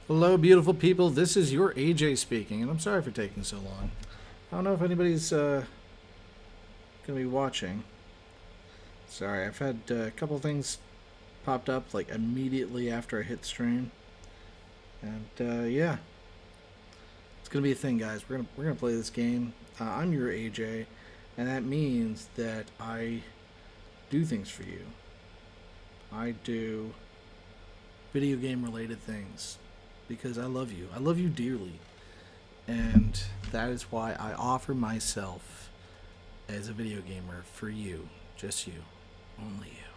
Hello, beautiful people. This is your AJ speaking, and I'm sorry for taking so long. I don't know if anybody's going to be watching. Sorry, I've had a couple things popped up like immediately after I hit stream, and yeah, it's going to be a thing, guys. We're gonna play this game. I'm your AJ, and that means that I do things for you. I do video game related things because I love you. I love you dearly. And that is why I offer myself as a video gamer for you. Just you. Only you.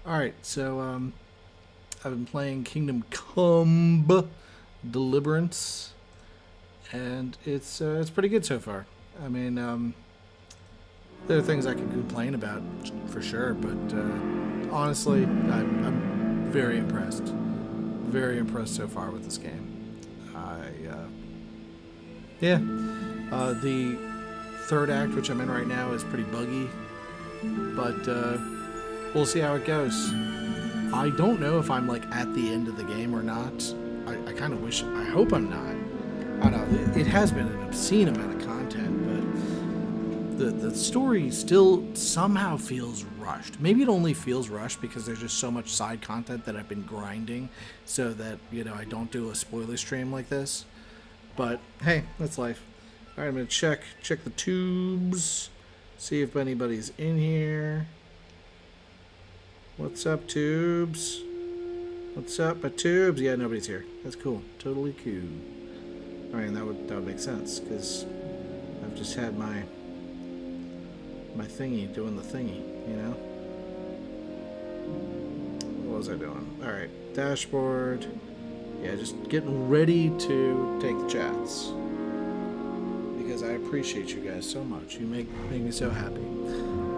Alright, so I've been playing Kingdom Come Deliverance, and it's pretty good so far. I mean, there are things I could complain about for sure, but honestly, I'm very impressed. Very impressed so far with this game. The third act, which I'm in right now, is pretty buggy, but we'll see how it goes. I don't know if I'm like at the end of the game or not. I kind of wish, I hope I'm not. I don't know, it has been an obscene amount of content, but the story still somehow feels rushed. Maybe it only feels rushed because there's just so much side content that I've been grinding so that, you know, I don't do a spoiler stream like this. But hey, that's life. All right, I'm gonna check the tubes, see if anybody's in here. What's up, tubes? What's up, my tubes? Yeah, nobody's here. That's cool. Totally cool. All right, that would make sense because I've just had my thingy doing the thingy, you know. What was I doing? All right, dashboard. Yeah, just getting ready to take the chats because I appreciate you guys so much. You make me so happy.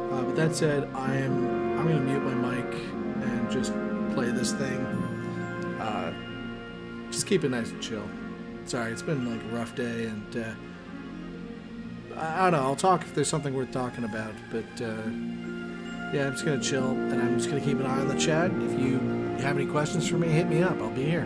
But that said, I'm gonna mute my mic and just play this thing. Just keep it nice and chill. Sorry, it's been like a rough day, and I don't know. I'll talk if there's something worth talking about. But yeah, I'm just gonna chill, and I'm just gonna keep an eye on the chat. If you have any questions for me, hit me up. I'll be here.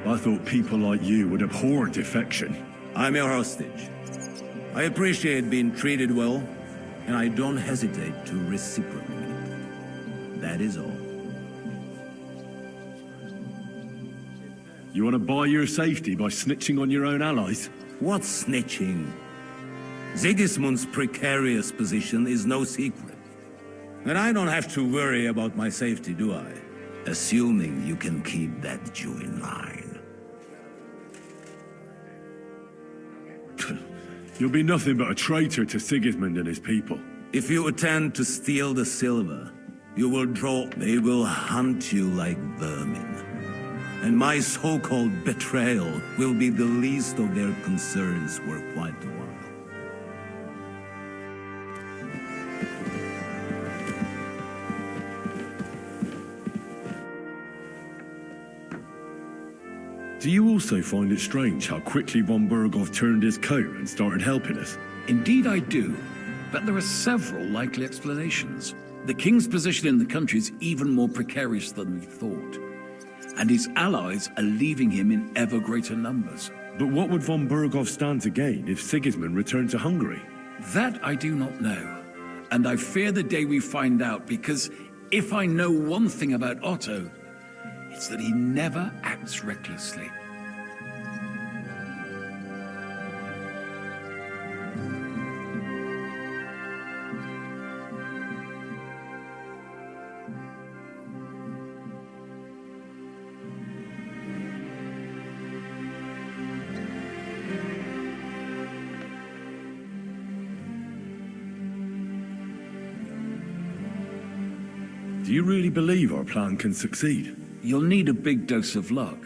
I thought people like you would abhor defection. I'm your hostage. I appreciate being treated well, and I don't hesitate to reciprocate it. That is all. You want to buy your safety by snitching on your own allies? What snitching? Sigismund's precarious position is no secret. And I don't have to worry about my safety, do I? Assuming you can keep that Jew in line. You'll be nothing but a traitor to Sigismund and his people. If you attempt to steal the silver, you will draw. They will hunt you like vermin. And my so-called betrayal will be the least of their concerns for quite a while. Do you also find it strange how quickly von Berghoff turned his coat and started helping us? Indeed I do, but there are several likely explanations. The king's position in the country is even more precarious than we thought, and his allies are leaving him in ever greater numbers. But what would von Berghoff stand to gain if Sigismund returned to Hungary? That I do not know, and I fear the day we find out, because if I know one thing about Otto, it's that he never acts recklessly. Do you really believe our plan can succeed? You'll need a big dose of luck,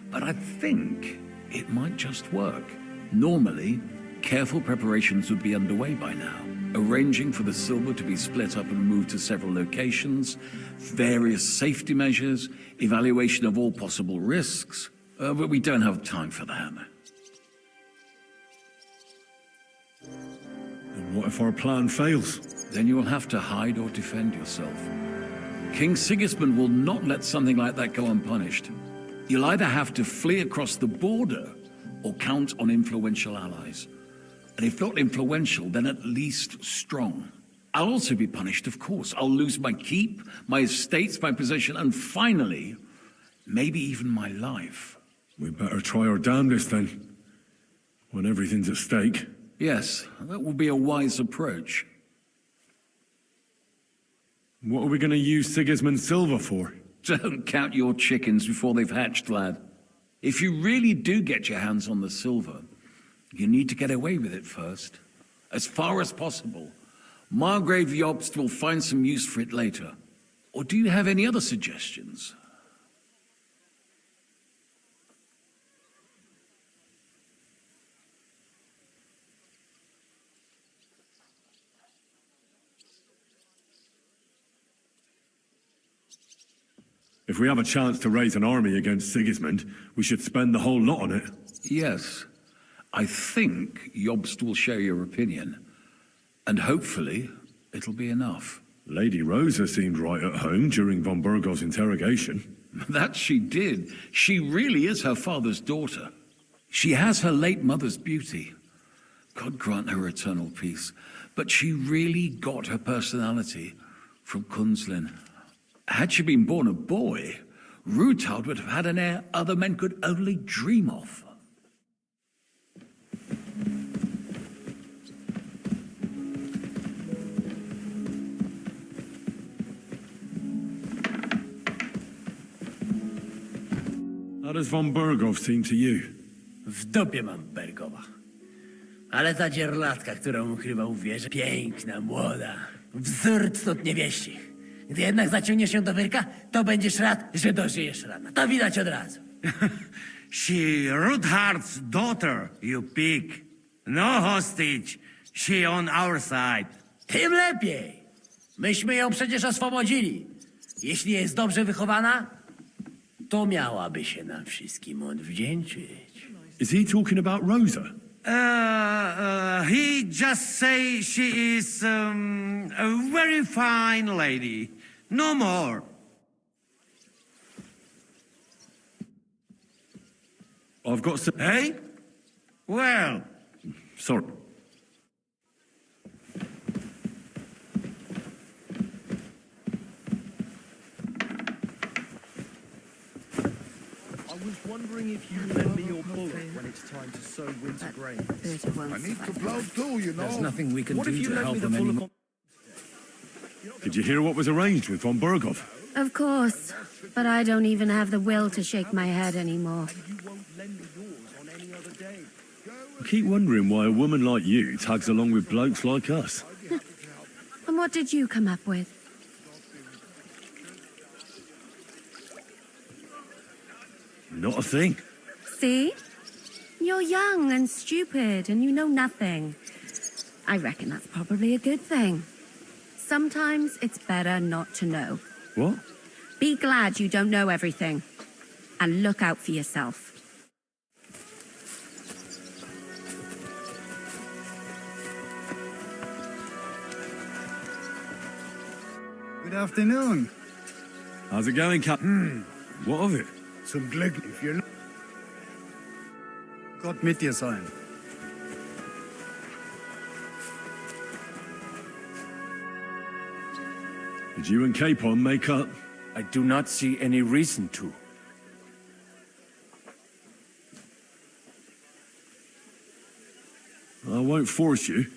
but I think it might just work. Normally, careful preparations would be underway by now, arranging for the silver to be split up and moved to several locations, various safety measures, evaluation of all possible risks, but we don't have time for that. And what if our plan fails? Then you will have to hide or defend yourself. King Sigismund will not let something like that go unpunished. You'll either have to flee across the border or count on influential allies. And if not influential, then at least strong. I'll also be punished, of course. I'll lose my keep, my estates, my position, and finally, maybe even my life. We better try our damnedest then, when everything's at stake. Yes, that will be a wise approach. What are we going to use Sigismund's silver for? Don't count your chickens before they've hatched, lad. If you really do get your hands on the silver, you need to get away with it first. As far as possible. Margrave Jobst will find some use for it later. Or do you have any other suggestions? If we have a chance to raise an army against Sigismund, we should spend the whole lot on it. Yes. I think Jobst will share your opinion. And hopefully, it'll be enough. Lady Rosa seemed right at home during von Bergoff's interrogation. That she did. She really is her father's daughter. She has her late mother's beauty. God grant her eternal peace. But she really got her personality from Kunzlin. Had she been born a boy, Rutald would have had an heir other men could only dream of. How does von Bergoff seem to you? W dupie mam Bergowa. Ale ta dzierlatka, którą ukrywał w wieży, piękna, młoda, wzór cnót niewieścich. Gdy jednak zaciągniesz się do wyrka, to będziesz rad, że dożyjesz rana. To widać od razu. She Ruthard's daughter, you pig. No hostage. She on our side. Tym lepiej. Myśmy ją przecież oswobodzili. Jeśli jest dobrze wychowana, to miałaby się nam wszystkim odwdzięczyć. Is he talking about Rosa? He just say she is a very fine lady. No more. I've got some... Hey? Well, Sorry. was wondering if you lend me your bullet when it's time to sow winter grain. I need to plow too, you know. There's nothing we can What if do you to lent me help the him bullet anymore. Did you hear what was arranged with von Berghoff? Of course, but I don't even have the will to shake my head anymore. You won't lend me yours on any other day. I keep wondering why a woman like you tags along with blokes like us. And what did you come up with? Not a thing. See? You're young and stupid, and you know nothing. I reckon that's probably a good thing. Sometimes it's better not to know. What? Be glad you don't know everything. And look out for yourself. Good afternoon. How's it going, Captain? What of it? Zum Glück, if you're not... Gott mit dir sein. Did you and Capon make up? I do not see any reason to. I won't force you,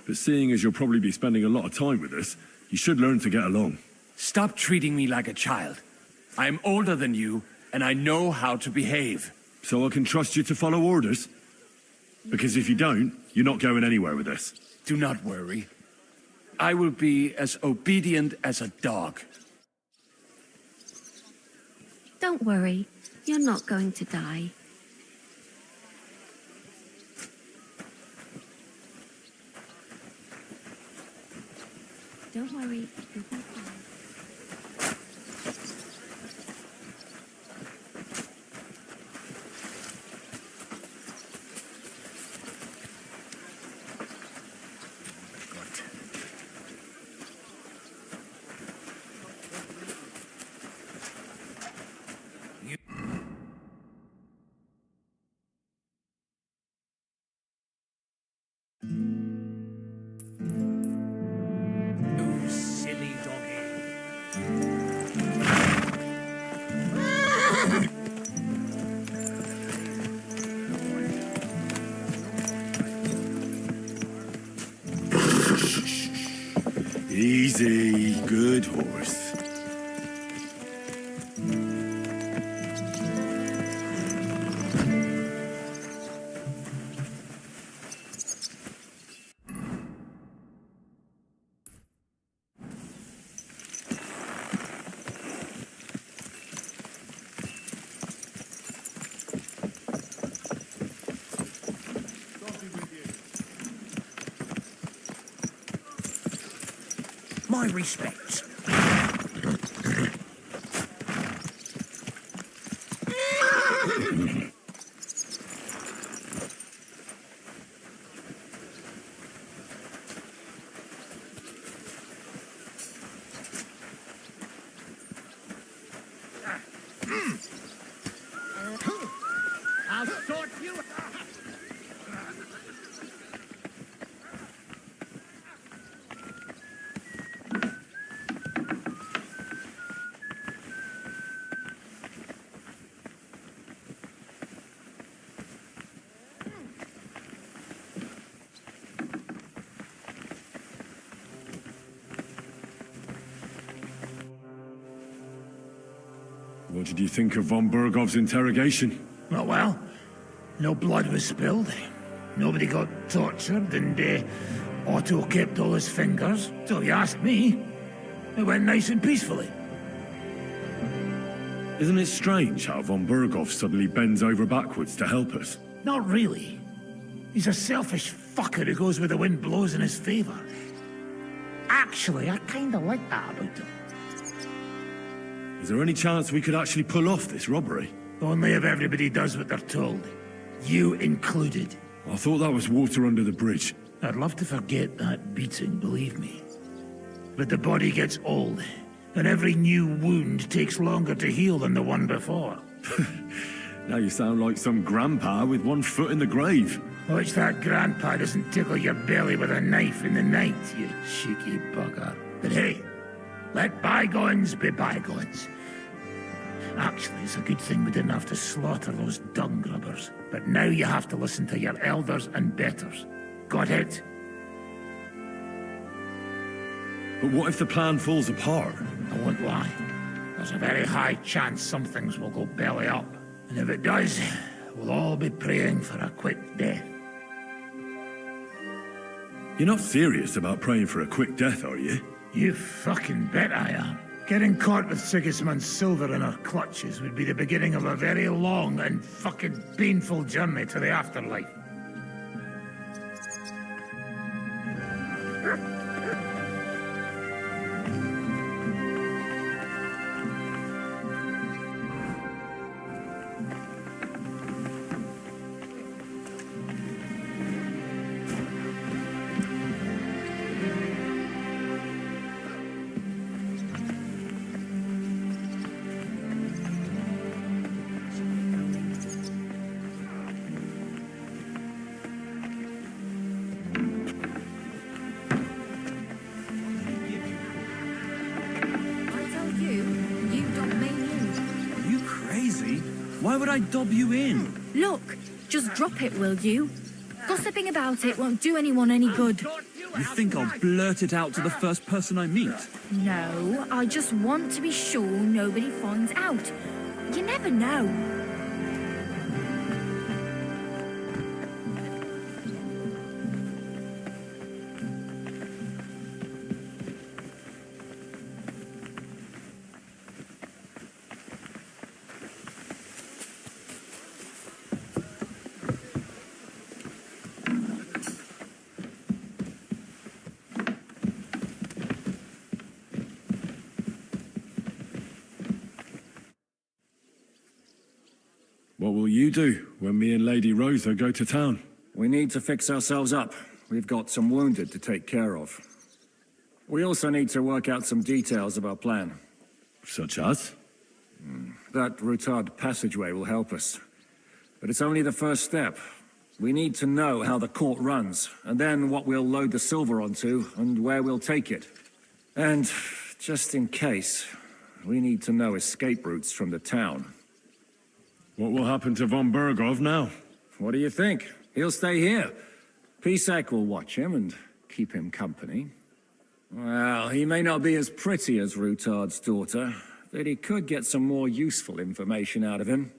but seeing as you'll probably be spending a lot of time with us, you should learn to get along. Stop treating me like a child. I am older than you, and I know how to behave. So I can trust you to follow orders? Because if you don't, you're not going anywhere with this. Do not worry. I will be as obedient as a dog. Don't worry, you're not going to die. Don't worry, you'll be fine. You silly doggy. Easy, good horse. My respects. I'll sort you out. What did you think of von Berghoff's interrogation? Oh, well, no blood was spilled. Nobody got tortured, and Otto kept all his fingers. So you ask me, it went nice and peacefully. Isn't it strange how von Berghoff suddenly bends over backwards to help us? Not really. He's a selfish fucker who goes where the wind blows in his favor. Actually, I kinda like that about him. Is there any chance we could actually pull off this robbery? Only if everybody does what they're told. You included. I thought that was water under the bridge. I'd love to forget that beating, believe me. But the body gets old, and every new wound takes longer to heal than the one before. Now you sound like some grandpa with one foot in the grave. Watch that grandpa doesn't tickle your belly with a knife in the night, you cheeky bugger. But hey, let bygones be bygones. Actually, it's a good thing we didn't have to slaughter those dung grubbers. But now you have to listen to your elders and betters. Got it? But what if the plan falls apart? I won't lie. There's a very high chance some things will go belly up. And if it does, we'll all be praying for a quick death. You're not serious about praying for a quick death, are you? You fucking bet I am. Getting caught with Sigismund's silver in our clutches would be the beginning of a very long and fucking painful journey to the afterlife. Why would I dob you in? Look, just drop it, will you? Gossiping about it won't do anyone any good. You think I'll blurt it out to the first person I meet? No, I just want to be sure nobody finds out. You never know. What will you do when me and Lady Rosa go to town? We need to fix ourselves up. We've got some wounded to take care of. We also need to work out some details of our plan. Such as? That Rutard passageway will help us. But it's only the first step. We need to know how the court runs, and then what we'll load the silver onto, and where we'll take it. And, just in case, we need to know escape routes from the town. What will happen to von Bergov now? What do you think? He'll stay here. Pisak will watch him and keep him company. Well, he may not be as pretty as Rutard's daughter, but he could get some more useful information out of him.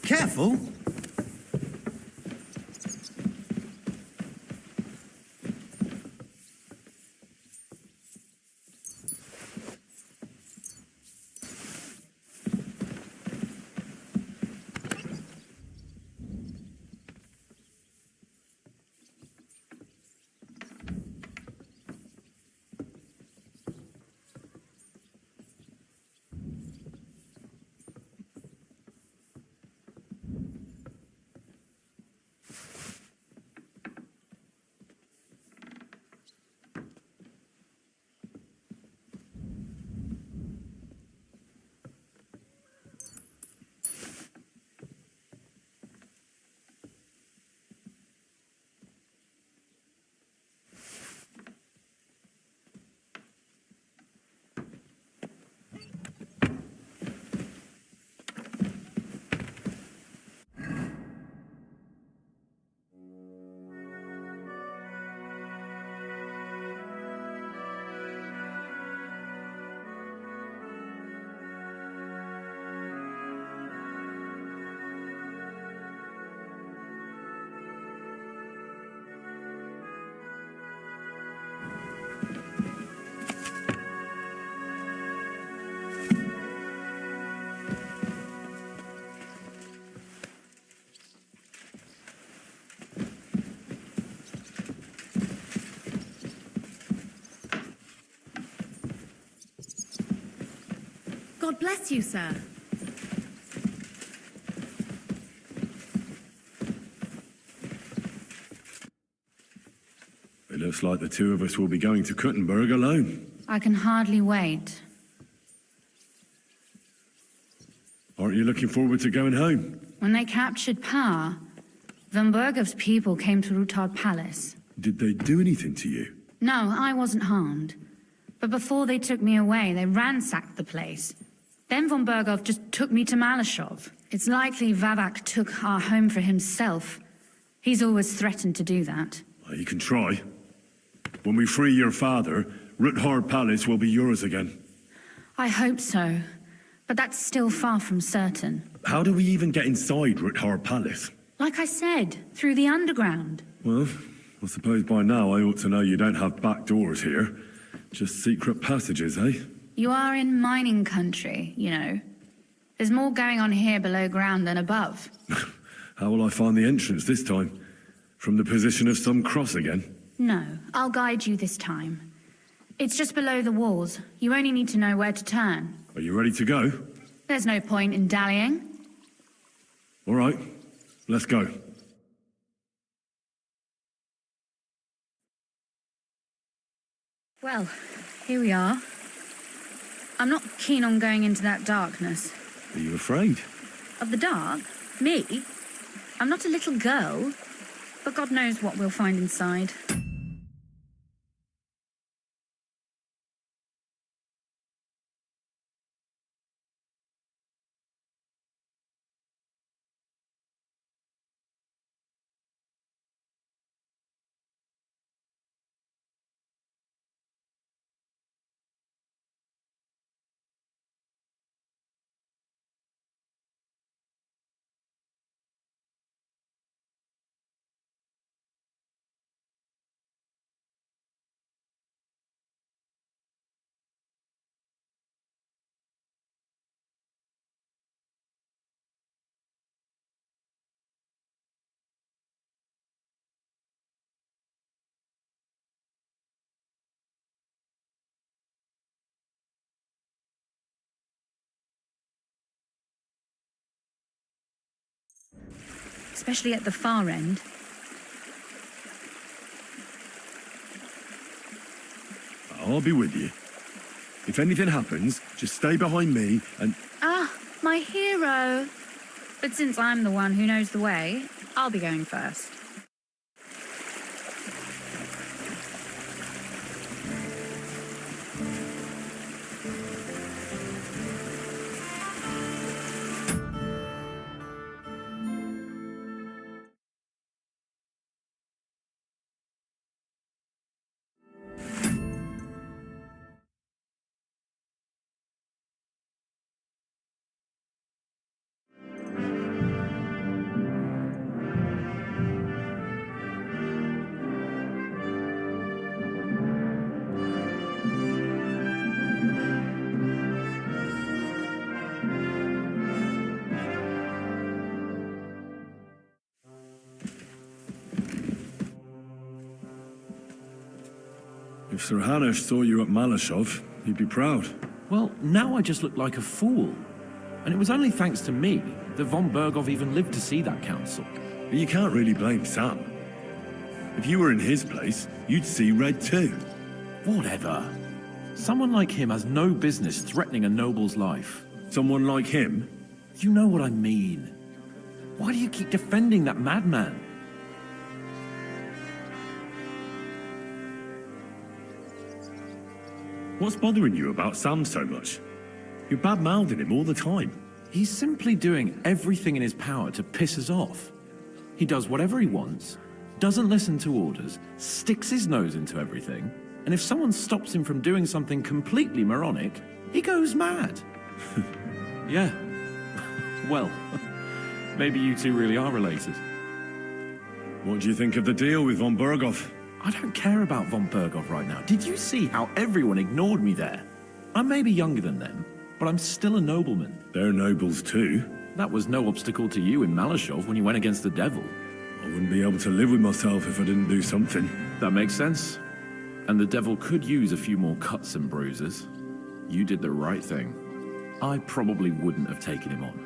Careful. God bless you, sir. It looks like the two of us will be going to Kuttenberg alone. I can hardly wait. Aren't you looking forward to going home? When they captured power, von Bergov's people came to Rutard Palace. Did they do anything to you? No, I wasn't harmed. But before they took me away, they ransacked the place. Then von Bergov just took me to Malashov. It's likely Vavak took our home for himself. He's always threatened to do that. Well, you can try. When we free your father, Rutard Palace will be yours again. I hope so. But that's still far from certain. How do we even get inside Rutard Palace? Like I said, through the underground. Well, I suppose by now I ought to know you don't have back doors here. Just secret passages, eh? You are in mining country, you know. There's more going on here below ground than above. How will I find the entrance this time? From the position of some cross again? No, I'll guide you this time. It's just below the walls. You only need to know where to turn. Are you ready to go? There's no point in dallying. All right, let's go. Well, here we are. I'm not keen on going into that darkness. Are you afraid? Of the dark? Me? I'm not a little girl. But God knows what we'll find inside. Especially at the far end. I'll be with you. If anything happens, just stay behind me and... Ah, my hero. But since I'm the one who knows the way, I'll be going first. If Sir Hanush saw you at Malashov, he'd be proud. Well, now I just look like a fool. And it was only thanks to me that von Bergov even lived to see that council. But you can't really blame Sam. If you were in his place, you'd see red too. Whatever. Someone like him has no business threatening a noble's life. Someone like him? You know what I mean. Why do you keep defending that madman? What's bothering you about Sam so much? You're bad-mouthing him all the time. He's simply doing everything in his power to piss us off. He does whatever he wants, doesn't listen to orders, sticks his nose into everything, and if someone stops him from doing something completely moronic, he goes mad. Yeah. Well, maybe you two really are related. What do you think of the deal with von Bergov? I don't care about von Bergov right now. Did you see how everyone ignored me there? I may be younger than them, but I'm still a nobleman. They're nobles too. That was no obstacle to you in Malashov when you went against the devil. I wouldn't be able to live with myself if I didn't do something. That makes sense. And the devil could use a few more cuts and bruises. You did the right thing. I probably wouldn't have taken him on.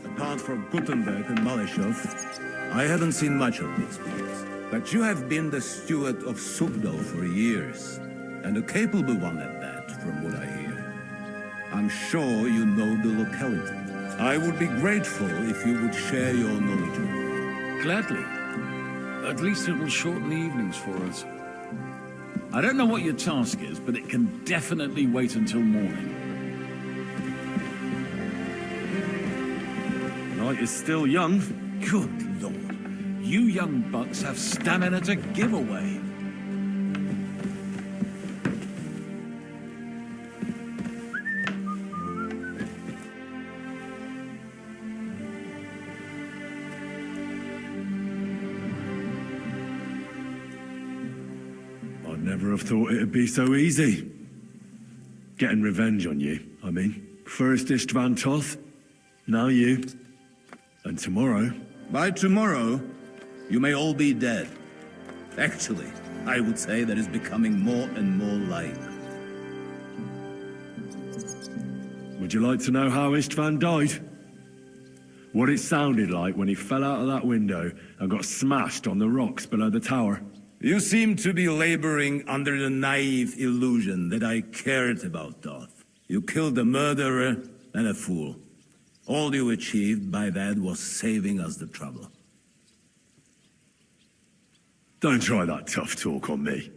Apart from Kuttenberg and Malishov, I haven't seen much of these place. But you have been the steward of Sugdo for years, and a capable one at that, from what I hear. I'm sure you know the locality. I would be grateful if you would share your knowledge with me. Gladly. At least it will shorten the evenings for us. I don't know what your task is, but it can definitely wait until morning. Night is still young. Good lord. You young bucks have stamina to give away. I'd never have thought it'd be so easy. Getting revenge on you, I mean. First Istvan Toth, now you. And tomorrow... By tomorrow, you may all be dead. Actually, I would say that is becoming more and more likely. Would you like to know how Istvan died? What it sounded like when he fell out of that window and got smashed on the rocks below the tower? You seem to be laboring under the naive illusion that I cared about Doth. You killed a murderer and a fool. All you achieved by that was saving us the trouble. Don't try that tough talk on me.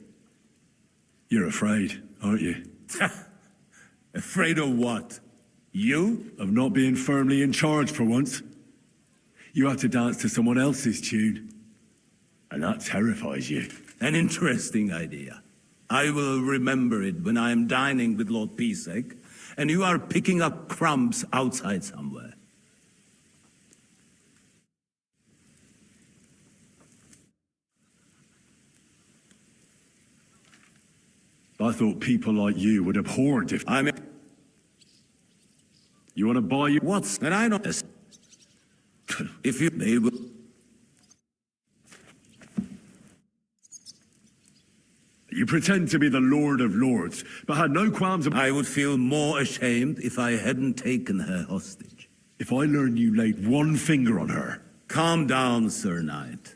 You're afraid, aren't you? Afraid of what? You? Of not being firmly in charge for once. You have to dance to someone else's tune. And that terrifies you. An interesting idea. I will remember it when I am dining with Lord Pisek, and you are picking up crumbs outside somewhere. I thought people like you would abhor if... You want to buy you... What's... And I know... If you... They will... You pretend to be the Lord of Lords, but had no qualms about... I would feel more ashamed if I hadn't taken her hostage. If I learn you laid one finger on her... Calm down, Sir Knight.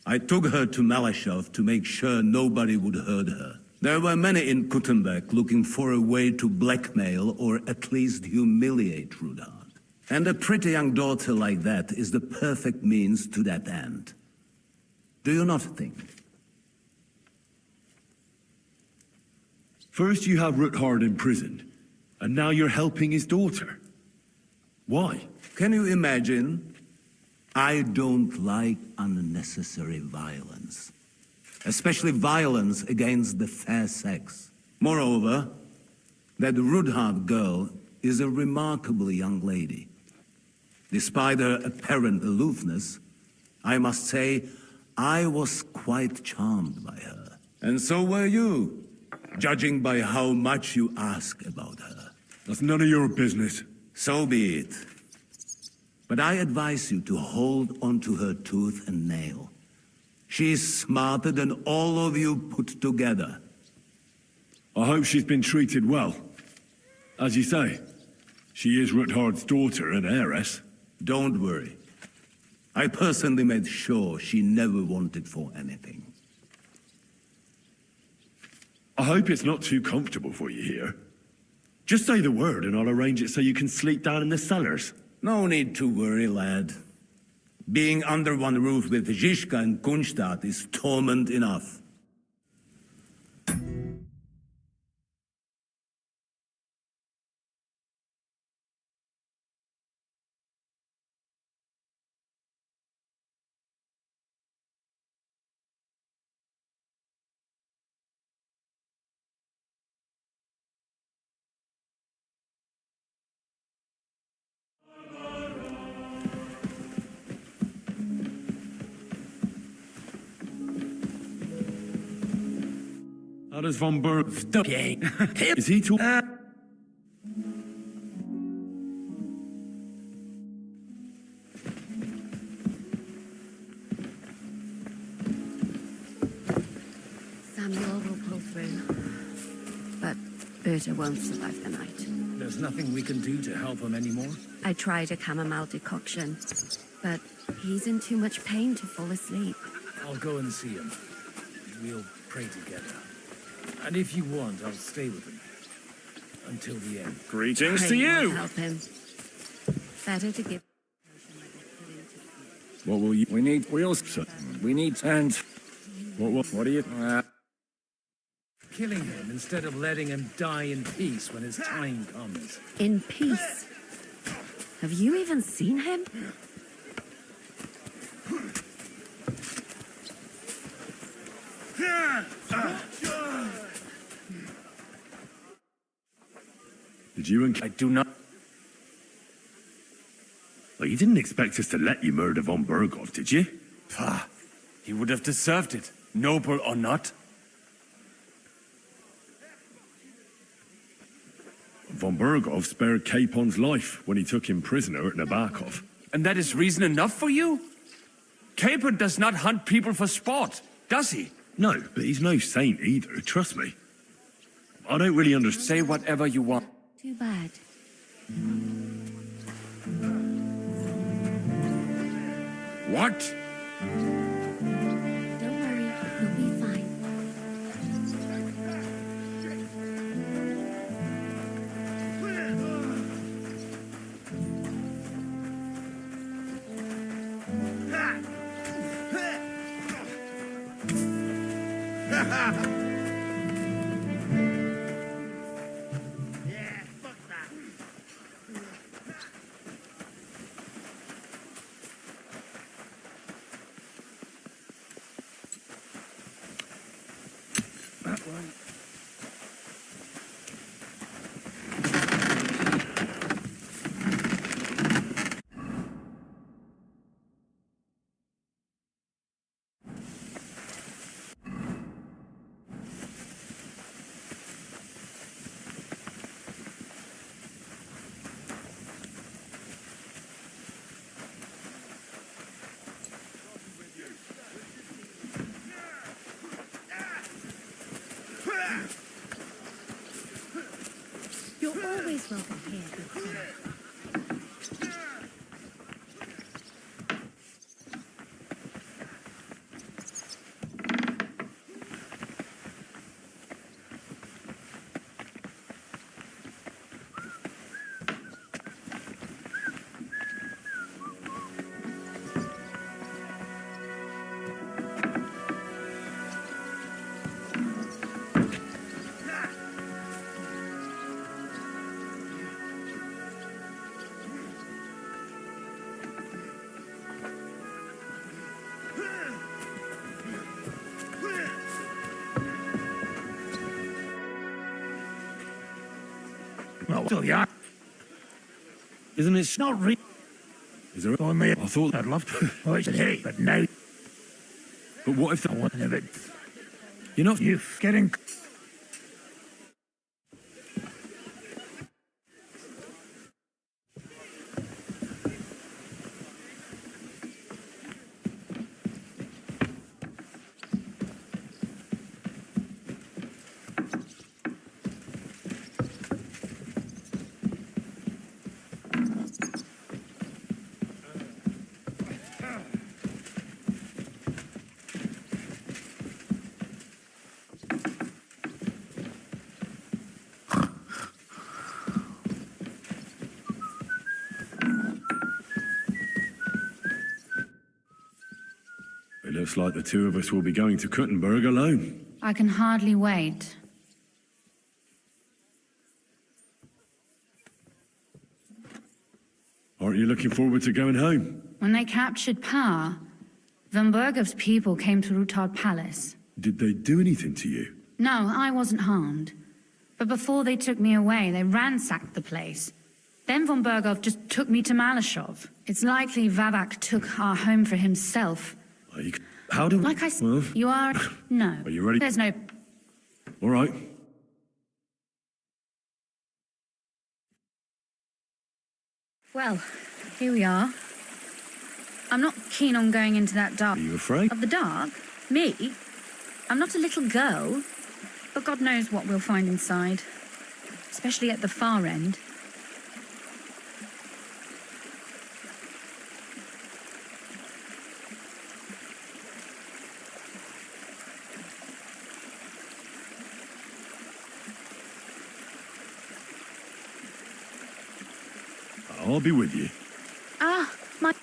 I took her to Malishov to make sure nobody would hurt her. There were many in Kuttenberg looking for a way to blackmail or at least humiliate Rudard. And a pretty young daughter like that is the perfect means to that end. Do you not think? First you have Ruthard imprisoned, and now you're helping his daughter. Why? Can you imagine? I don't like unnecessary violence. Especially violence against the fair sex. Moreover, that Ruthard girl is a remarkable young lady. Despite her apparent aloofness, I must say I was quite charmed by her. And so were you, judging by how much you ask about her. That's none of your business. So be it. But I advise you to hold onto her tooth and nail. She's smarter than all of you put together. I hope she's been treated well. As you say, she is Ruthard's daughter and heiress. Don't worry. I personally made sure she never wanted for anything. I hope it's not too comfortable for you here. Just say the word and I'll arrange it so you can sleep down in the cellars. No need to worry, lad. Being under one roof with Zizka and Kunstadt is torment enough. How does von Berg... Is he too... Samuel will pull through. But Berta won't survive the night. There's nothing we can do to help him anymore? I tried a chamomile decoction, but he's in too much pain to fall asleep. I'll go and see him. We'll pray together. And if you want, I'll stay with him. Until the end. Greetings to Praying you! won't help him. Better to give... What will you... We need wheels. We need... And... What do you... Killing him instead of letting him die in peace when his time comes. In peace? Have you even seen him? Did you and... I do not... Well, you didn't expect us to let you murder von Berghoff, did you? Pah, he would have deserved it, noble or not. Von Berghoff spared Capon's life when he took him prisoner at Nabokov. And that is reason enough for you? Capon does not hunt people for sport, does he? No, but he's no saint either, trust me. I don't really understand. Say whatever you want. Too bad. What? Don't worry, you'll be fine. You're always welcome here, good sir. Well, yeah. Isn't it Not real. Is there... On me. I thought... I'd love to. Oh, it's a hey, but now But what if... I want to have it. You're not... You getting... It looks like the two of us will be going to Kuttenberg alone. I can hardly wait. Aren't you looking forward to going home? When they captured power, von Bergov's people came to Rutard Palace. Did they do anything to you? No, I wasn't harmed. But before they took me away, they ransacked the place. Then von Bergov just took me to Malashov. It's likely Vavak took our home for himself. How do we... Like I said, Well, you are... No. Are you ready? There's no... All right. Well, here we are. I'm not keen on going into that dark... Are you afraid? Of the dark? Me? I'm not a little girl. But God knows what we'll find inside. especially at the far end. I'll be with you. Ah, my...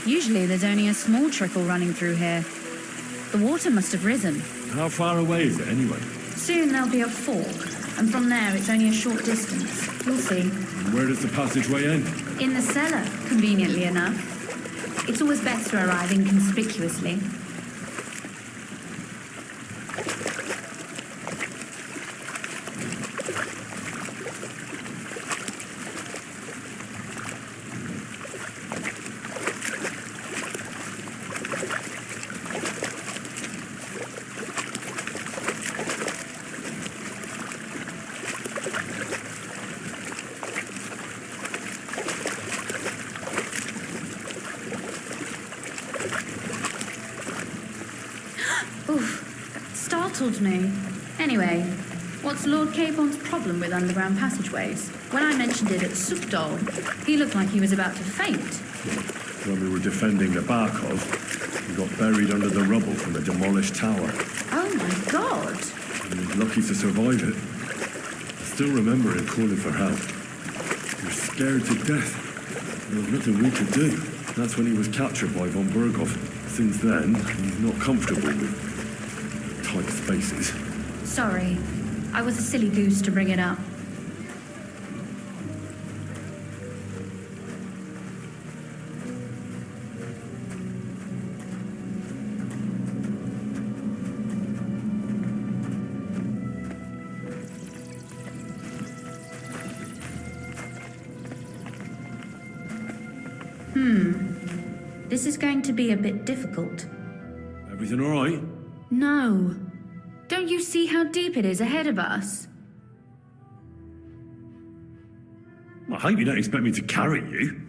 Usually there's only a small trickle running through here. The water must have risen. How far away is it anyway? Soon there'll be a fork, and from there it's only a short distance. You'll see. And where does the passageway end? In the cellar, conveniently enough. It's always best to arrive inconspicuously. Startled me. Anyway, what's Lord Capon's problem with underground passageways? When I mentioned it at Sukdol, he looked like he was about to faint. When we were defending the Barkov, we got buried under the rubble from a demolished tower. Oh my god! We were lucky to survive it. I still remember him calling for help. We were scared to death. There was nothing we could do. That's when he was captured by von Berghoff. Since then, he's not comfortable with tight spaces. Sorry. I was a silly goose to bring it up. This is going to be a bit difficult. Everything all right? No. Don't you see how deep it is ahead of us? I hope you don't expect me to carry you.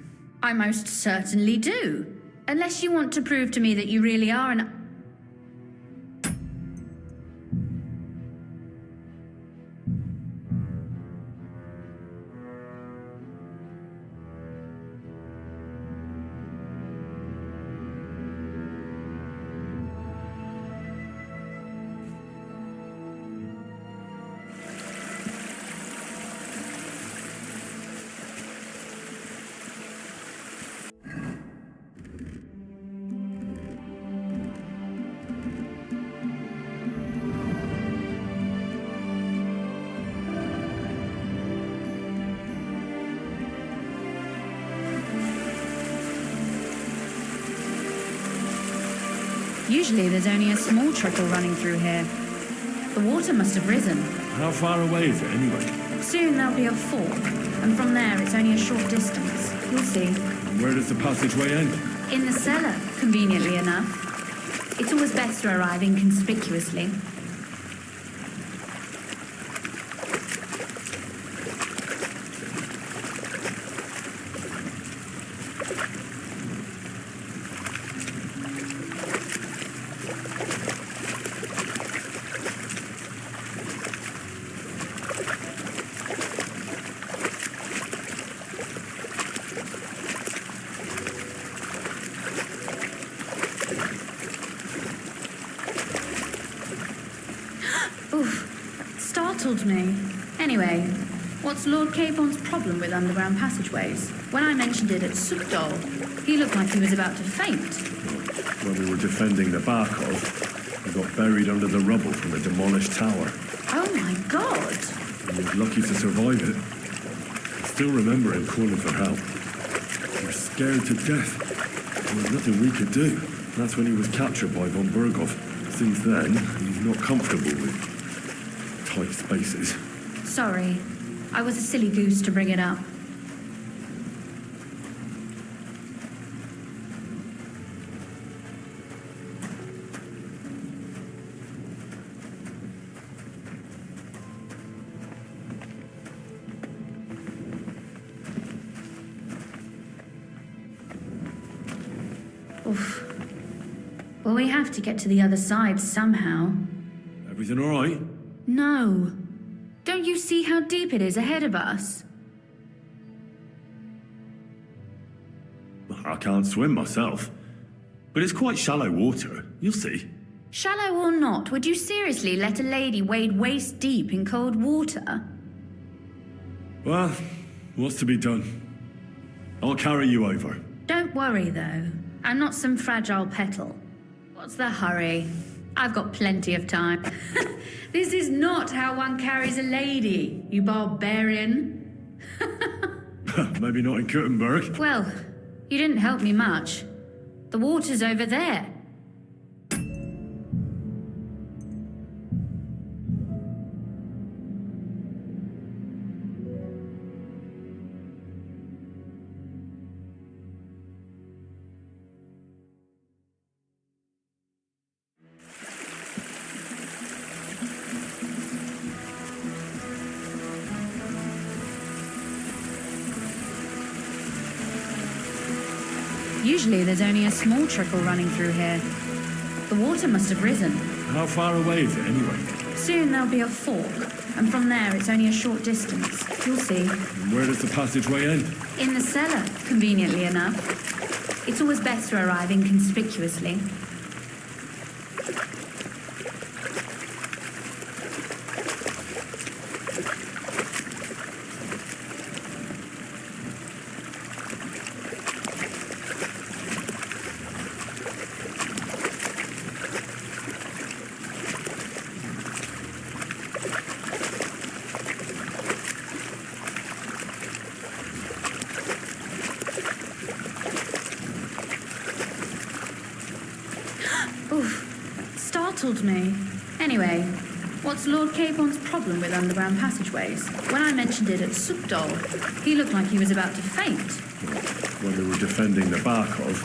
I most certainly do. Unless you want to prove to me that you really are an... Usually there's only a small trickle running through here. The water must have risen. How far away is it anyway? Soon there'll be a fork, and from there it's only a short distance. You'll see. And where does the passageway end? In the cellar, conveniently enough. It's always best to arrive inconspicuously. Startled me. Anyway, what's Lord Capon's problem with underground passageways? When I mentioned it at Sukdol, he looked like he was about to faint. When we were defending the Barkov, we got buried under the rubble from a demolished tower. Oh my god! We were lucky to survive it. I still remember him calling for help. We were scared to death. There was nothing we could do. That's when he was captured by von Berghoff. Since then, he's not comfortable with tight spaces. Sorry. I was a silly goose to bring it up. Oof. Well, we have to get to the other side somehow. Everything all right? No. Don't you see how deep it is ahead of us? I can't swim myself. But it's quite shallow water. You'll see. Shallow or not, would you seriously let a lady wade waist deep in cold water? Well, what's to be done? I'll carry you over. Don't worry, though. I'm not some fragile petal. What's the hurry? I've got plenty of time. This is not how one carries a lady, you barbarian. Maybe not in Kuttenberg. Well, you didn't help me much. The water's over there. Usually there's only a small trickle running through here. The water must have risen. How far away is it anyway? Soon there'll be a fork, and from there it's only a short distance. You'll see. And where does the passageway end? In the cellar, conveniently enough. It's always best to arrive inconspicuously. Oof, startled me. Anyway, what's Lord Capon's problem with underground passageways? When I mentioned it at Subdol, he looked like he was about to faint. When we were defending the Barkov,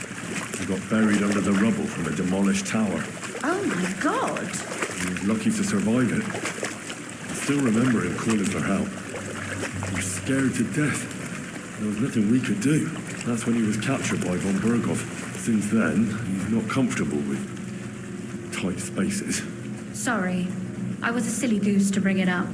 he got buried under the rubble from a demolished tower. Oh my god! He was lucky to survive it. I still remember him calling for help. He was scared to death. There was nothing we could do. That's when he was captured by von Berghoff. Since then, he's not comfortable with tight spaces. Sorry. I was a silly goose to bring it up.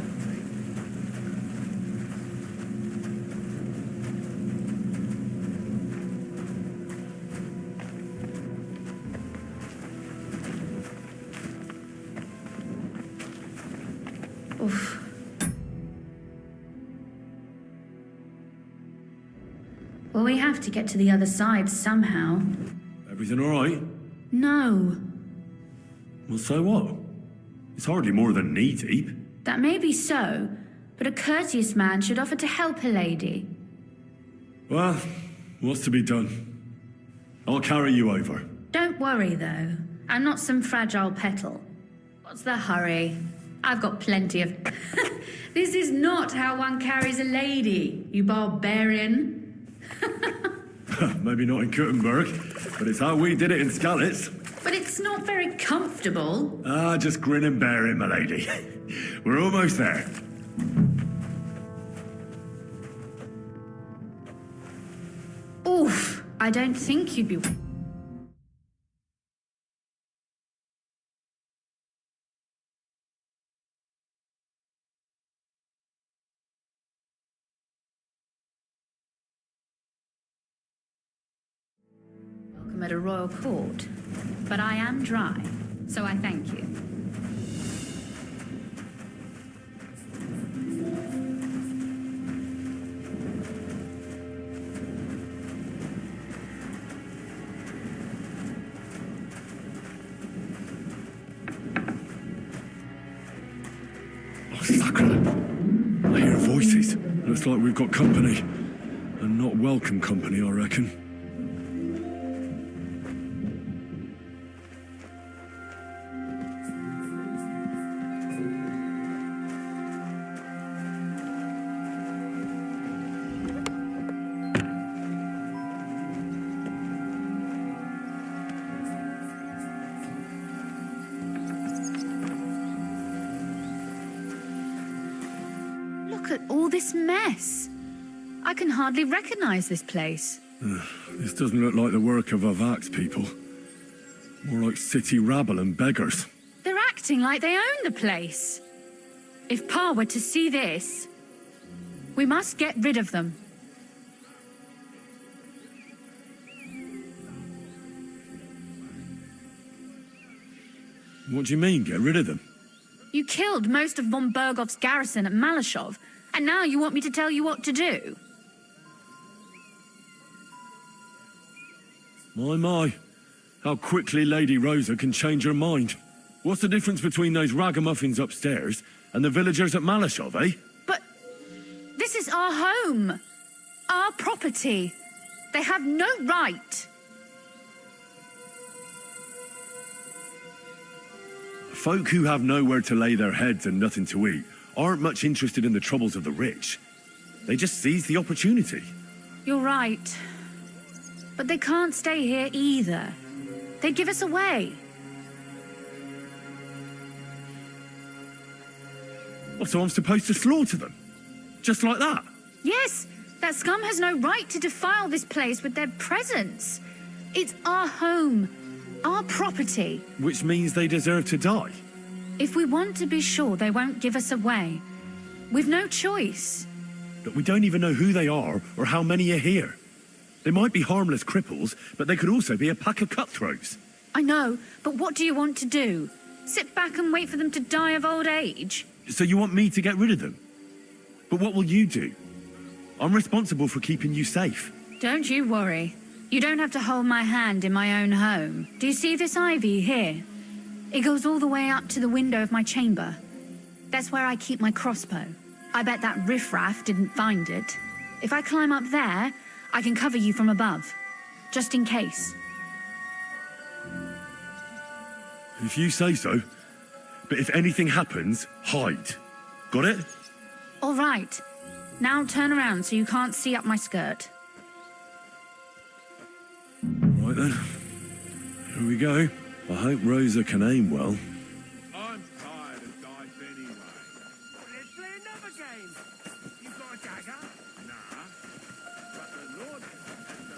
Oof. Well, we have to get to the other side somehow. Everything all right? No. Well, so what? It's hardly more than knee deep. That may be so, but a courteous man should offer to help a lady. Well, what's to be done? I'll carry you over. Don't worry, though. I'm not some fragile petal. What's the hurry? I've got plenty of... This is not how one carries a lady, you barbarian. Maybe not in Kuttenberg, but it's how we did it in Skalitz. But it's not very comfortable. Ah, just grin and bear it, my lady. We're almost there. Oof, I don't think you'd be... Welcome at a royal court. But I am dry, so I thank you. Oh, sucker. I hear voices. Looks like we've got company. And not welcome company, I reckon. Look at all this mess. I can hardly recognize this place. This doesn't look like the work of Avak's people. More like city rabble and beggars. They're acting like they own the place. If Pa were to see this, we must get rid of them. What do you mean, get rid of them? You killed most of von Bergov's garrison at Malashov, and now you want me to tell you what to do? My. How quickly Lady Rosa can change her mind. What's the difference between those ragamuffins upstairs and the villagers at Malashov, eh? But this is our home, our property. They have no right. Folk who have nowhere to lay their heads and nothing to eat aren't much interested in the troubles of the rich. They just seize the opportunity. You're right. But they can't stay here either. They'd give us away. So I'm supposed to slaughter them? Just like that? Yes, that scum has no right to defile this place with their presence. It's our home, our property. Which means they deserve to die. If we want to be sure they won't give us away, we've no choice. But we don't even know who they are or how many are here. They might be harmless cripples, but they could also be a pack of cutthroats. I know, but what do you want to do? Sit back and wait for them to die of old age? So you want me to get rid of them? But what will you do? I'm responsible for keeping you safe. Don't you worry. You don't have to hold my hand in my own home. Do you see this ivy here? It goes all the way up to the window of my chamber. That's where I keep my crossbow. I bet that riffraff didn't find it. If I climb up there, I can cover you from above, just in case. If you say so. But if anything happens, hide. Got it? All right. Now turn around so you can't see up my skirt. Right then. Here we go. I hope Rosa can aim well. I'm tired of dice anyway. Let's play another game. You got a dagger? Nah. But the Lord and the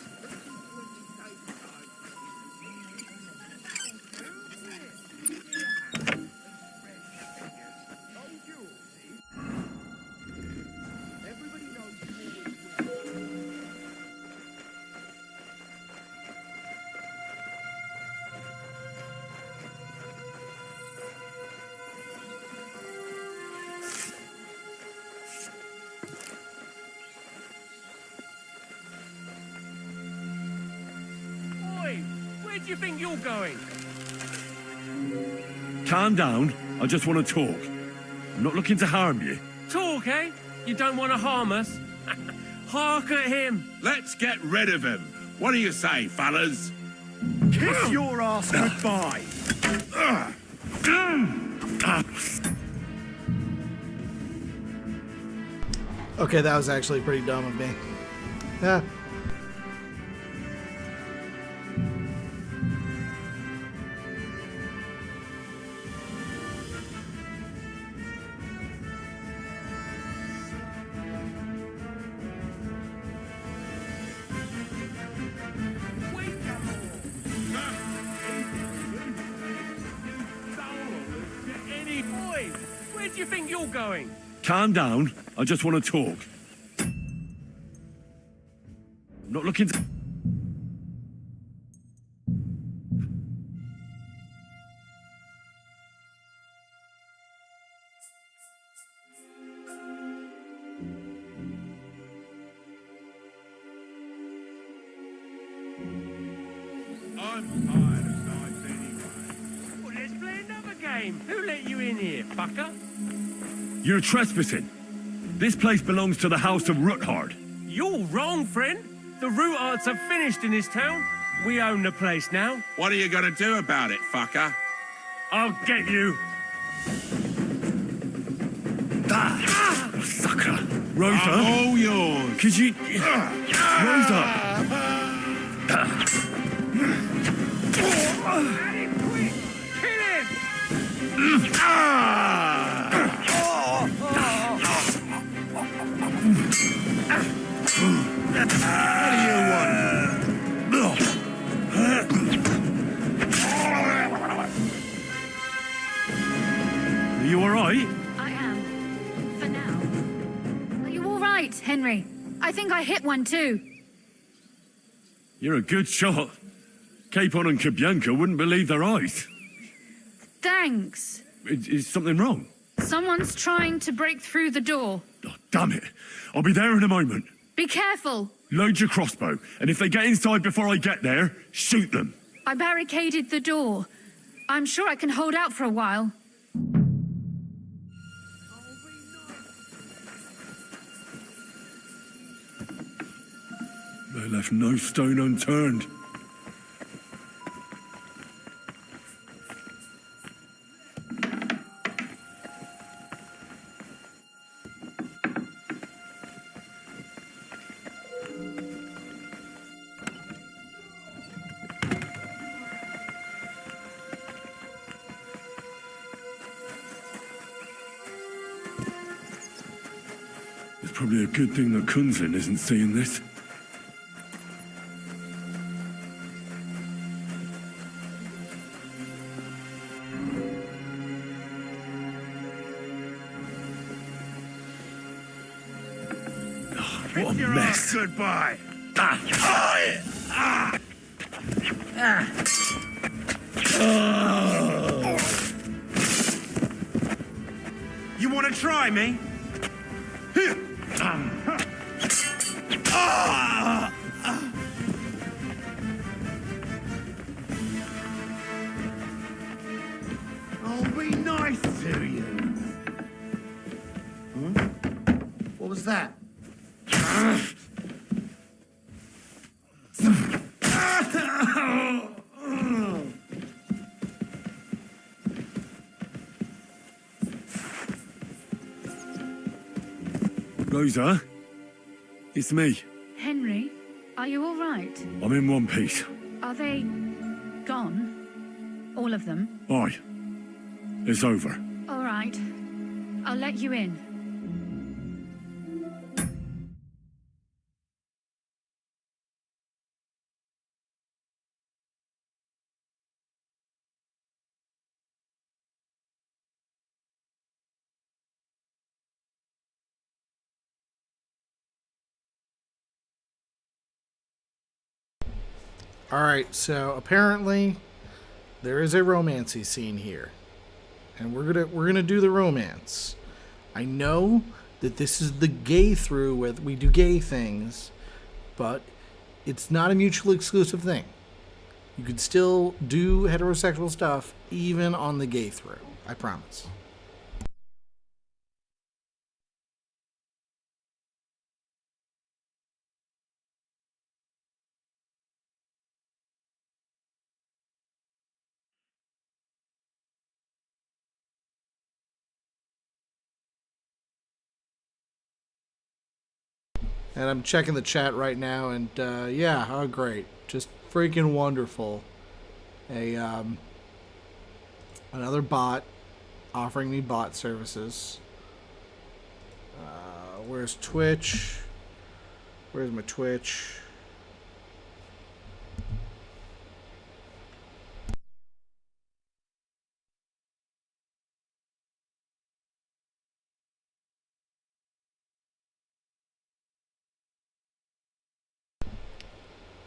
Where do you think you're going? Calm down. I just want to talk. I'm not looking to harm you. Talk, eh? You don't want to harm us? Hark at him. Let's get rid of him. What do you say, fellas? Kiss your ass goodbye. Okay, that was actually pretty dumb of me. Yeah. Boy, where do you think you're going? Calm down. I just want to talk. I'm not looking to... I'm tired of dice anyway. Well, let's play another game. Who let you in here, fucker? You're trespassing. This place belongs to the House of Ruthard. You're wrong, friend. The Rutards have finished in this town. We own the place now. What are you gonna do about it, fucker? I'll get you. Sucker. Rosa? All yours. Could you... Rosa! Kill him! What do you want? Henry. I think I hit one too. You're a good shot. Capon and Kabianka wouldn't believe their eyes. Thanks. Is something wrong? Someone's trying to break through the door. Oh, damn it. I'll be there in a moment. Be careful. Load your crossbow, and if they get inside before I get there, shoot them. I barricaded the door. I'm sure I can hold out for a while. They left no stone unturned. It's probably a good thing that Kunzin isn't seeing this. What a mess. Goodbye. You want to try me? I'll be nice to you. What was that? Rosa, it's me. Henry, are you all right? I'm in one piece. Are they gone? All of them? Aye. It's over. All right. I'll let you in. Alright, so apparently there is a romancy scene here. And we're gonna do the romance. I know that this is the gay through where we do gay things, but it's not a mutually exclusive thing. You could still do heterosexual stuff even on the gay through. I promise. And I'm checking the chat right now, and yeah, oh great, just freaking wonderful. Another bot offering me bot services. Where's Twitch? Where's my Twitch?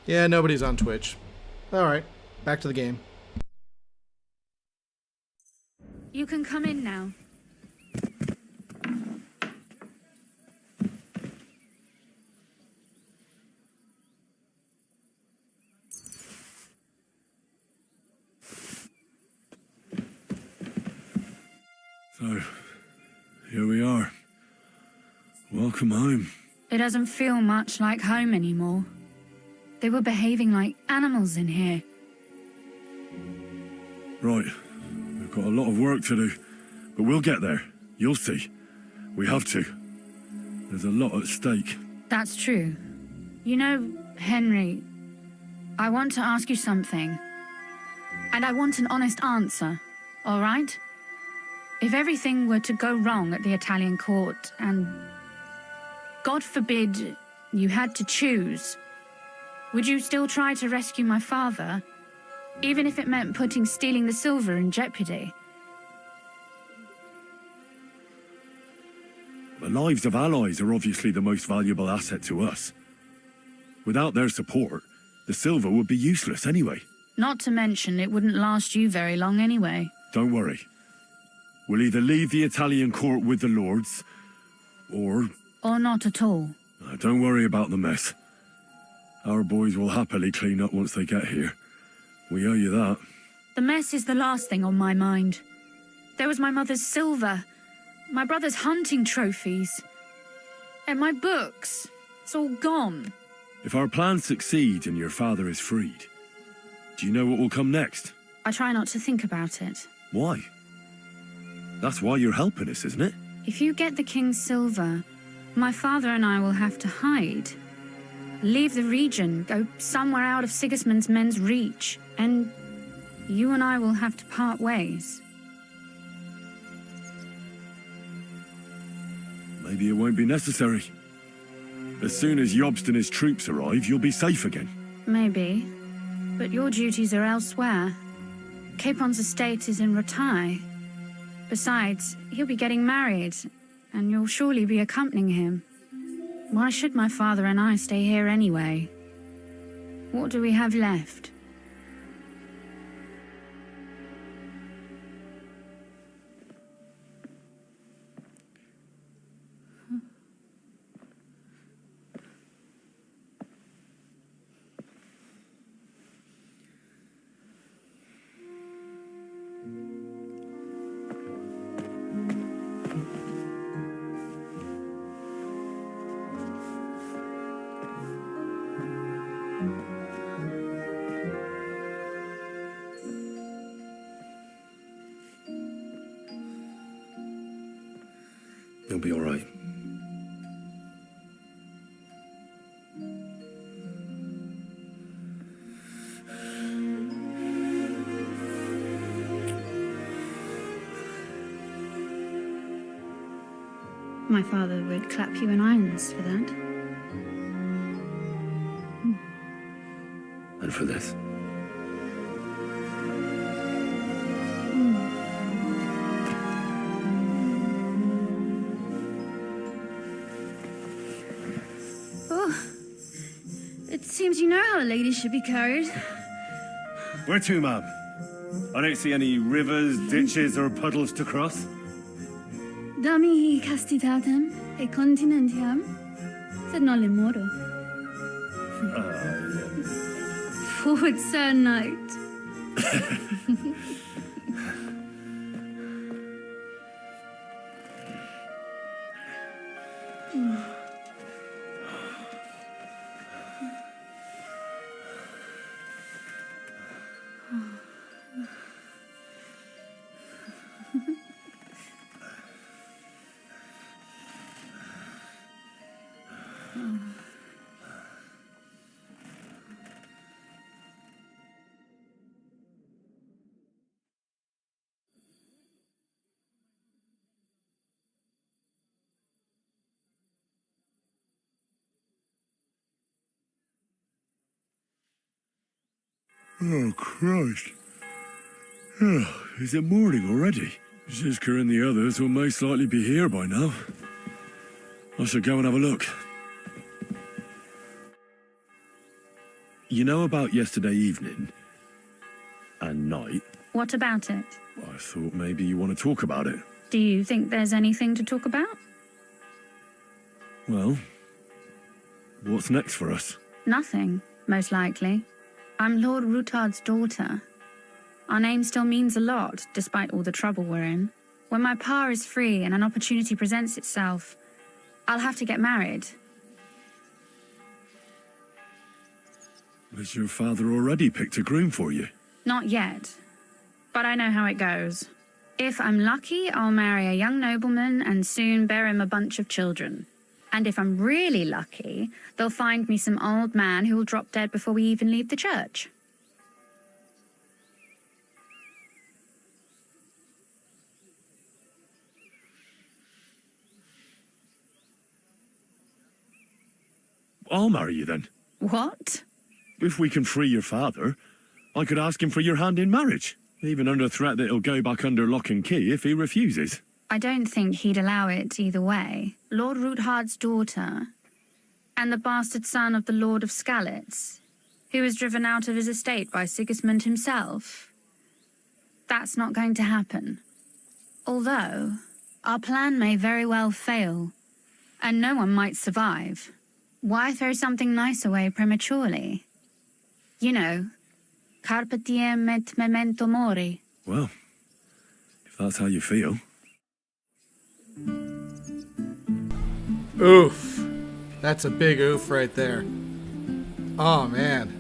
Yeah, nobody's on Twitch. Alright, back to the game. You can come in now. So, here we are. Welcome home. It doesn't feel much like home anymore. They were behaving like animals in here. Right. We've got a lot of work to do, but we'll get there. You'll see. We have to. There's a lot at stake. That's true. You know, Henry, I want to ask you something. And I want an honest answer, all right? If everything were to go wrong at the Italian court and, God forbid, you had to choose, would you still try to rescue my father, even if it meant putting stealing the silver in jeopardy? Well, lives of allies are obviously the most valuable asset to us. Without their support, the silver would be useless anyway. Not to mention, it wouldn't last you very long anyway. Don't worry. We'll either leave the Italian court with the lords, or not at all. Don't worry about the mess. Our boys will happily clean up once they get here. We owe you that. The mess is the last thing on my mind. There was my mother's silver, my brother's hunting trophies, and my books. It's all gone. If our plans succeed and your father is freed, do you know what will come next? I try not to think about it. Why? That's why you're helping us, isn't it? If you get the king's silver, my father and I will have to hide. Leave the region, go somewhere out of Sigismund's men's reach, and you and I will have to part ways. Maybe it won't be necessary. As soon as Jobst and his troops arrive, you'll be safe again. Maybe, but your duties are elsewhere. Capon's estate is in Ratai. Besides, he'll be getting married, and you'll surely be accompanying him. Why should my father and I stay here anyway? What do we have left? You'll be all right. My father would clap you in irons for that. And for this. It seems you know how a lady should be carried. Where to, ma'am? I don't see any rivers, ditches, or puddles to cross. Dami castitatem e continentiam, sed non lemoro. Forward, Sir Knight. Oh, Christ. Oh, is it morning already? Zizka and the others will most likely be here by now. I should go and have a look. You know about yesterday evening and night? What about it? I thought maybe you want to talk about it. Do you think there's anything to talk about? Well, what's next for us? Nothing, most likely. I'm Lord Rutard's daughter. Our name still means a lot, despite all the trouble we're in. When my pa is free and an opportunity presents itself, I'll have to get married. Has your father already picked a groom for you? Not yet, but I know how it goes. If I'm lucky, I'll marry a young nobleman and soon bear him a bunch of children. And if I'm really lucky, they'll find me some old man who will drop dead before we even leave the church. I'll marry you then. What? If we can free your father, I could ask him for your hand in marriage, even under threat that he'll go back under lock and key if he refuses. I don't think he'd allow it either way. Lord Ruthard's daughter, and the bastard son of the Lord of Skalitz, who was driven out of his estate by Sigismund himself. That's not going to happen. Although, our plan may very well fail, and no one might survive. Why throw something nice away prematurely? You know, carpe diem et memento mori. Well, if that's how you feel. Oof. That's a big oof right there. Oh, man.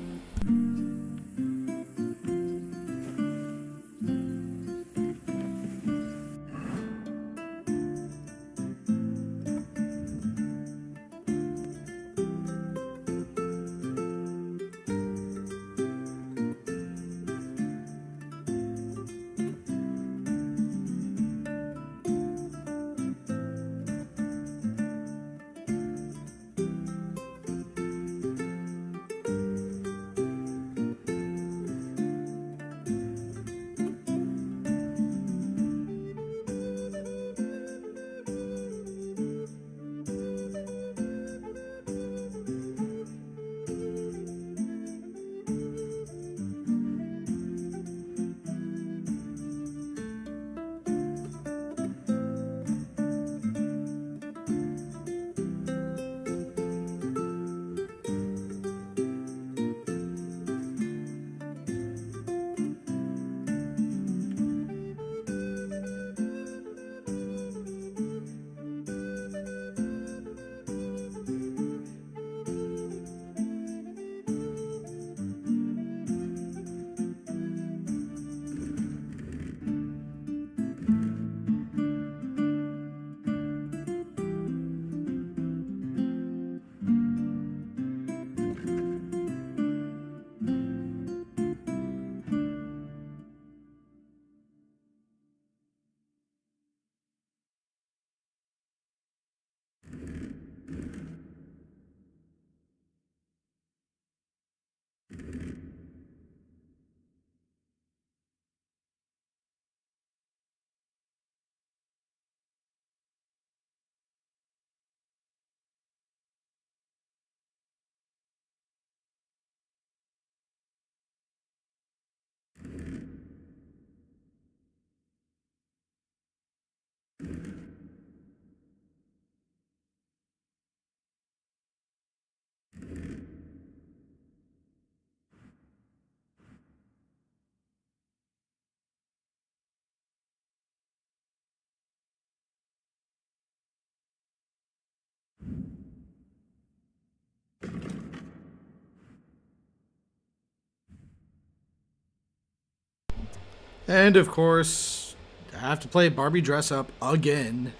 And of course, I have to play Barbie dress up again.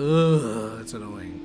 Ugh, that's annoying.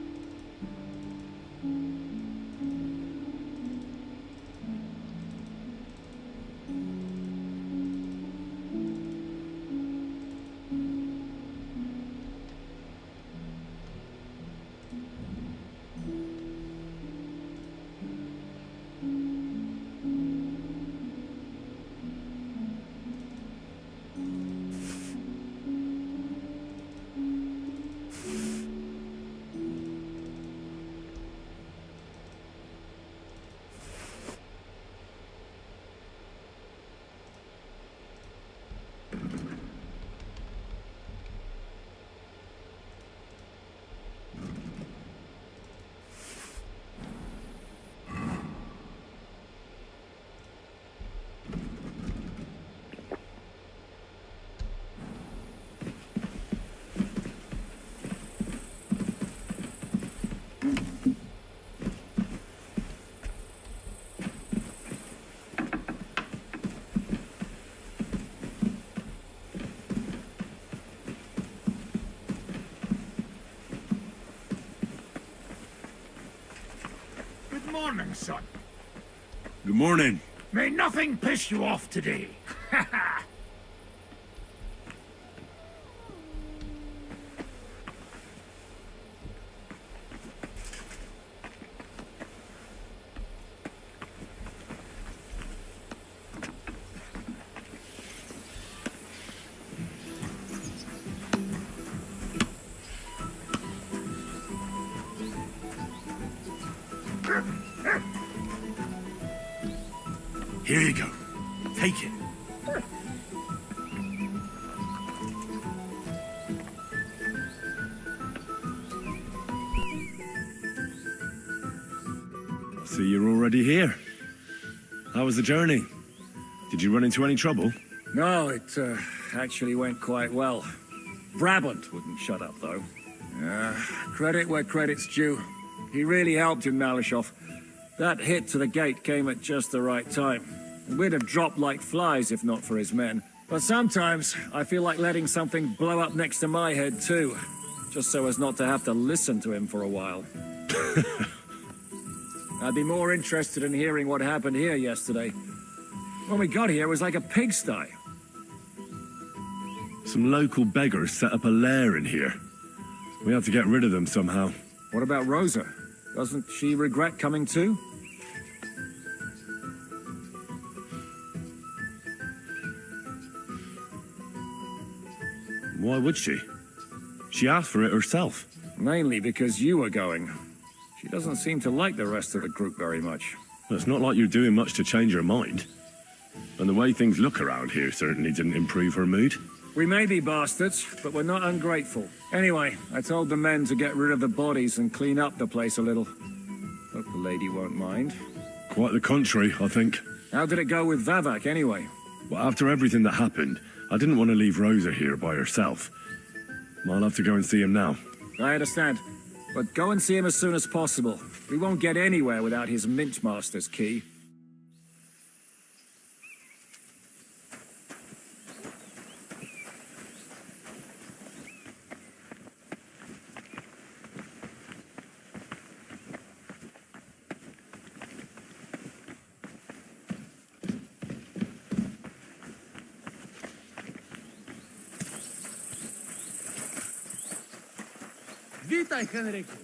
Good morning, son. Good morning. May nothing piss you off today. Here you go. Take it. So you're already here. How was the journey? Did you run into any trouble? No, it actually went quite well. Brabant wouldn't shut up, though. Credit where credit's due. He really helped in Malishov. That hit to the gate came at just the right time. And we'd have dropped like flies if not for his men. But sometimes I feel like letting something blow up next to my head, too. Just so as not to have to listen to him for a while. I'd be more interested in hearing what happened here yesterday. When we got here, it was like a pigsty. Some local beggars set up a lair in here. We had to get rid of them somehow. What about Rosa? Doesn't she regret coming too? Why would she? She asked for it herself. Mainly because you were going. She doesn't seem to like the rest of the group very much. Well, it's not like you're doing much to change her mind. And the way things look around here certainly didn't improve her mood. We may be bastards, but we're not ungrateful. Anyway, I told the men to get rid of the bodies and clean up the place a little. Hope the lady won't mind. Quite the contrary, I think. How did it go with Vavak, anyway? Well, after everything that happened, I didn't want to leave Rosa here by herself. I'll have to go and see him now. I understand. But go and see him as soon as possible. We won't get anywhere without his Mint Master's key. Witaj, Henryku.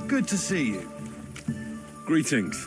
Good to see you. Greetings.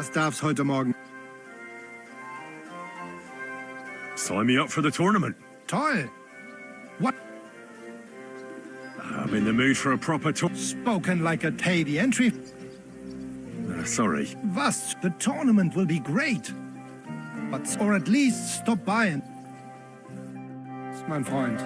Was darf's heute Morgen? Sign me up for the tournament. Toll. What? I'm in the mood for a proper tour. Spoken like a Tavy entry. Sorry. Was? The tournament will be great. But, or at least stop by and... Mein Freund.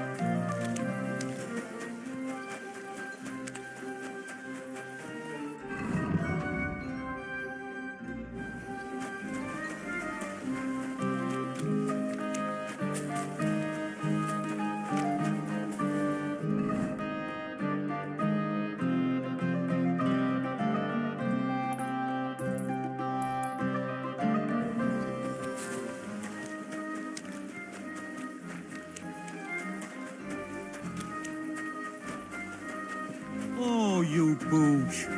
Oh, you booge.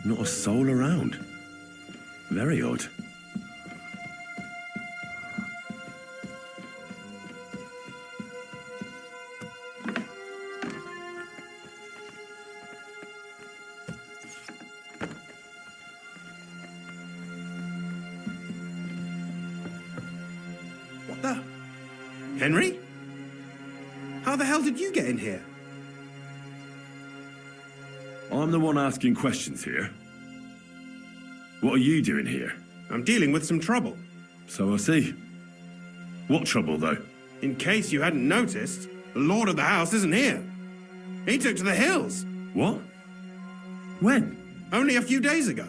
Not a soul around. Very odd. What the? Henry? How the hell did you get in here? I'm the one asking questions here. What are you doing here? I'm dealing with some trouble. So I see. What trouble, though? In case you hadn't noticed, the Lord of the House isn't here. He took to the hills. What? When? Only a few days ago.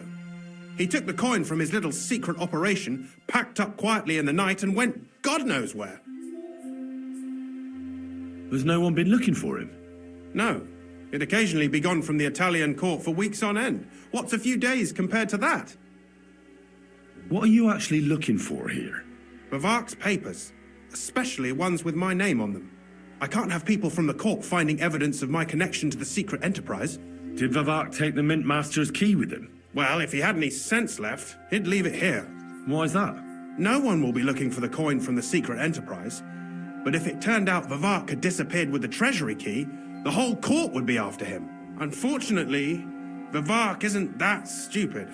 He took the coin from his little secret operation, packed up quietly in the night, and went God knows where. Has no one been looking for him? No. He'd occasionally be gone from the Italian court for weeks on end. What's a few days compared to that? What are you actually looking for here? Vavak's papers, especially ones with my name on them. I can't have people from the court finding evidence of my connection to the secret enterprise. Did Vavak take the Mint Master's key with him? Well, if he had any sense left, he'd leave it here. Why's that? No one will be looking for the coin from the secret enterprise. But if it turned out Vavak had disappeared with the treasury key, the whole court would be after him. Unfortunately, Vavak isn't that stupid.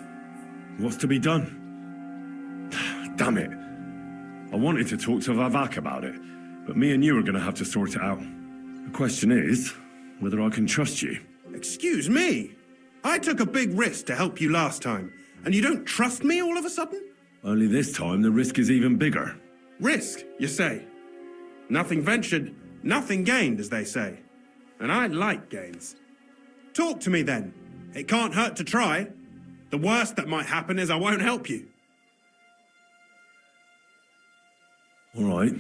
What's to be done? Damn it. I wanted to talk to Vavak about it, but me and you are going to have to sort it out. The question is whether I can trust you. Excuse me? I took a big risk to help you last time, and you don't trust me all of a sudden? Only this time the risk is even bigger. Risk, you say? Nothing ventured, nothing gained, as they say. And I like gains. Talk to me then. It can't hurt to try. The worst that might happen is I won't help you. All right.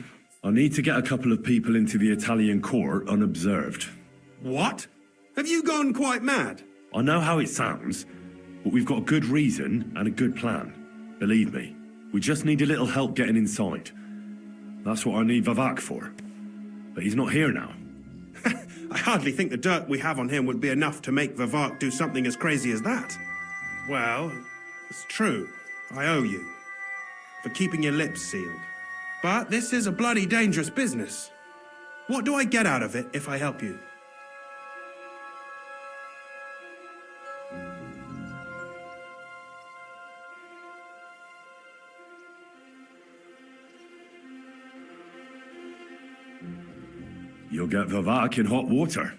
I need to get a couple of people into the Italian court unobserved. What? Have you gone quite mad? I know how it sounds, but we've got a good reason and a good plan. Believe me, we just need a little help getting inside. That's what I need Vavak for. But he's not here now. I hardly think the dirt we have on him would be enough to make Vavak do something as crazy as that. Well, it's true. I owe you. For keeping your lips sealed. But this is a bloody dangerous business. What do I get out of it if I help you? You'll get Vavak in hot water.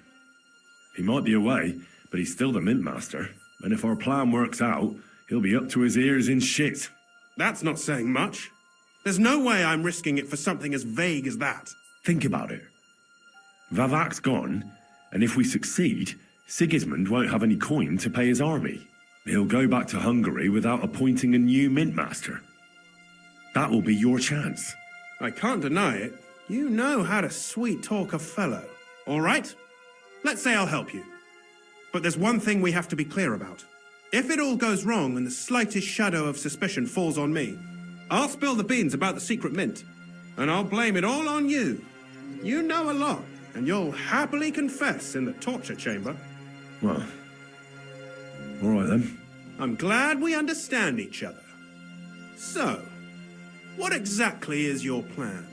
He might be away, but he's still the Mint Master. And if our plan works out, he'll be up to his ears in shit. That's not saying much. There's no way I'm risking it for something as vague as that. Think about it. Vavak's gone, and if we succeed, Sigismund won't have any coin to pay his army. He'll go back to Hungary without appointing a new Mint Master. That will be your chance. I can't deny it. You know how to sweet-talk a fellow. All right? Let's say I'll help you. But there's one thing we have to be clear about. If it all goes wrong and the slightest shadow of suspicion falls on me, I'll spill the beans about the secret mint, and I'll blame it all on you. You know a lot, and you'll happily confess in the torture chamber. Well, all right then. I'm glad we understand each other. So, what exactly is your plan?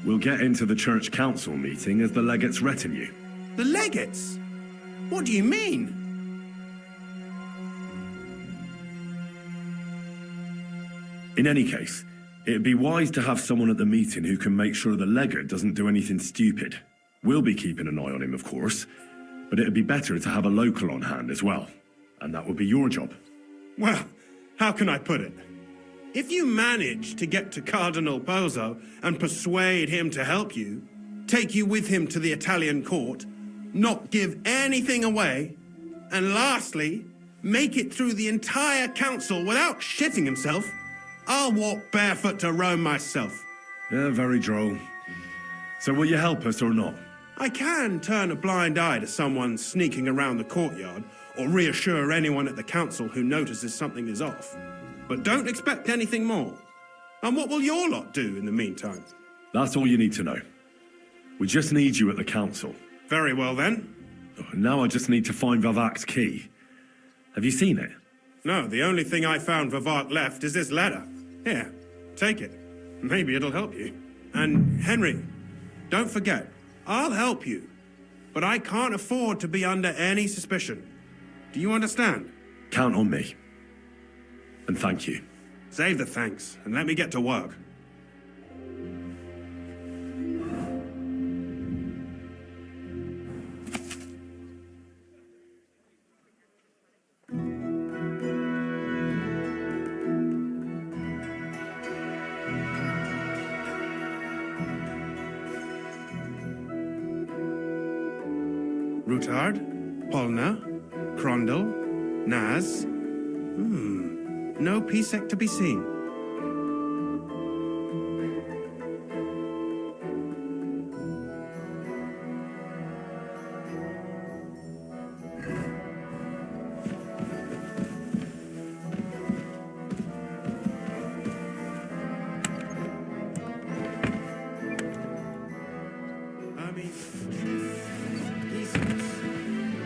We'll get into the church council meeting as the legate's retinue. The legates? What do you mean? In any case, it'd be wise to have someone at the meeting who can make sure the legate doesn't do anything stupid. We'll be keeping an eye on him, of course, but it'd be better to have a local on hand as well. And that would be your job. Well, how can I put it? If you manage to get to Cardinal Pozzo and persuade him to help you, take you with him to the Italian court, not give anything away, and lastly, make it through the entire council without shitting himself, I'll walk barefoot to Rome myself. Yeah, very droll. So will you help us or not? I can turn a blind eye to someone sneaking around the courtyard, or reassure anyone at the council who notices something is off. But don't expect anything more. And what will your lot do in the meantime? That's all you need to know. We just need you at the council. Very well then. Now I just need to find Vavak's key. Have you seen it? No, the only thing I found Vavak left is this letter. Here, take it. Maybe it'll help you. And Henry, don't forget, I'll help you. But I can't afford to be under any suspicion. Do you understand? Count on me. And thank you. Save the thanks, and let me get to work. Routard, Polna, Crondel, Naz. No Pisek to be seen.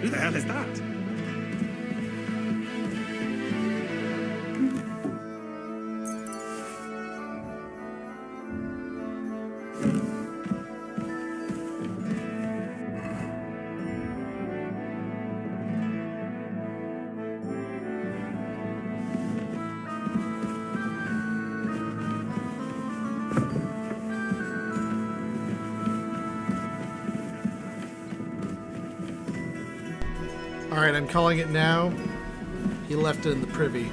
Who the hell is that? Alright, I'm calling it now. He left it in the privy.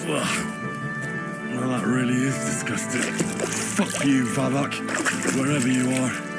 Well, that really is disgusting. Fuck you, Vavak, wherever you are.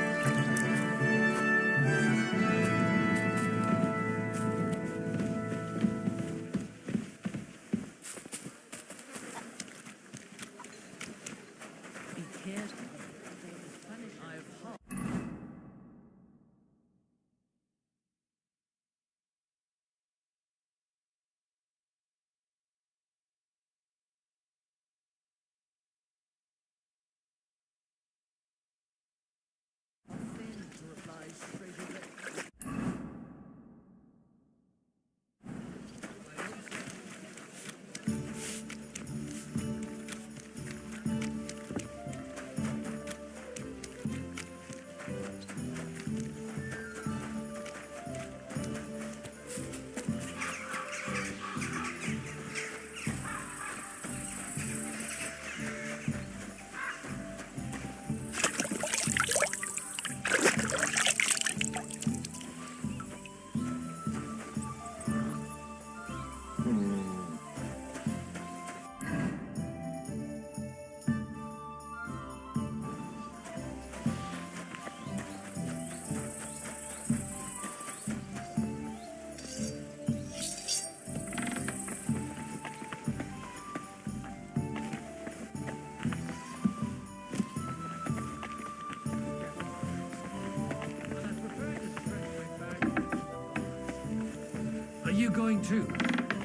Are you going too?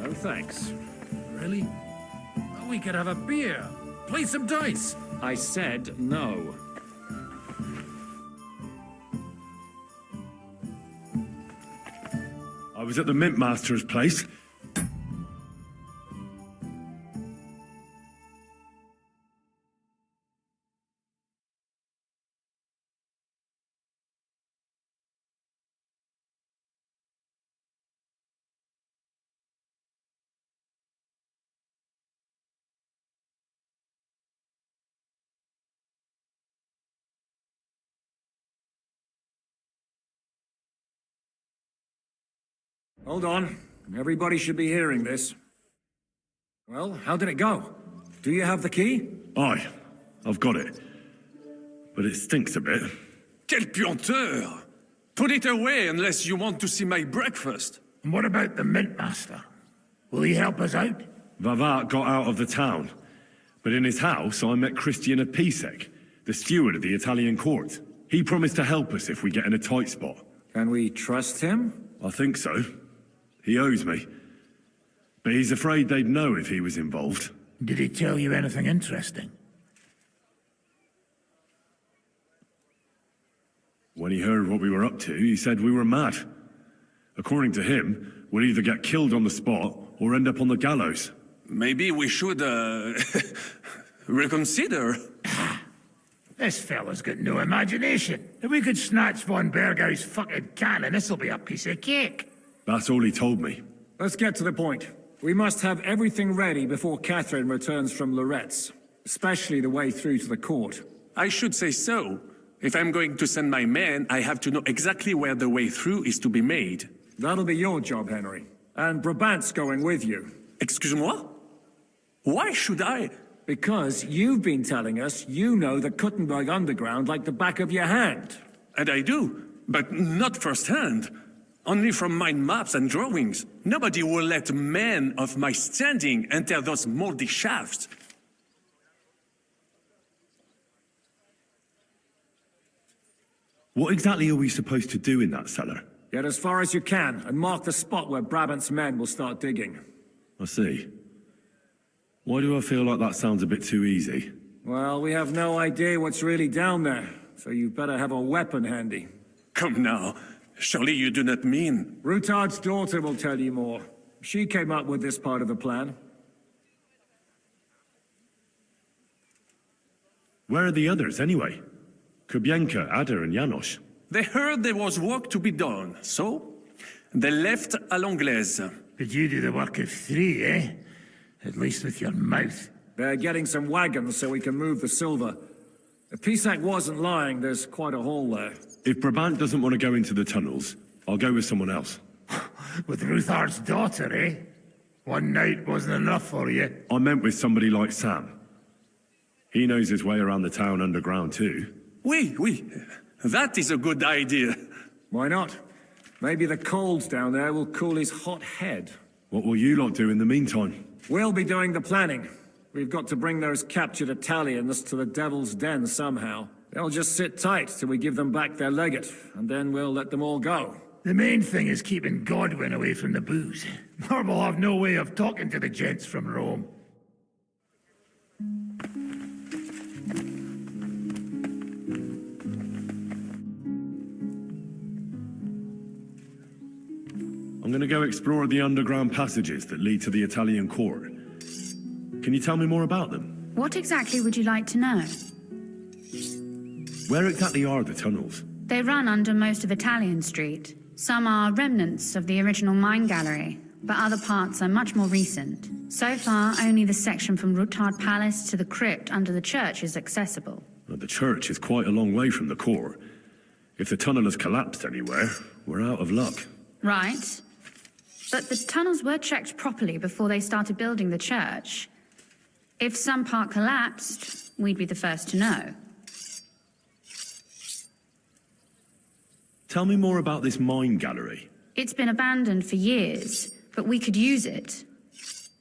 No thanks. Really? Well, we could have a beer. Play some dice. I said no. I was at the Mint Master's place. Hold on. Everybody should be hearing this. Well, how did it go? Do you have the key? Aye, I've got it. But it stinks a bit. Quelle puanteur! Put it away unless you want to see my breakfast. And what about the Mint Master? Will he help us out? Vavak got out of the town. But in his house, I met Christian Pisek, the steward of the Italian Court. He promised to help us if we get in a tight spot. Can we trust him? I think so. He owes me. But he's afraid they'd know if he was involved. Did he tell you anything interesting? When he heard what we were up to, he said we were mad. According to him, we'll either get killed on the spot or end up on the gallows. Maybe we should, reconsider. This fella's got no imagination. If we could snatch von Bergau's fucking cannon, this'll be a piece of cake. That's all he told me. Let's get to the point. We must have everything ready before Catherine returns from Loretz, especially the way through to the court. I should say so. If I'm going to send my men, I have to know exactly where the way through is to be made. That'll be your job, Henry. And Brabant's going with you. Excuse-moi? Why should I? Because you've been telling us you know the Kuttenberg underground like the back of your hand. And I do, but not firsthand. Only from mind maps and drawings. Nobody will let men of my standing enter those moldy shafts. What exactly are we supposed to do in that cellar? Get as far as you can, and mark the spot where Brabant's men will start digging. I see. Why do I feel like that sounds a bit too easy? Well, we have no idea what's really down there, so you better have a weapon handy. Come now. Surely you do not mean... Rutard's daughter will tell you more. She came up with this part of the plan. Where are the others, anyway? Kubienka, Ada, and Janos. They heard there was work to be done, so they left à l'anglaise. Did you do the work of 3, eh? At least with your mouth. They're getting some wagons so we can move the silver. If Pisak wasn't lying, there's quite a haul there. If Brabant doesn't want to go into the tunnels, I'll go with someone else. With Ruthard's daughter, eh? One night wasn't enough for you. I meant with somebody like Sam. He knows his way around the town underground too. Oui. That is a good idea. Why not? Maybe the cold down there will cool his hot head. What will you lot do in the meantime? We'll be doing the planning. We've got to bring those captured Italians to the Devil's Den somehow. They'll just sit tight till we give them back their legate, and then we'll let them all go. The main thing is keeping Godwin away from the booze. Or we'll have no way of talking to the gents from Rome. I'm gonna go explore the underground passages that lead to the Italian Court. Can you tell me more about them? What exactly would you like to know? Where exactly are the tunnels? They run under most of Italian Street. Some are remnants of the original mine gallery, but other parts are much more recent. So far, only the section from Rutard Palace to the crypt under the church is accessible. Well, the church is quite a long way from the court. If the tunnel has collapsed anywhere, we're out of luck. Right. But the tunnels were checked properly before they started building the church. If some part collapsed, we'd be the first to know. Tell me more about this mine gallery. It's been abandoned for years, but we could use it.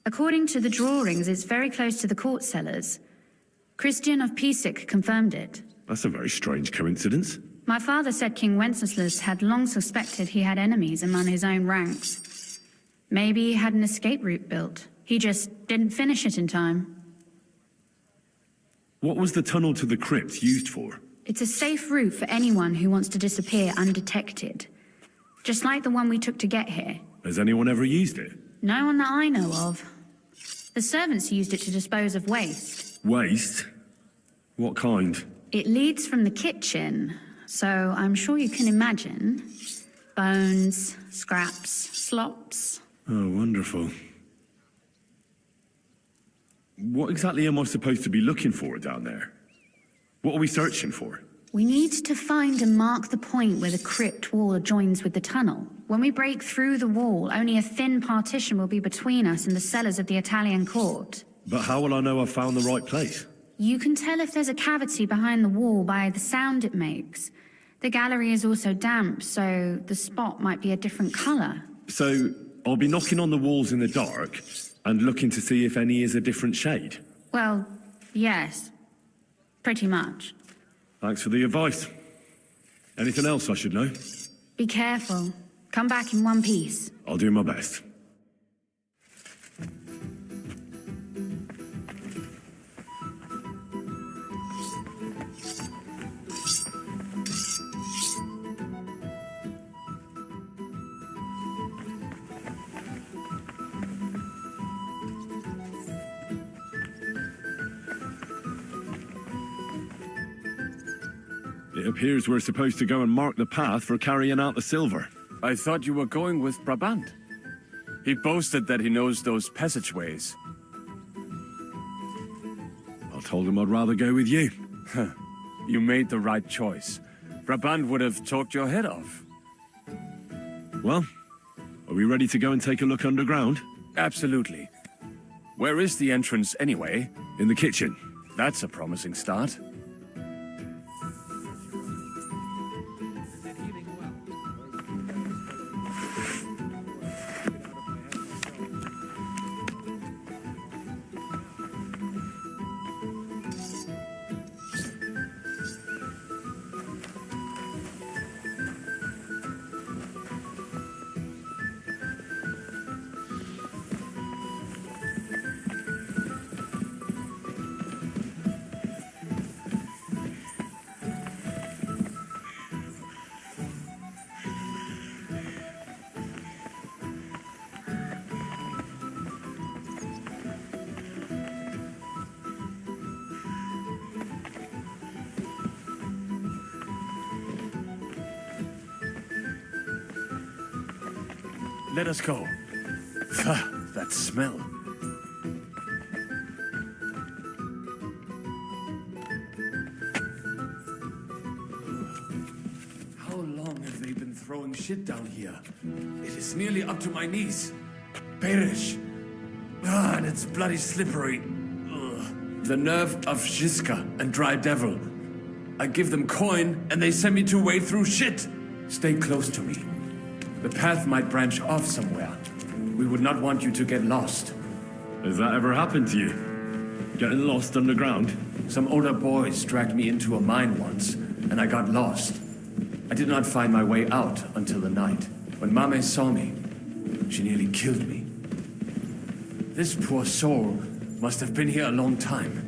According to the drawings, it's very close to the court cellars. Christian of Pisek confirmed it. That's a very strange coincidence. My father said King Wenceslas had long suspected he had enemies among his own ranks. Maybe he had an escape route built. He just didn't finish it in time. What was the tunnel to the crypt used for? It's a safe route for anyone who wants to disappear undetected. Just like the one we took to get here. Has anyone ever used it? No one that I know of. The servants used it to dispose of waste. Waste? What kind? It leads from the kitchen, so I'm sure you can imagine. Bones, scraps, slops. Oh, wonderful. What exactly am I supposed to be looking for down there? What are we searching for? We need to find and mark the point where the crypt wall joins with the tunnel. When we break through the wall, only a thin partition will be between us and the cellars of the Italian court. But how will I know I've found the right place? You can tell if there's a cavity behind the wall by the sound it makes. The gallery is also damp, so the spot might be a different color. So, I'll be knocking on the walls in the dark and looking to see if any is a different shade? Well, yes. Pretty much. Thanks for the advice. Anything else I should know? Be careful. Come back in one piece. I'll do my best. It appears we're supposed to go and mark the path for carrying out the silver. I thought you were going with Brabant. He boasted that he knows those passageways. I told him I'd rather go with you. You made the right choice. Brabant would have talked your head off. Well, are we ready to go and take a look underground? Absolutely. Where is the entrance anyway? In the kitchen. That's a promising start. Let us go. That smell. How long have they been throwing shit down here? It is nearly up to my knees. Perish. Ah, and it's bloody slippery. Ugh. The nerve of Shiska and Dry Devil. I give them coin, and they send me to wade through shit. Stay close to me. The path might branch off somewhere. We would not want you to get lost. Has that ever happened to you? Getting lost underground? Some older boys dragged me into a mine once, and I got lost. I did not find my way out until the night. When Mame saw me, she nearly killed me. This poor soul must have been here a long time.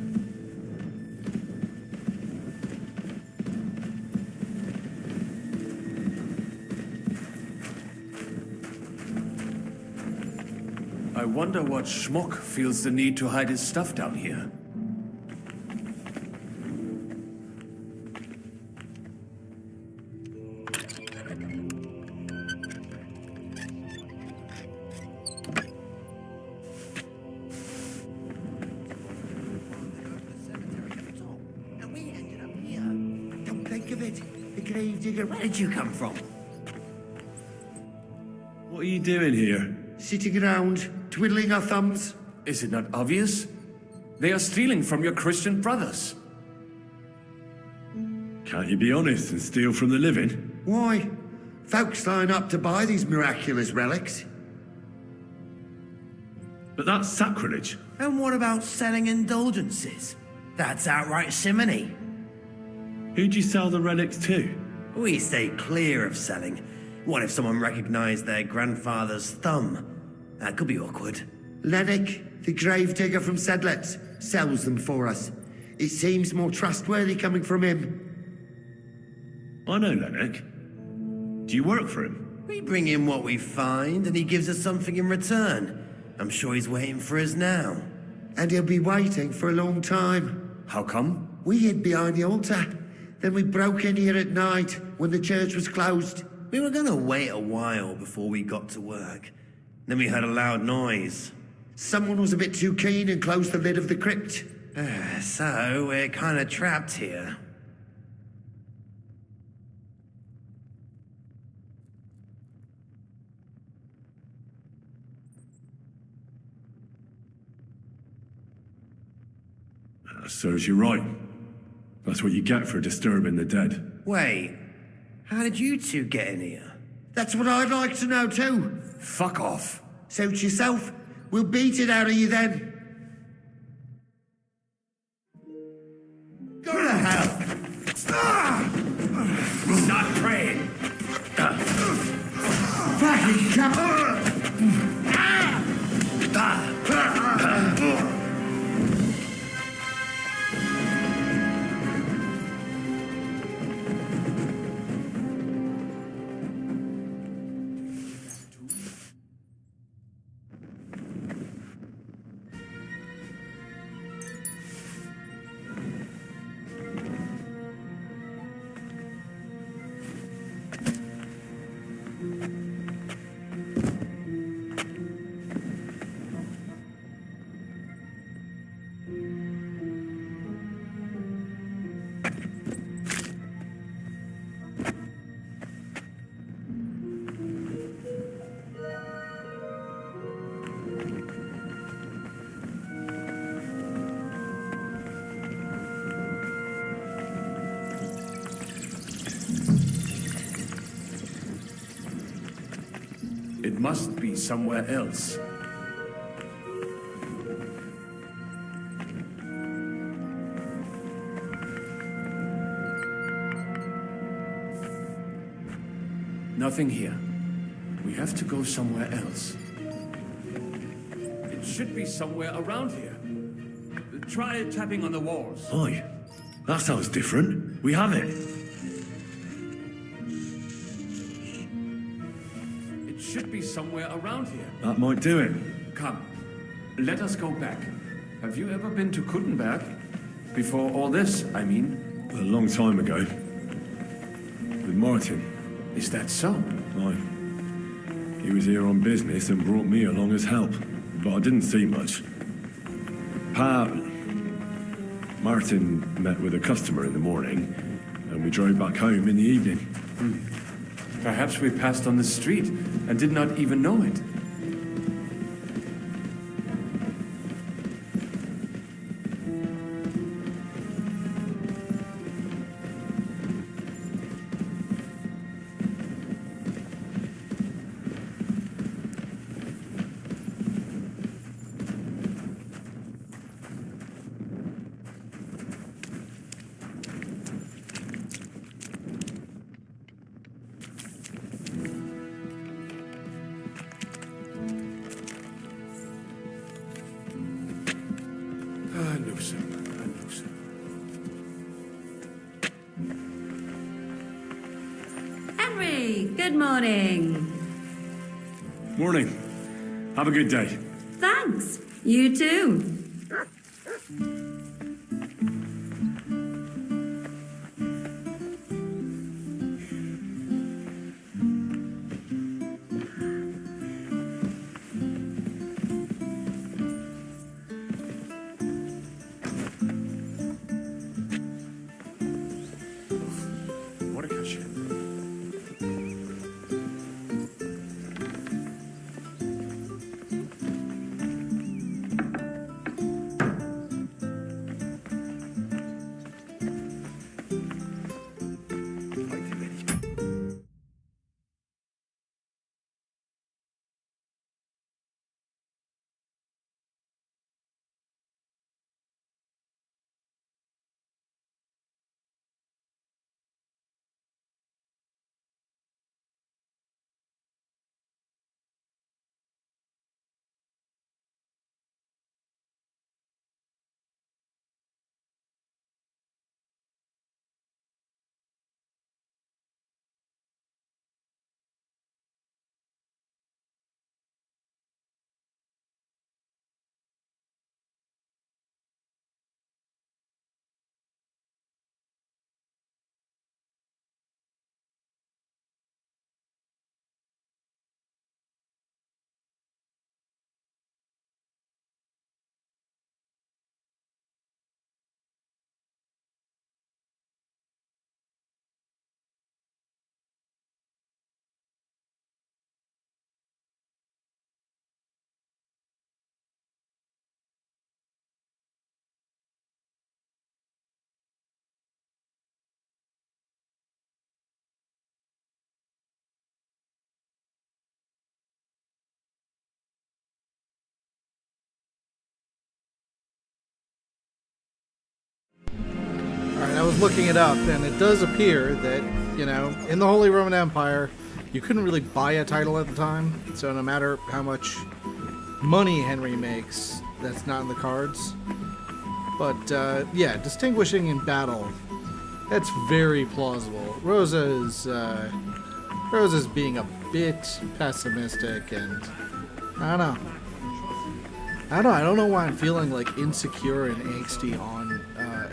I wonder what schmuck feels the need to hide his stuff down here. Don't think of it. The gravedigger. Where did you come from? What are you doing here? Sitting around, twiddling our thumbs. Is it not obvious? They are stealing from your Christian brothers. Can't you be honest and steal from the living? Why? Folks line up to buy these miraculous relics. But that's sacrilege. And what about selling indulgences? That's outright simony. Who'd you sell the relics to? We stay clear of selling. What if someone recognized their grandfather's thumb? That could be awkward. Lennox, the gravedigger from Sedlets, sells them for us. It seems more trustworthy coming from him. I know Lennox. Do you work for him? We bring him what we find, and he gives us something in return. I'm sure he's waiting for us now. And he'll be waiting for a long time. How come? We hid behind the altar. Then we broke in here at night when the church was closed. We were gonna wait a while before we got to work. Then we heard a loud noise. Someone was a bit too keen and closed the lid of the crypt. So we're kind of trapped here. That serves you right. That's what you get for disturbing the dead. Wait, how did you two get in here? That's what I'd like to know too. Fuck off. Suit yourself. We'll beat it out of you then. Go to hell. Stop praying. Fucking come. It must be somewhere else. Nothing here. We have to go somewhere else. It should be somewhere around here. Try tapping on the walls. Oi, that sounds different. We have it. It should be somewhere around here. That might do it. Come, let us go back. Have you ever been to Kuttenberg? Before all this, I mean. A long time ago. With Martin. Is that so? Aye. He was here on business and brought me along as help. But I didn't see much. Martin met with a customer in the morning, and we drove back home in the evening. Perhaps we passed on the street and did not even know it. Good morning. Morning. Have a good day. Thanks. You too. What a catch. Alright, I was looking it up, and it does appear that, you know, in the Holy Roman Empire, you couldn't really buy a title at the time, so no matter how much money Henry makes, that's not in the cards. But, yeah, distinguishing in battle, that's very plausible. Rosa's being a bit pessimistic, and I don't know why I'm feeling like insecure and angsty on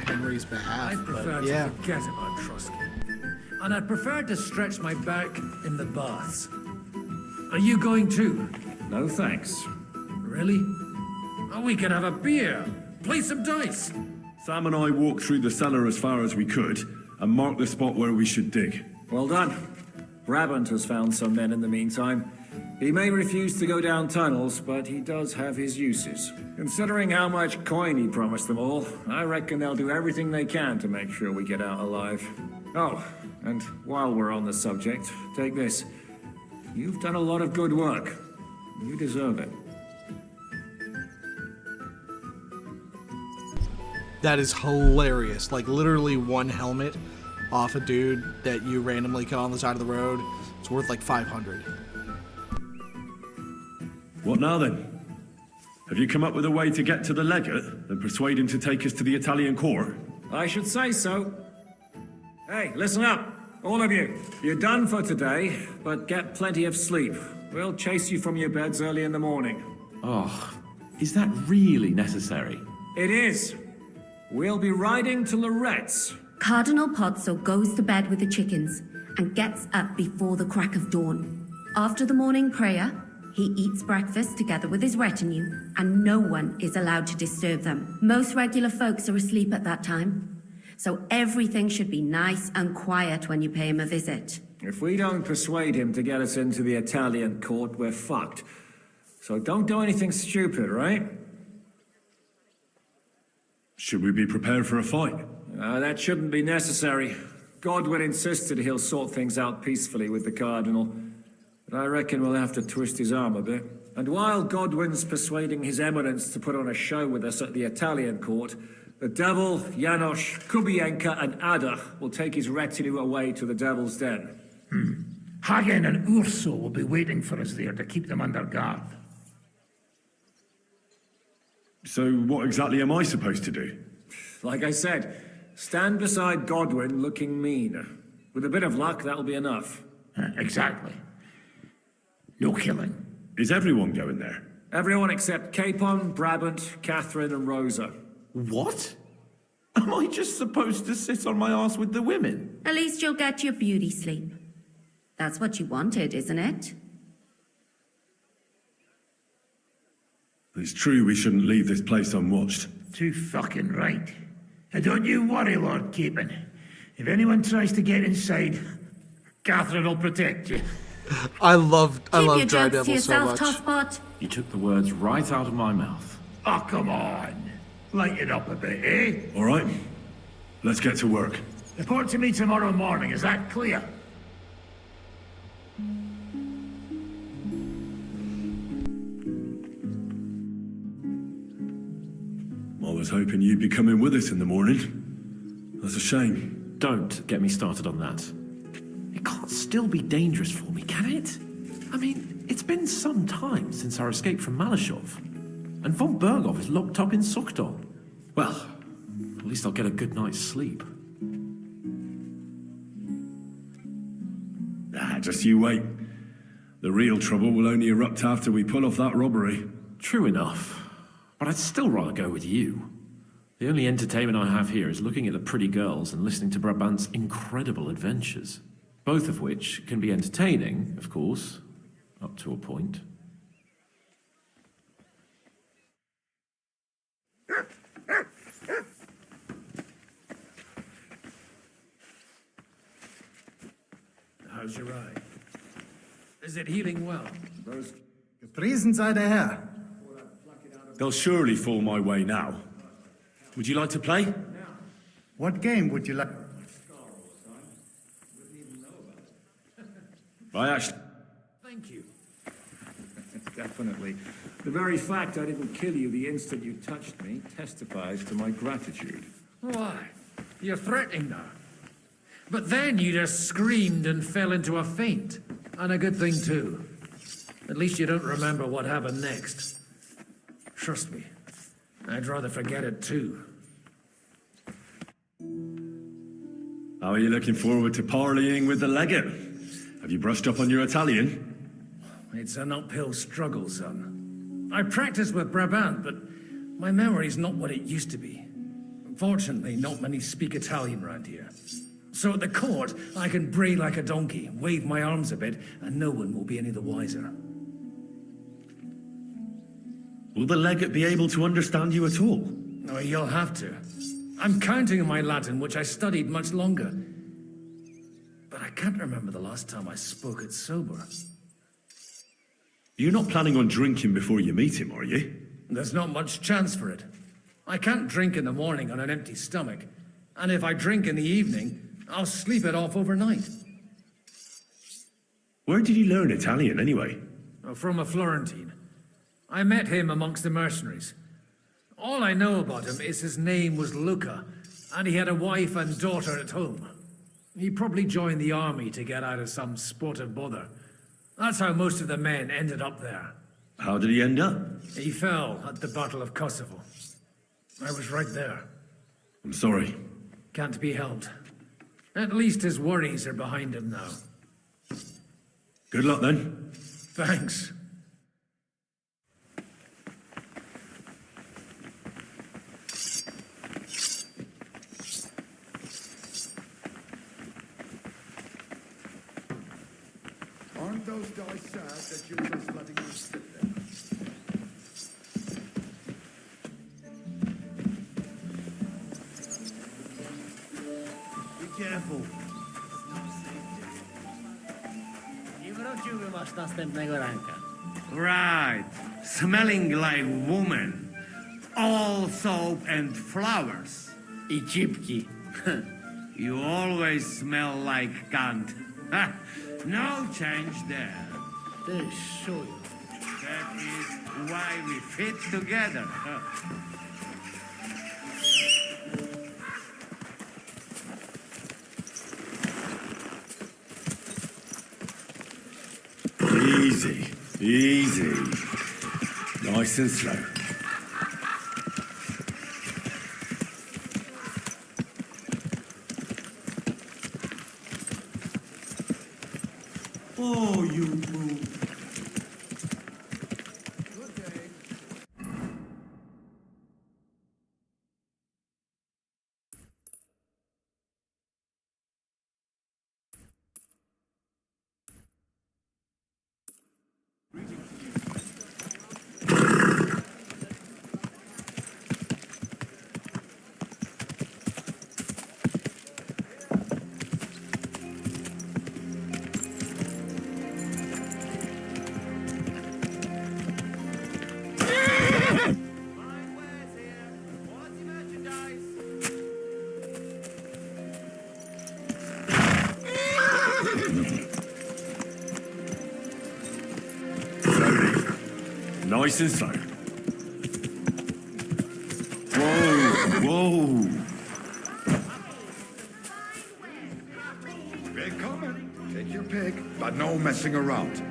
Henry's behalf. I prefer but, yeah. to forget about Trusky. And I'd prefer to stretch my back in the baths. Are you going too? No thanks. Really? Oh, we can have a beer. Play some dice. Sam and I walked through the cellar as far as we could and marked the spot where we should dig. Well done. Brabant has found some men in the meantime. He may refuse to go down tunnels, but he does have his uses. Considering how much coin he promised them all, I reckon they'll do everything they can to make sure we get out alive. Oh, and while we're on the subject, take this. You've done a lot of good work. You deserve it. That is hilarious. Like, literally one helmet off a dude that you randomly cut on the side of the road. It's worth like 500. What now then? Have you come up with a way to get to the legate and persuade him to take us to the Italian court? I should say so. Hey, listen up, all of you. You're done for today, but get plenty of sleep. We'll chase you from your beds early in the morning. Oh, is that really necessary? It is. We'll be riding to Lorette's. Cardinal Pozzo goes to bed with the chickens and gets up before the crack of dawn. After the morning prayer, he eats breakfast together with his retinue, and no one is allowed to disturb them. Most regular folks are asleep at that time, so everything should be nice and quiet when you pay him a visit. If we don't persuade him to get us into the Italian court, we're fucked. So don't do anything stupid, right? Should we be prepared for a fight? That shouldn't be necessary. Godwin insisted he'll sort things out peacefully with the Cardinal. But I reckon we'll have to twist his arm a bit. And while Godwin's persuading His Eminence to put on a show with us at the Italian court, the Devil, Janosch, Kubienka, and Ada will take his retinue away to the Devil's Den. Hagen and Urso will be waiting for us there to keep them under guard. So what exactly am I supposed to do? Like I said, stand beside Godwin looking mean. With a bit of luck, that'll be enough. Exactly. No killing. Is everyone going there? Everyone except Capon, Brabant, Catherine, and Rosa. What? Am I just supposed to sit on my ass with the women? At least you'll get your beauty sleep. That's what you wanted, isn't it? It's true we shouldn't leave this place unwatched. Too fucking right. And don't you worry, Lord Capon. If anyone tries to get inside, Catherine will protect you. I love Keep your Dry jokes to Devil so yourself, much. Tosspot. You took the words right out of my mouth. Oh, come on. Lighten up a bit, eh? All right, let's get to work. Report to me tomorrow morning, is that clear? I was hoping you'd be coming with us in the morning. That's a shame. Don't get me started on that. It can't still be dangerous for me, can it? I mean, it's been some time since our escape from Malashov. And von Bergov is locked up in Sukdol. Well, at least I'll get a good night's sleep. Just you wait. The real trouble will only erupt after we pull off that robbery. True enough. But I'd still rather go with you. The only entertainment I have here is looking at the pretty girls and listening to Brabant's incredible adventures. Both of which can be entertaining, of course, up to a point. How's your eye? Is it healing well? Gepriesen sei der Herr. They'll surely fall my way now. Would you like to play? What game would you like? I actually... Thank you. Definitely. The very fact I didn't kill you the instant you touched me testifies to my gratitude. Why? You're threatening now. But then you just screamed and fell into a faint. And a good thing, too. At least you don't remember what happened next. Trust me, I'd rather forget it, too. How are you looking forward to parleying with the legate? Have you brushed up on your Italian? It's an uphill struggle, son. I practice with Brabant, but my memory's not what it used to be. Fortunately, not many speak Italian round here. So at the court, I can bray like a donkey, wave my arms a bit, and no one will be any the wiser. Will the legate be able to understand you at all? Oh, you'll have to. I'm counting on my Latin, which I studied much longer. But I can't remember the last time I spoke it sober. You're not planning on drinking before you meet him, are you? There's not much chance for it. I can't drink in the morning on an empty stomach. And if I drink in the evening, I'll sleep it off overnight. Where did you learn Italian, anyway? From a Florentine. I met him amongst the mercenaries. All I know about him is his name was Luca, and he had a wife and daughter at home. He probably joined the army to get out of some sportive bother. That's how most of the men ended up there. How did he end up? He fell at the Battle of Kosovo. I was right there. I'm sorry. Can't be helped. At least his worries are behind him now. Good luck, then. Thanks. Aren't those guys sad that you're just letting them sit there? Be careful. I wróciłby masz następnego ranka. Right. Smelling like woman. All soap and flowers. I cipki. You always smell like cunt. No change there. Sure. That is why we fit together. Easy, easy. Nice and slow. Nice and slow. Whoa, whoa. We're coming. Take your pick, but no messing around.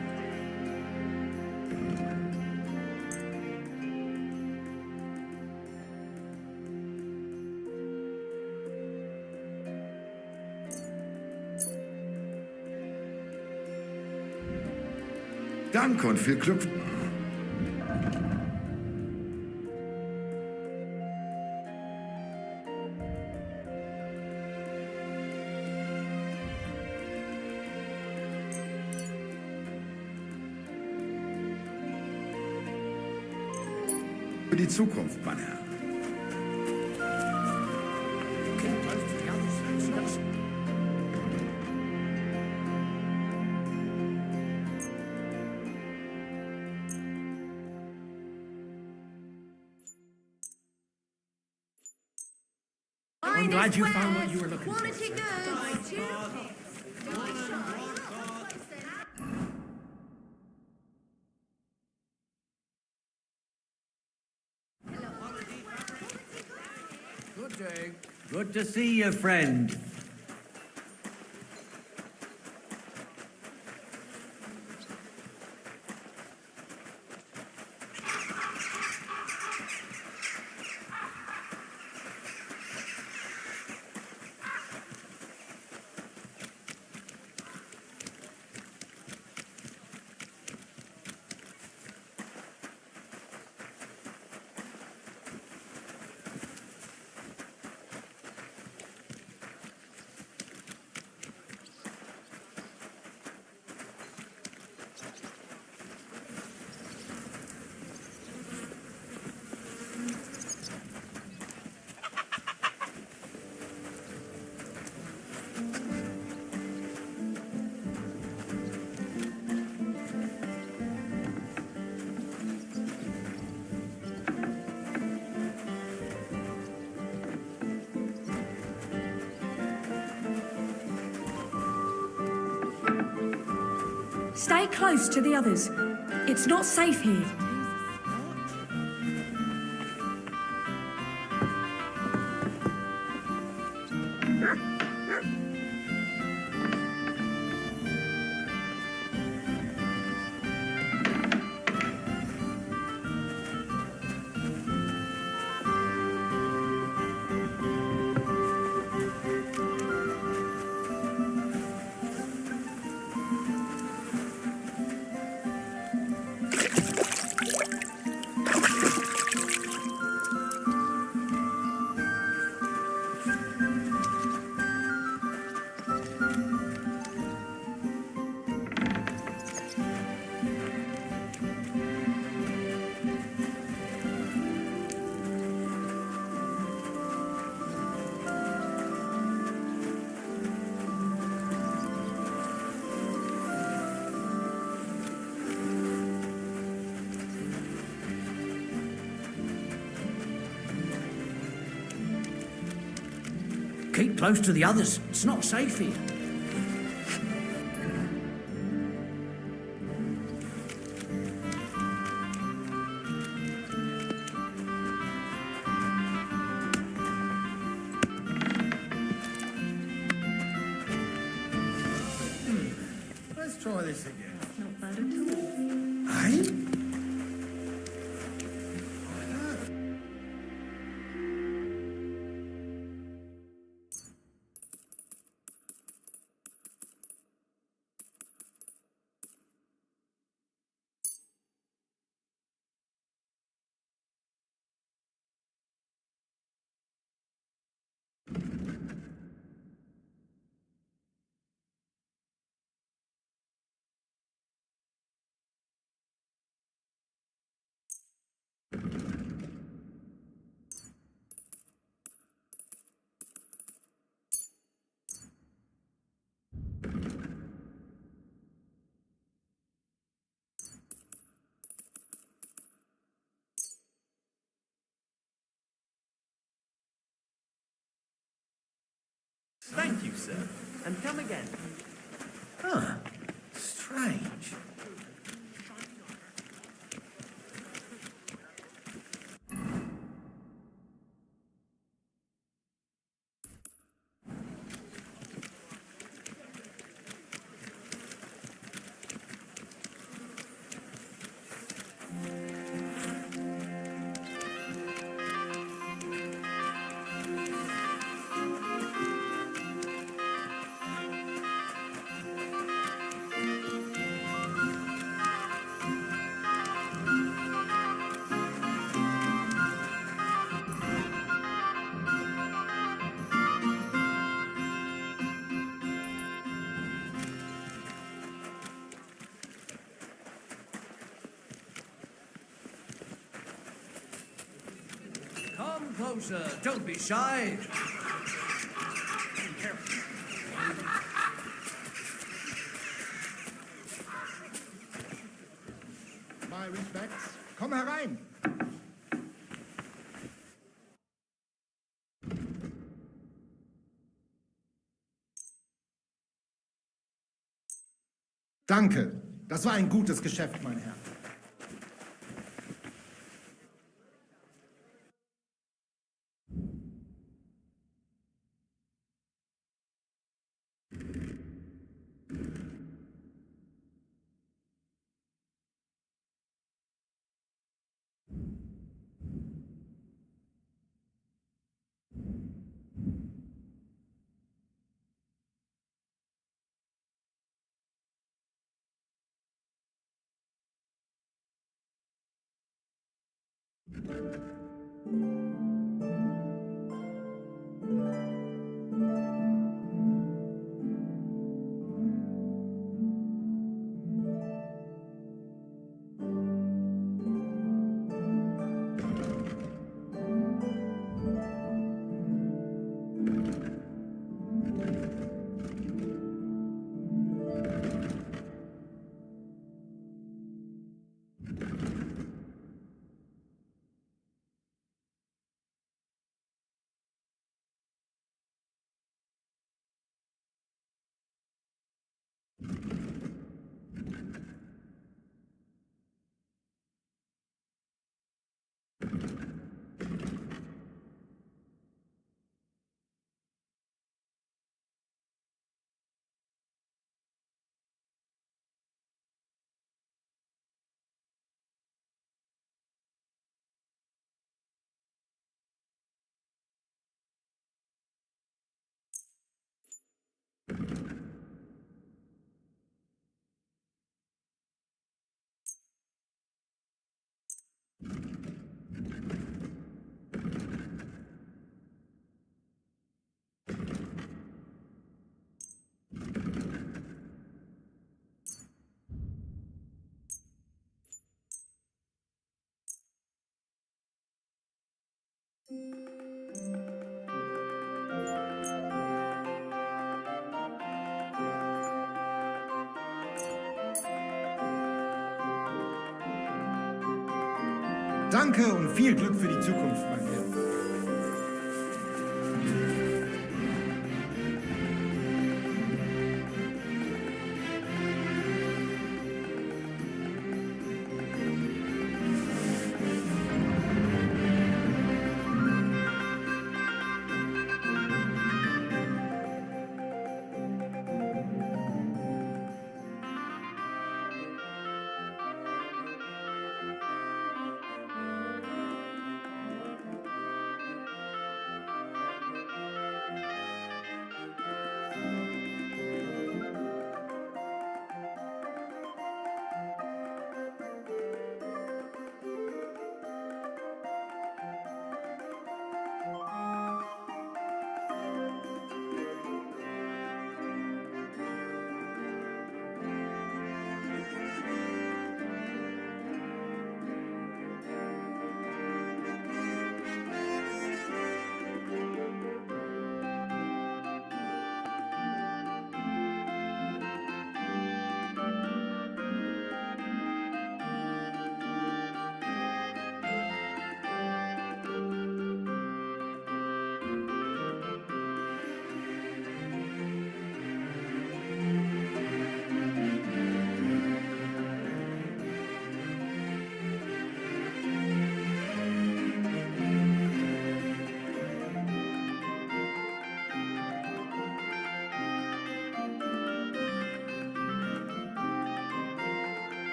Danke und viel Glück. Für die Zukunft, mein Herr. I'm glad you found what you were looking for. Quality goods. Good day. Good to see you, friend. Stay close to the others. It's not safe here. Keep close to the others. It's not safe here. Let's try this again. Not bad at all. Aye? Thank you, sir. And come again. Huh. Strange. Come closer. Don't be shy. My respects. Komm herein. Danke. Das war ein gutes Geschäft, mein Herr. Danke und viel Glück für die Zukunft, mein Herr.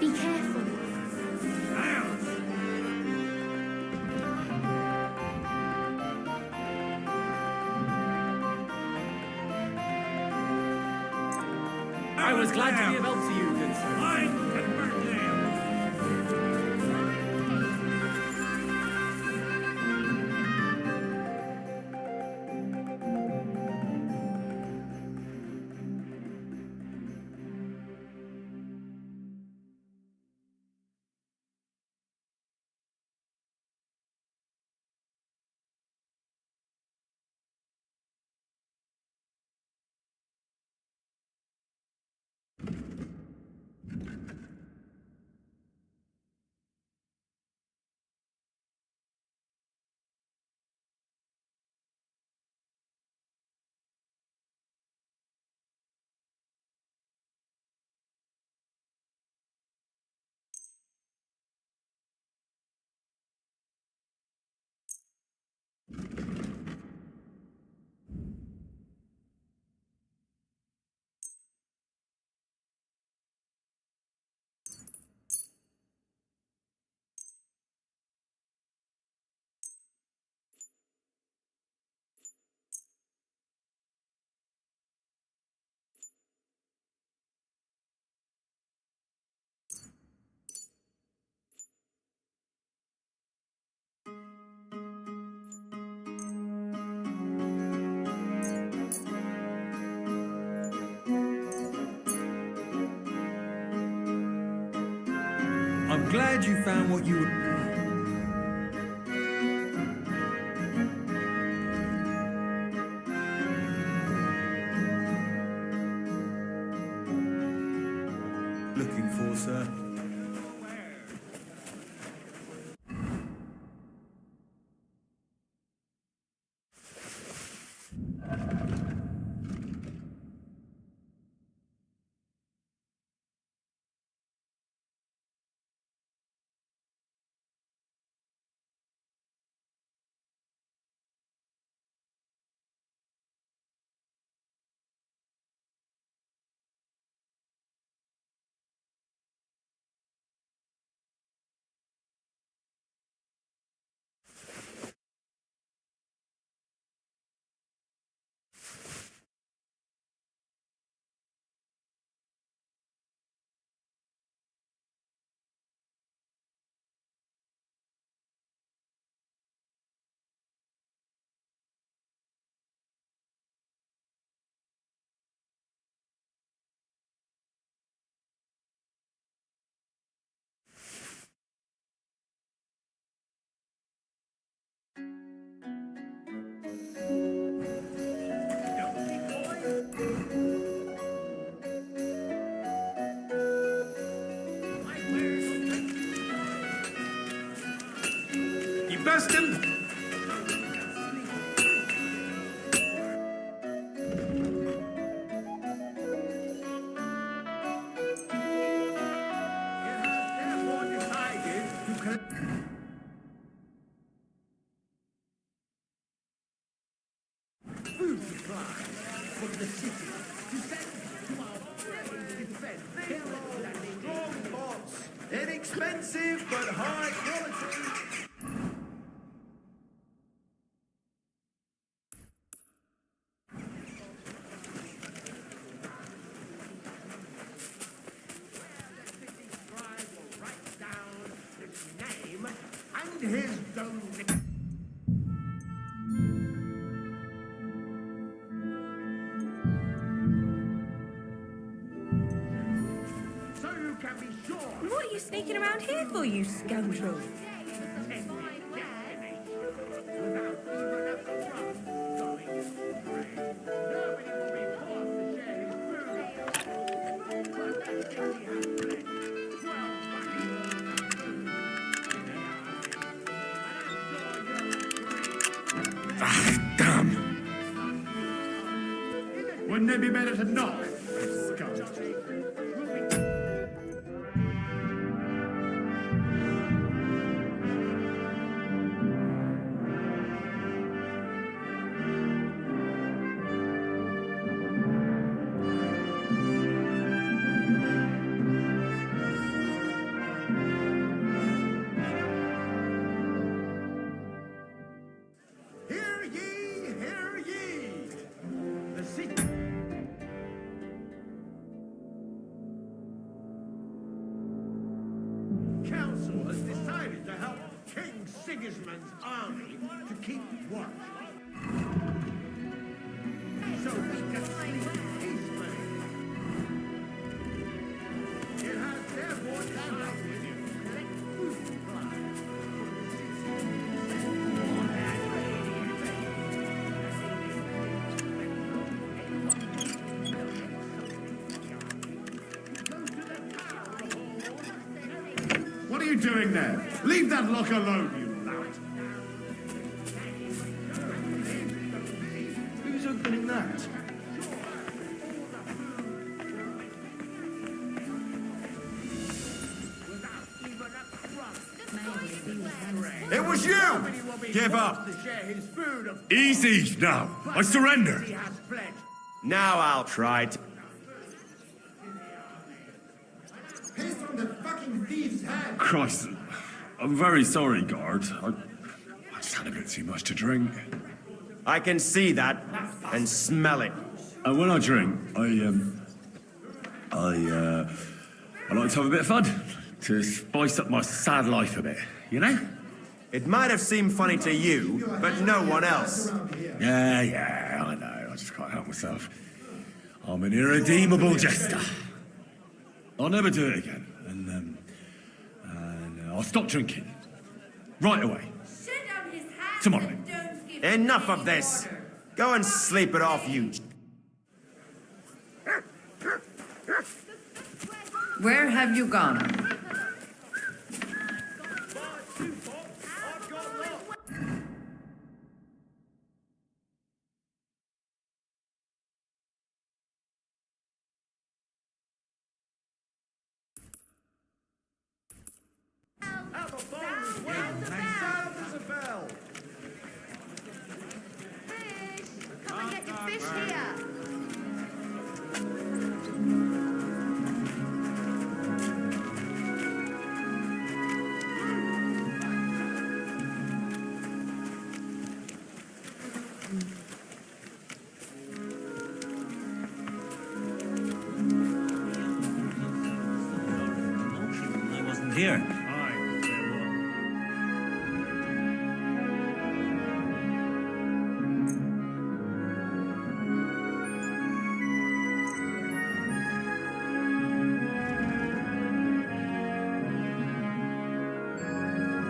Be careful. I was glad to be of help to you, good sir. glad you found what you were... looking for, sir. You burst him! Food supply from the city to send to our brave defense. Strong pots, inexpensive but high quality. Write down his name and his donation. What are you sneaking around here for, you scoundrel? Ah, damn! Wouldn't it be better to knock? Scum. Hear ye, hear ye! The city... Council has decided to help King Sigismund's army to keep watch. So we can sleep peacefully. It has therefore decided to collect food supplies What are you doing there? Leave that lock alone, you lout! Who's opening that? It was you! Give up! Easy now! I surrender! Now I'll try to... Piss on the fucking thief's head! Christ, I'm very sorry, guard. I just had a bit too much to drink. I can see that and smell it. And when I drink, I like to have a bit of fun. To spice up my sad life a bit, you know? It might have seemed funny to you, but no one else. Yeah, I know. I just can't help myself. I'm an irredeemable jester. I'll never do it again. And I'll stop drinking. Right away. Tomorrow. Enough of this. Go and sleep it off, you. Where have you gone? I wasn't here.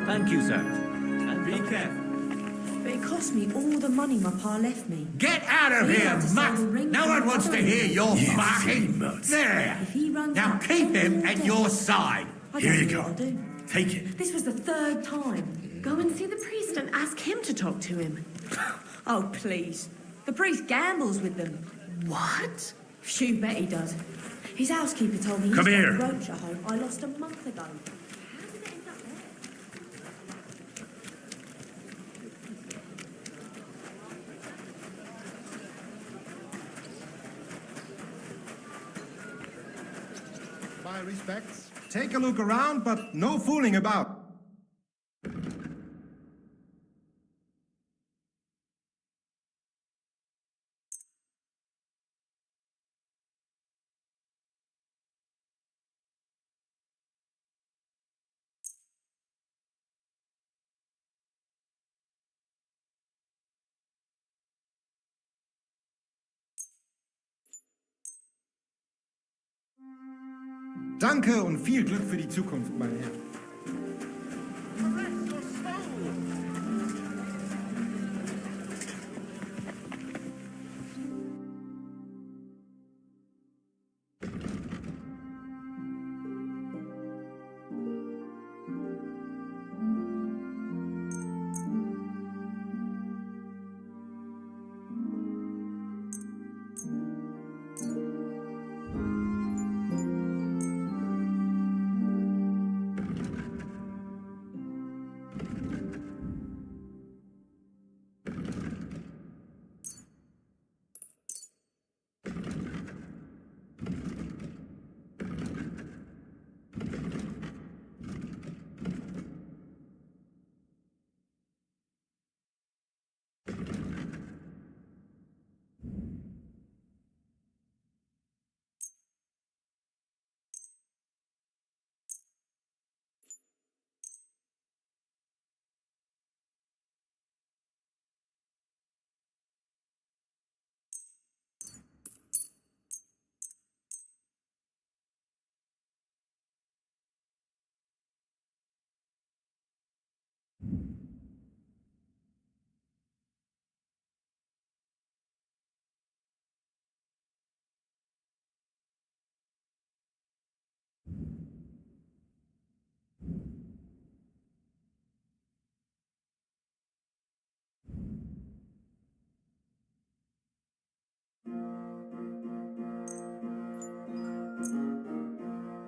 Thank you, sir. And be careful. But it cost me all the money my pa left me. Get out of He here, had to sell mutt! the ring No to one my wants to brother-in-law. hear your You barking. There! If he runs Now out, keep him all at day. your side. I Here don't you know go. what I'll do. Take it. This was the third time. Go and see the priest and ask him to talk to him. Oh, please. The priest gambles with them. What? Shoot, bet he does. His housekeeper told me he's Come got here. a roach at home I lost a month ago. My respects. Take a look around, but no fooling about. Danke und viel Glück für die Zukunft, mein Herr.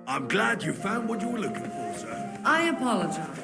I'm glad you found what you were looking for, sir. I apologize.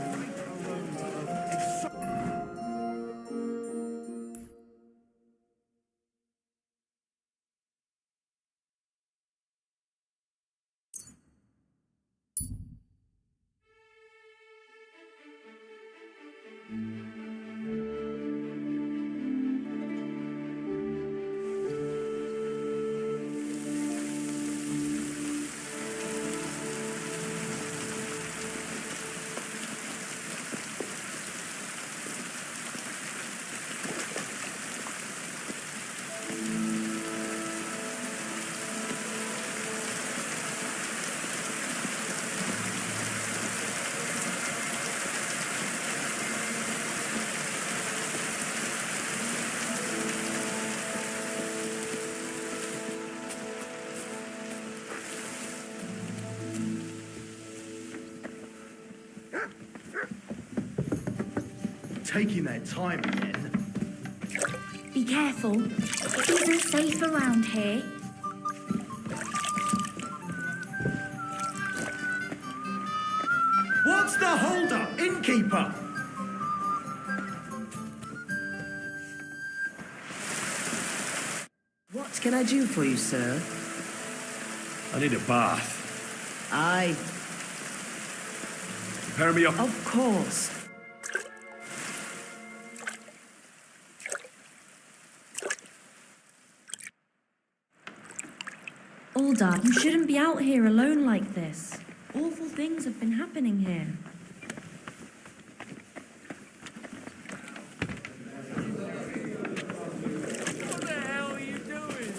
taking their time again. Be careful. It isn't safe around here. What's the hold-up, innkeeper? What can I do for you, sir? I need a bath. Aye, Pair me up. of course. Alda, you shouldn't be out here alone like this. Awful things have been happening here. What the hell are you doing?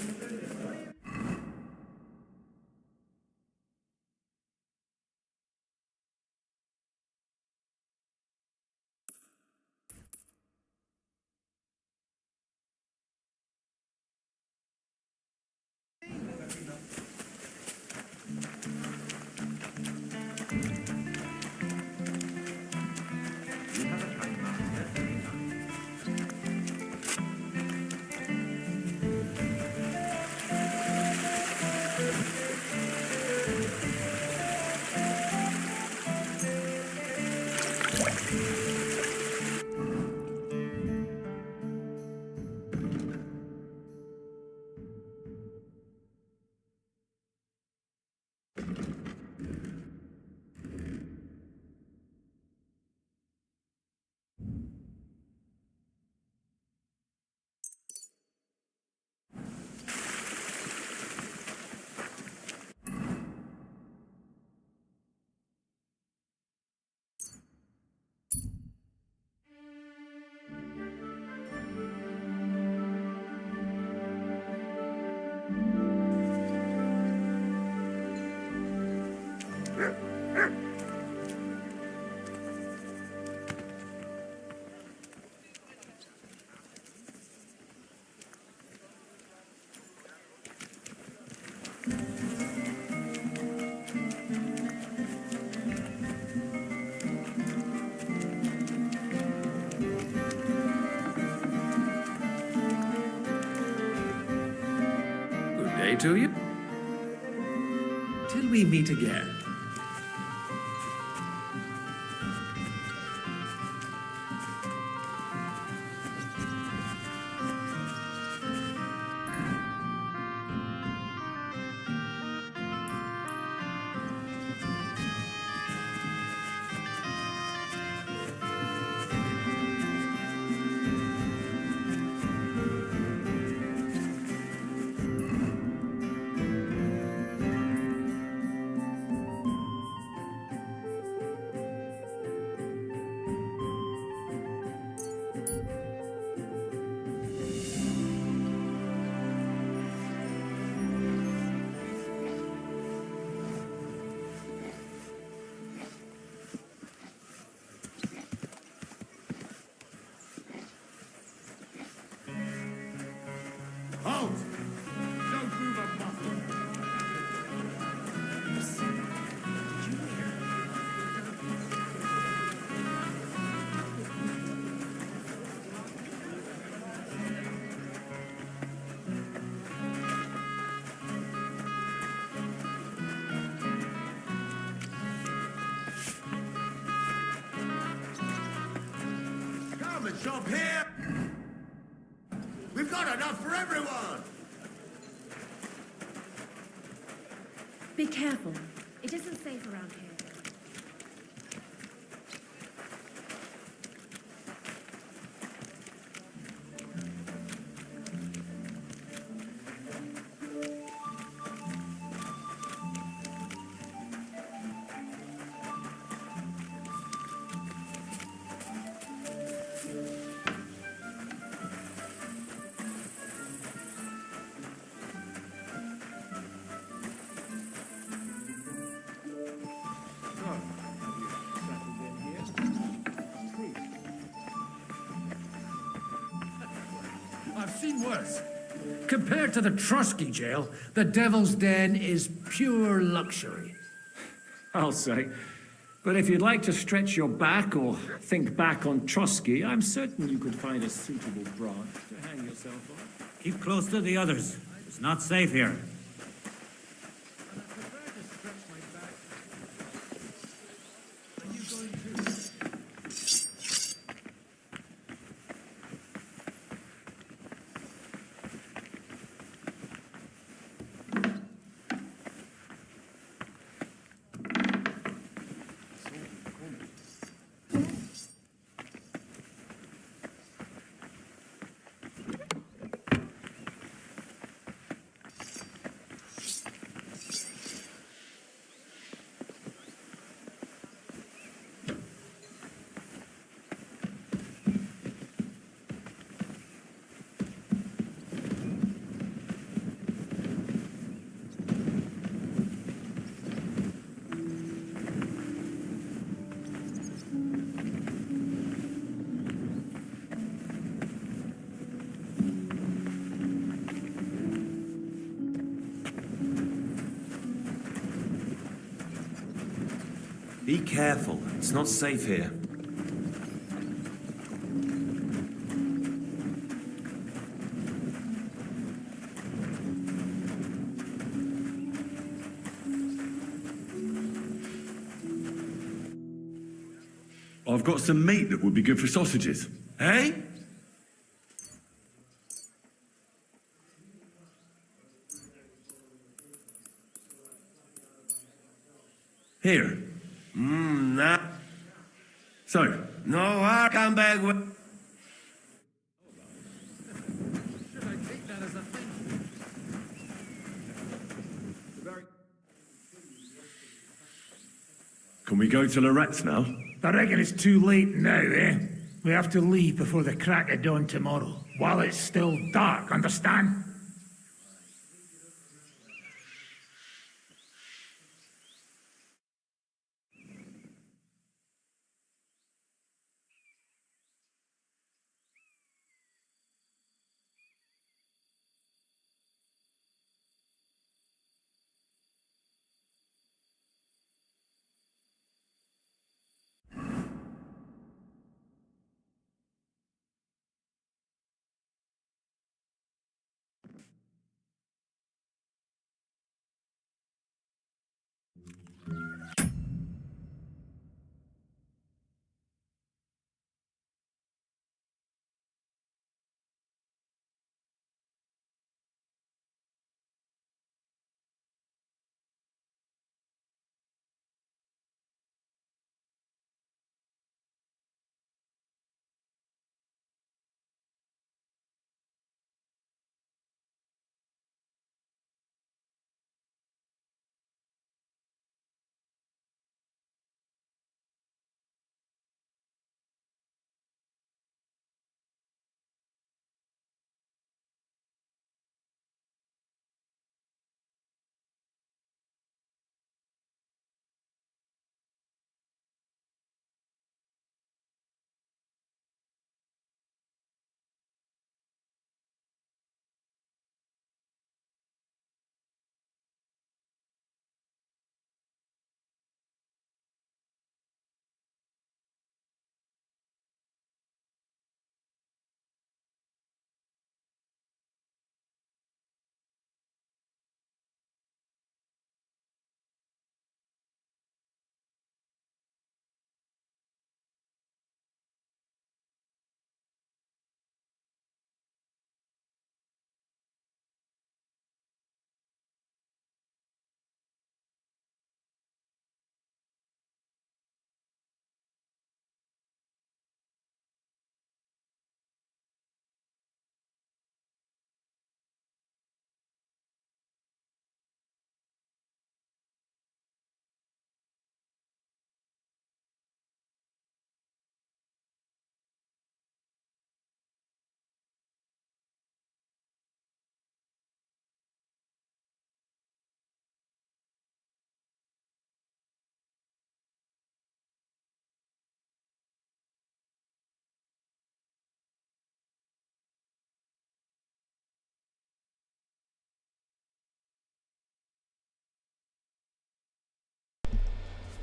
Good day to you. Till we meet again. Halt! Don't move a muscle. Come and shop here! We've got enough for everyone! Be careful. It isn't safe around here. I've seen worse. Compared to the Trotsky jail, the Devil's Den is pure luxury. I'll say. But if you'd like to stretch your back or think back on Trotsky, I'm certain you could find a suitable branch to hang yourself on. Keep close to the others. It's not safe here. Be careful. It's not safe here. I've got some meat that would be good for sausages. Hey? Here. Nah. So? No, I'll come back with... Can we go to Loretz now? I reckon it's too late now, eh? We have to leave before the crack of dawn tomorrow, while it's still dark, understand?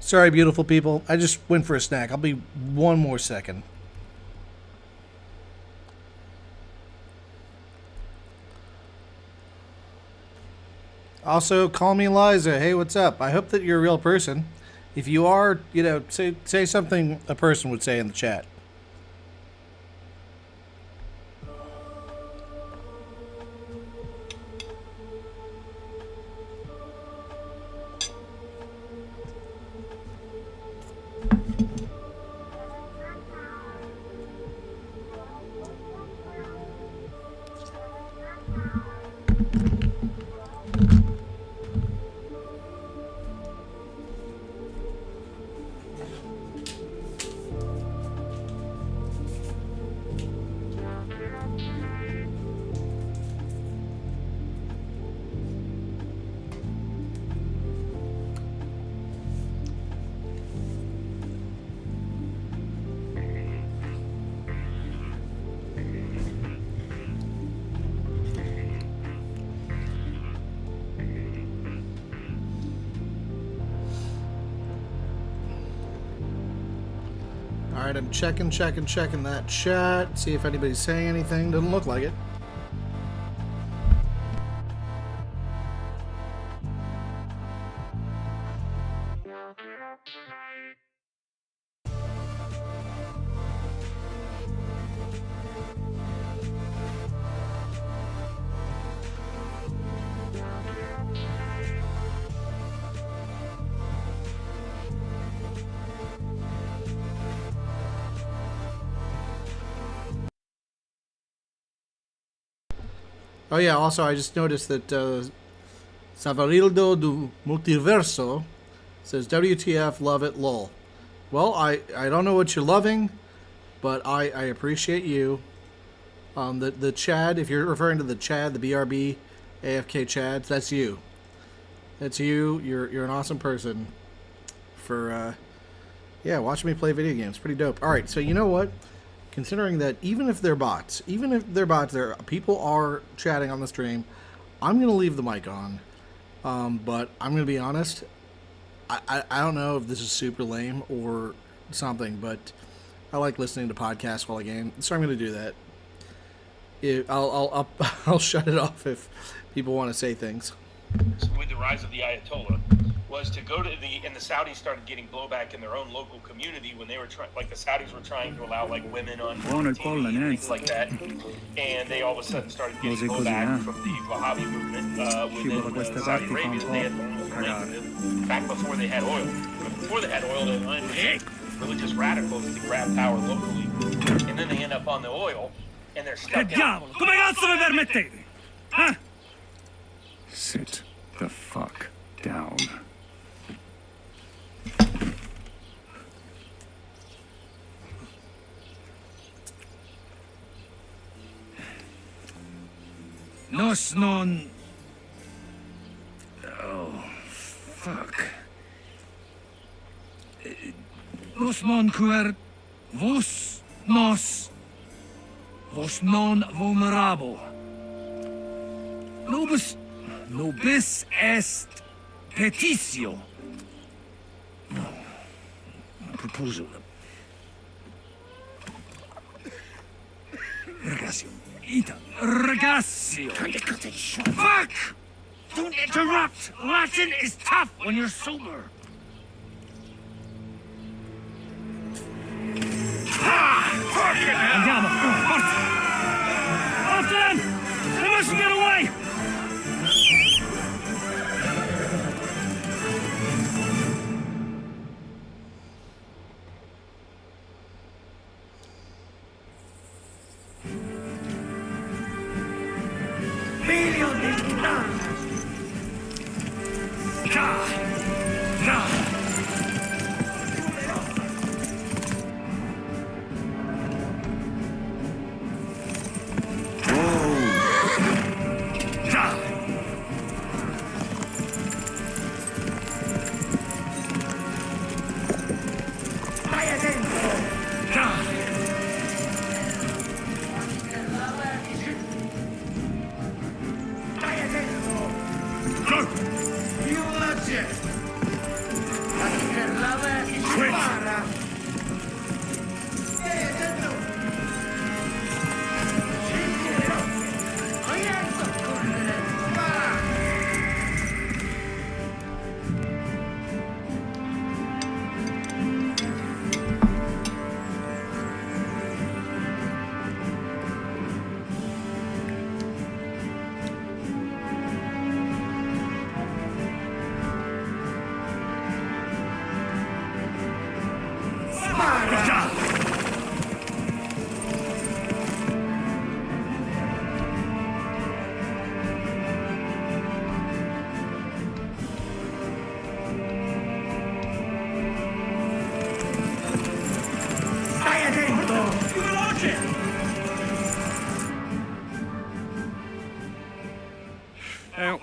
Sorry, beautiful people. I just went for a snack. I'll be one more second. Also, call me Liza. Hey, what's up? I hope that you're a real person. If you are, you know, say something a person would say in the chat. Alright, I'm checking that chat. See if anybody's saying anything. Doesn't look like it. Oh yeah, also I just noticed that Savarildo do Multiverso says WTF, love it, lol. Well, I don't know what you're loving, but I appreciate you. The Chad, if you're referring to the Chad, the BRB, AFK Chad, that's you. That's you. You're an awesome person for, yeah, watching me play video games. Pretty dope. Alright, so you know what? Considering that even if they're bots, there people are chatting on the stream, I'm going to leave the mic on. But I'm going to be honest, I don't know if this is super lame or something, but I like listening to podcasts while I game, so I'm going to do that. I'll shut it off if people want to say things. With the rise of the Ayatollah, was to go to and the Saudis started getting blowback in their own local community when they were trying, like the Saudis were trying to allow like women on TV and things like that, and they all of a sudden started getting blowback from the Wahhabi movement within Saudi Arabia. They had back before they had oil. But before they had oil, they aligned with religious radicals to grab power locally, and then they end up on the oil, and they're stuck. Diavolo, come cazzo vi permettete? Huh? Sit the fuck down. Nos non... Oh, fuck. Nos non quer... Vos nos... Vos non vulnerable. Nobis est petitio. Proposal. Ragazio. Ragazio. Fuck! Don't interrupt! Latin is tough when you're sober. Andiamo, forza! After them! They must get away! Figlio di puttana! Stai attento! Stai attento! urAJ!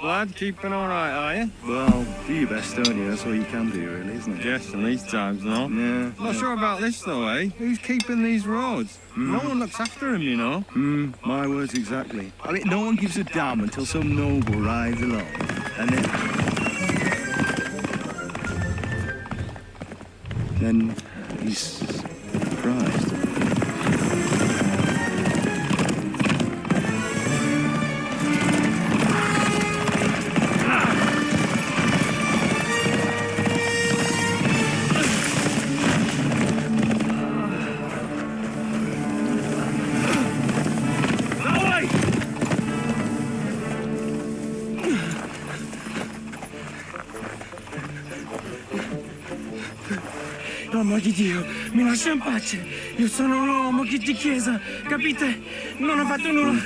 Lad, keeping all right, are you? Well, do your best, don't you? That's all you can do, really, isn't it? Yes, in these times, no? Yeah. Not sure about this, though, eh? Who's keeping these roads? No one looks after him, you know. My words exactly. I mean, no one gives a damn until some noble rides along. And then he's surprised. Amor di Dio, mi lascia in pace. Io sono un uomo di chiesa, capite? Non ho fatto nulla.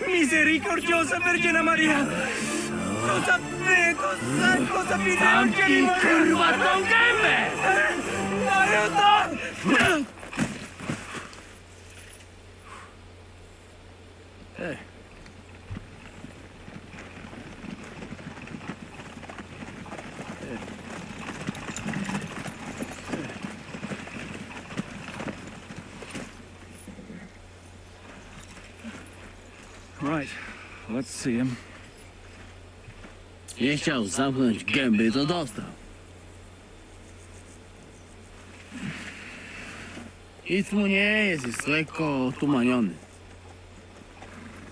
Misericordiosa Vergine Maria! Cosa mi devo dire? Curva con gambe! Aiuto! Hey. Right, let's see him. Nie chciał zamknąć gęby, to dostał. Nic mu nie jest lekko otumaniony.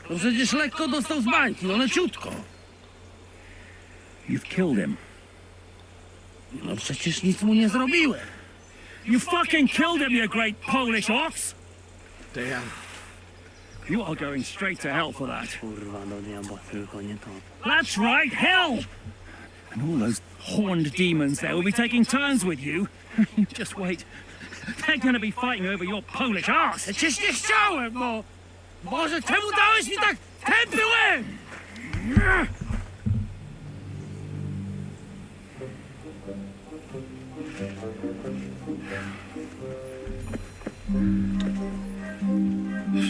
To przecież lekko dostał z bańki, no leciutko. You've killed him. No przecież nic mu nie zrobiłem. You fucking killed him, you great Polish ox! Damn. You are going straight to hell for that. Kurwa, do diabła, tylko nie to. That's right, hell! And all those horned demons there will be taking turns with you. You just wait. They're gonna be fighting over your Polish ass. Przecież nie chciałem, no! Boże, czemu dałeś mi tak tępy łeb?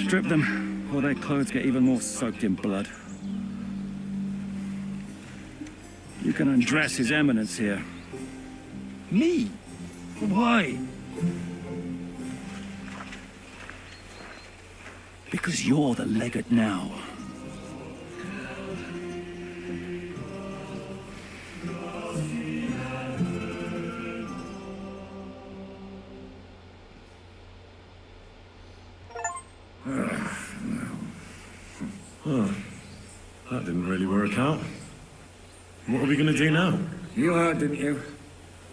Strip them, or their clothes get even more soaked in blood. You can undress His Eminence here. Me? Why? Because you're the legate now. Huh. That didn't really work out. What are we going to do now? You heard, didn't you?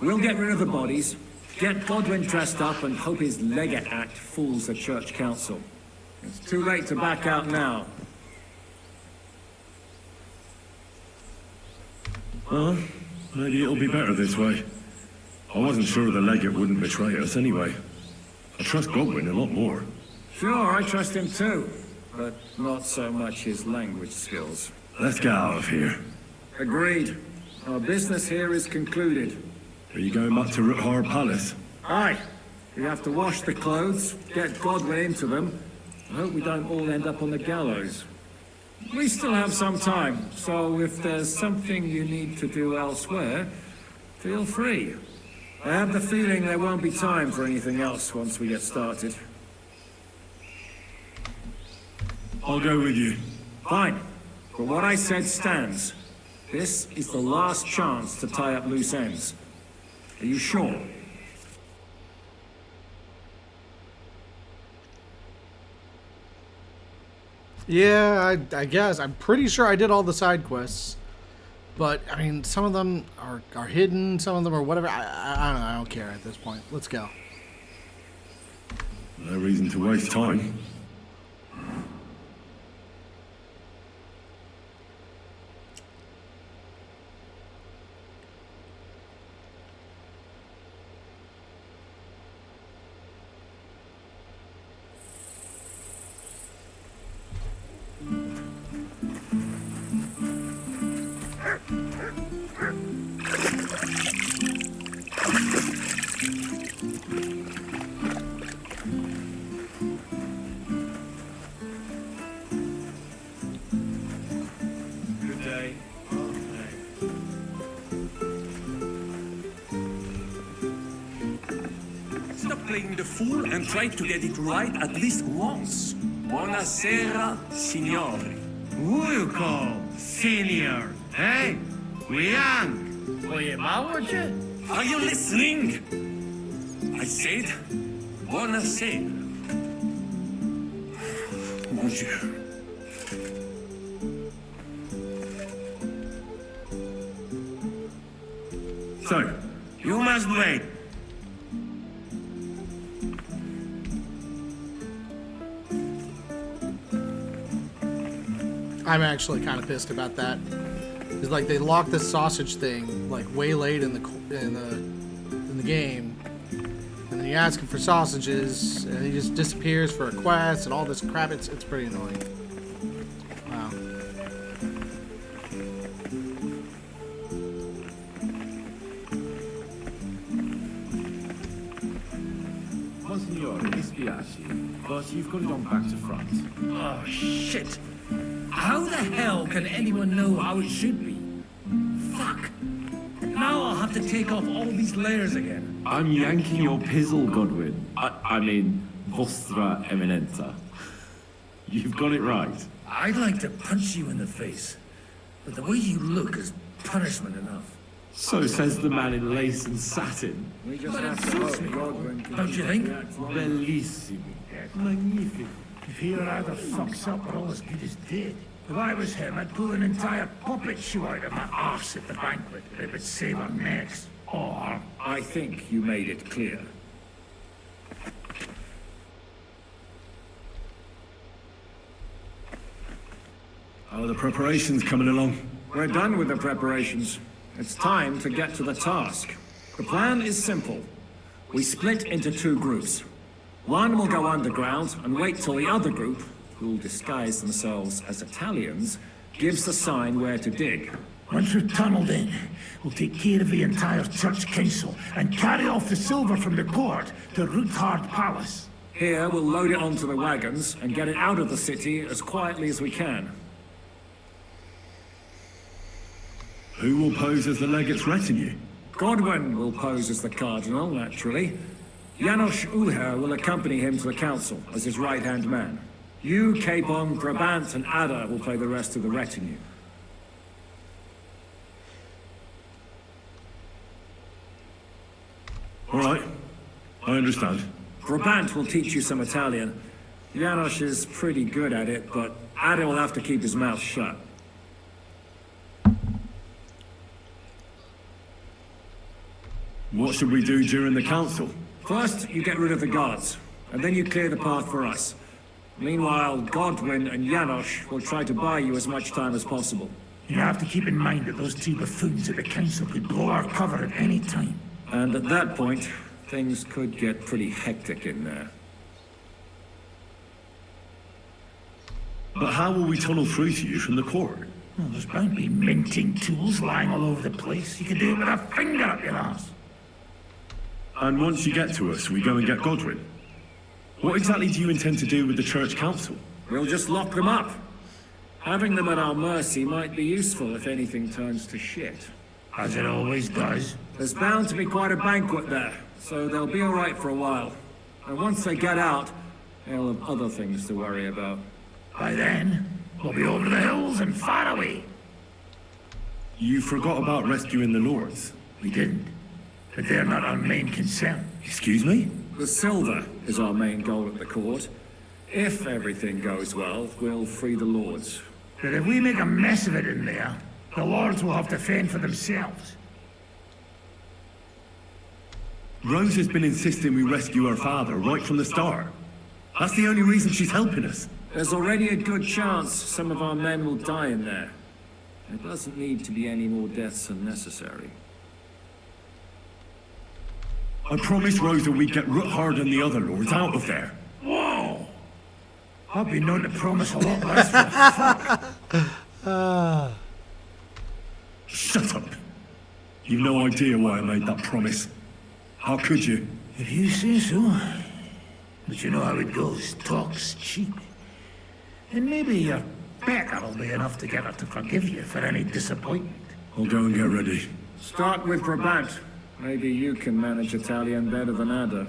We'll get rid of the bodies, get Godwin dressed up, and hope his Legate Act fools the Church Council. It's too late to back out now. Well, maybe it'll be better this way. I wasn't sure the legate wouldn't betray us anyway. I trust Godwin a lot more. Sure, I trust him too, but not so much his language skills. Let's get out of here. Agreed. Our business here is concluded. Are you going back to Ruthar Palace? Aye. We have to wash the clothes, get Godwin into them. I hope we don't all end up on the gallows. We still have some time, so if there's something you need to do elsewhere, feel free. I have the feeling there won't be time for anything else once we get started. I'll go with you. Fine. But what I said stands. This is the last chance to tie up loose ends. Are you sure? Yeah, I guess. I'm pretty sure I did all the side quests. But, I mean, some of them are hidden, some of them are whatever. I don't know, I don't care at this point. Let's go. No reason to waste time. playing the fool and try to get it right at least once. Buonasera, signori. Who you call senior? Hey, we young. Are you listening? I said, buonasera. Monsieur. So, You must wait. I'm actually kind of pissed about that. It's like they locked this sausage thing like way late in the game, and then you ask him for sausages, and he just disappears for a quest and all this crap. It's pretty annoying. Wow. Monsignore, mi spiace, but you've got it on back to front. Oh, shit. How the hell can anyone know how it should be? Fuck. Now I'll have to take off all these layers again. I'm yanking your pizzle, Godwin. I mean, Vostra Eminenza. You've got it right. I'd like to punch you in the face, but the way you look is punishment enough. So says the man in lace and satin. We just But it have to suits hope me. Godwin Don't you think? Bellissimi. Magnifico. If he either fucks up or all as good as dead. If I was him, I'd pull an entire puppet show out of my arse at the banquet. It would save our necks. Or... I think you made it clear. How are the preparations coming along? We're done with the preparations. It's time to get to the task. The plan is simple. We split into two groups. One will go underground and wait till the other group, who'll disguise themselves as Italians, gives the sign where to dig. Once we're tunneled in, we'll take care of the entire church council and carry off the silver from the court to Ruthard Palace. Here, we'll load it onto the wagons and get it out of the city as quietly as we can. Who will pose as the legate's retinue? Godwin will pose as the cardinal, naturally. Janos Uher will accompany him to the council as his right-hand man. You, Capon, Brabant, and Ada will play the rest of the retinue. All right, I understand. Brabant will teach you some Italian. Janos is pretty good at it, but Ada will have to keep his mouth shut. What should we do during the council? First, you get rid of the guards, and then you clear the path for us. Meanwhile, Godwin and Janos will try to buy you as much time as possible. You have to keep in mind that those two buffoons at the council could blow our cover at any time. And at that point, things could get pretty hectic in there. But how will we tunnel through to you from the court? Well, there's bound to be minting tools lying all over the place. You could do it with a finger up your arse. And once you get to us, we go and get Godwin. What exactly do you intend to do with the church council? We'll just lock them up. Having them at our mercy might be useful if anything turns to shit. As it always does. There's bound to be quite a banquet there, so they'll be all right for a while. And once they get out, they'll have other things to worry about. By then, we'll be over the hills and far away. You forgot about rescuing the lords. We didn't. But they're not our main concern. Excuse me? The silver is our main goal at the court. If everything goes well, we'll free the lords. But if we make a mess of it in there, the lords will have to fend for themselves. Rose has been insisting we rescue her father right from the start. That's the only reason she's helping us. There's already a good chance some of our men will die in there. There doesn't need to be any more deaths unnecessary. I promised Rosa we'd get Ruthard and the other lords out of there. Whoa! I've been known to promise a lot less for fuck. Shut up. You've no idea why I made that promise. How could you? If you say so. But you know how it goes. Talk's cheap. And maybe your pecker will be enough to get her to forgive you for any disappointment. I'll go and get ready. Start with Brabant. Maybe you can manage Italian better than Ada.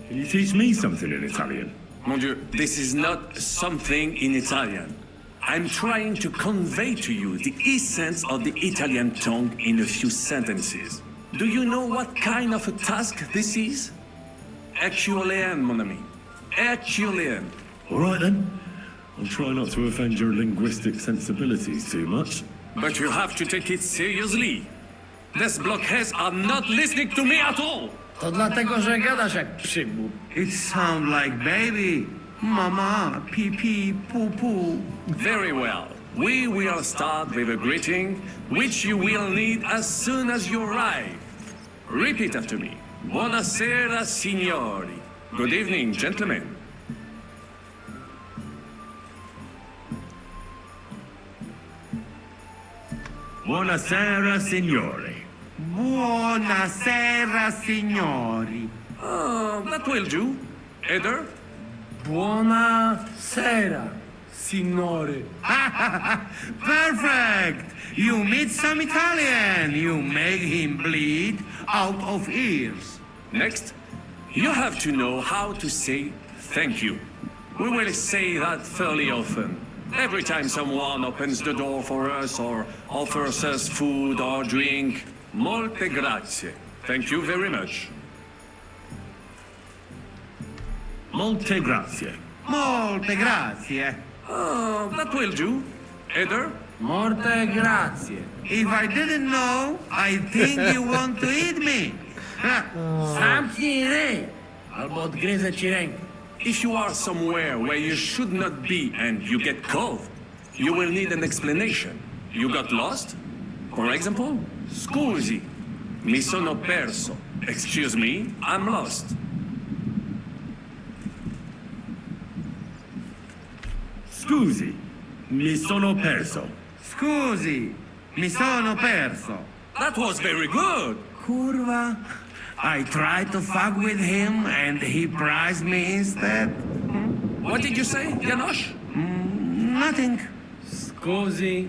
Can you teach me something in Italian? Mon Dieu, this is not something in Italian. I'm trying to convey to you the essence of the Italian tongue in a few sentences. Do you know what kind of a task this is? Herculean, mon ami. Herculean. All right then. I'll try not to offend your linguistic sensibilities too much. But you have to take it seriously. These blockheads are not listening to me at all. To dlatego, że gadasz jak przybób. It sounds like baby. Mama, pee pee, poo poo. Very well. We will start with a greeting, which you will need as soon as you arrive. Repeat after me. Buonasera, signori. Good evening, gentlemen. Buonasera, signore. Buonasera, signori. Oh, that will do. Eder? Buonasera, signore. Perfect! You meet some Italian. You make him bleed out of ears. Next, you have to know how to say thank you. We will say that fairly often. Every time someone opens the door for us or offers us food or drink. Molte grazie. Thank you very much. Molte grazie. Molte grazie. Oh, that will do. Eder? Molte grazie. If I didn't know, I think you want to eat me. Zamknij ryj, albo odgryzę ci rękę. If you are somewhere where you should not be and you get caught, you will need an explanation. You got lost? For example, scusi, mi sono perso. Excuse me, I'm lost. Scusi, mi sono perso. Scusi, mi sono perso. That was very good. Kurva. I tried to fuck with him and he prized me instead. What did you say, Janosch? Nothing. Scusi,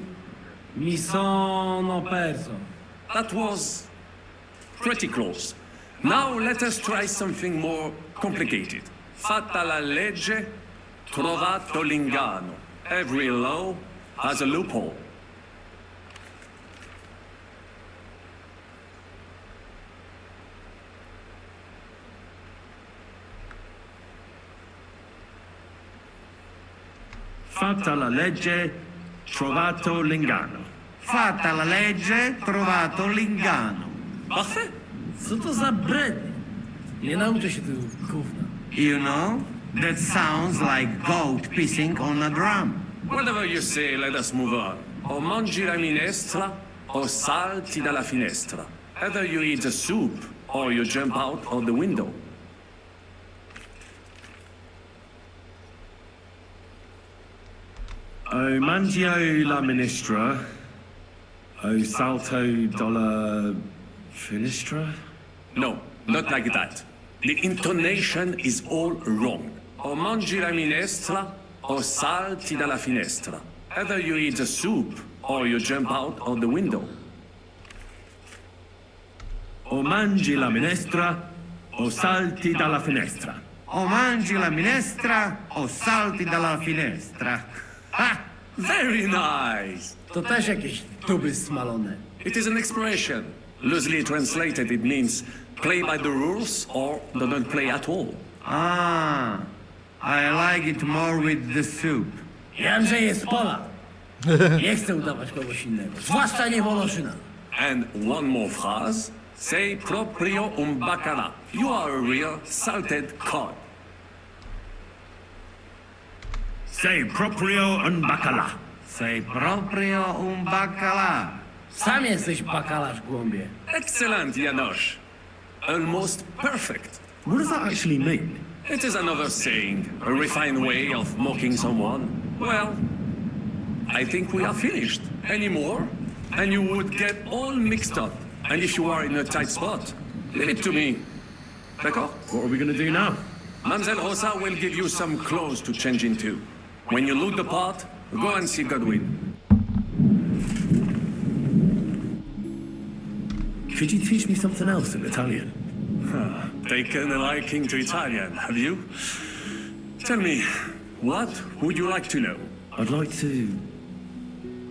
mi sono perso. That was pretty close. Now let us try something more complicated. Fatta la legge, trovato l'inganno. Every law has a loophole. Fatta la legge, trovato l'inganno. Fatta la legge, trovato l'inganno. Parfait. Co to za brednie? Nie nauczę się tego gówna. You know, that sounds like goat pissing on a drum. Whatever you say, let us move on. O mangi la minestra, o salti dalla finestra. Either you eat the soup, or you jump out of the window. O mangio la ministra, o salto dalla finestra? No, not like that. The intonation is all wrong. O mangi la minestra, o salti dalla finestra. Either you eat the soup, or you jump out of the window. O mangi la minestra, o salti dalla finestra. O mangi la minestra, o salti dalla finestra. Ha! Very nice. To też jakieś duby smalone. It is an expression. Loosely translated, it means play by the rules or don't play at all. Ah, I like it more with the soup. Andrzej jest Polak. Nie chcę udawać kogoś innego. Zwłaszcza nie Woloszyna. And one more phrase. Say proprio un bacala. You are a real salted cod. Say proprio un bacala. Say proprio un bacala. Sam jesteś bakalarz, głąbie. Excellent, Janosch. Almost perfect. What does that actually mean? It is another saying, a refined way of mocking someone. Well, I think we are finished. Any more? And you would get all mixed up. And if you are in a tight spot, Leave it to me. D'accord? What are we going to do now? Mademoiselle Rosa will give you some clothes to change into. When you look the part, go and see Godwin. Could you teach me something else in Italian? Taken a liking to Italian, have you? Tell me, what would you like to know? I'd like to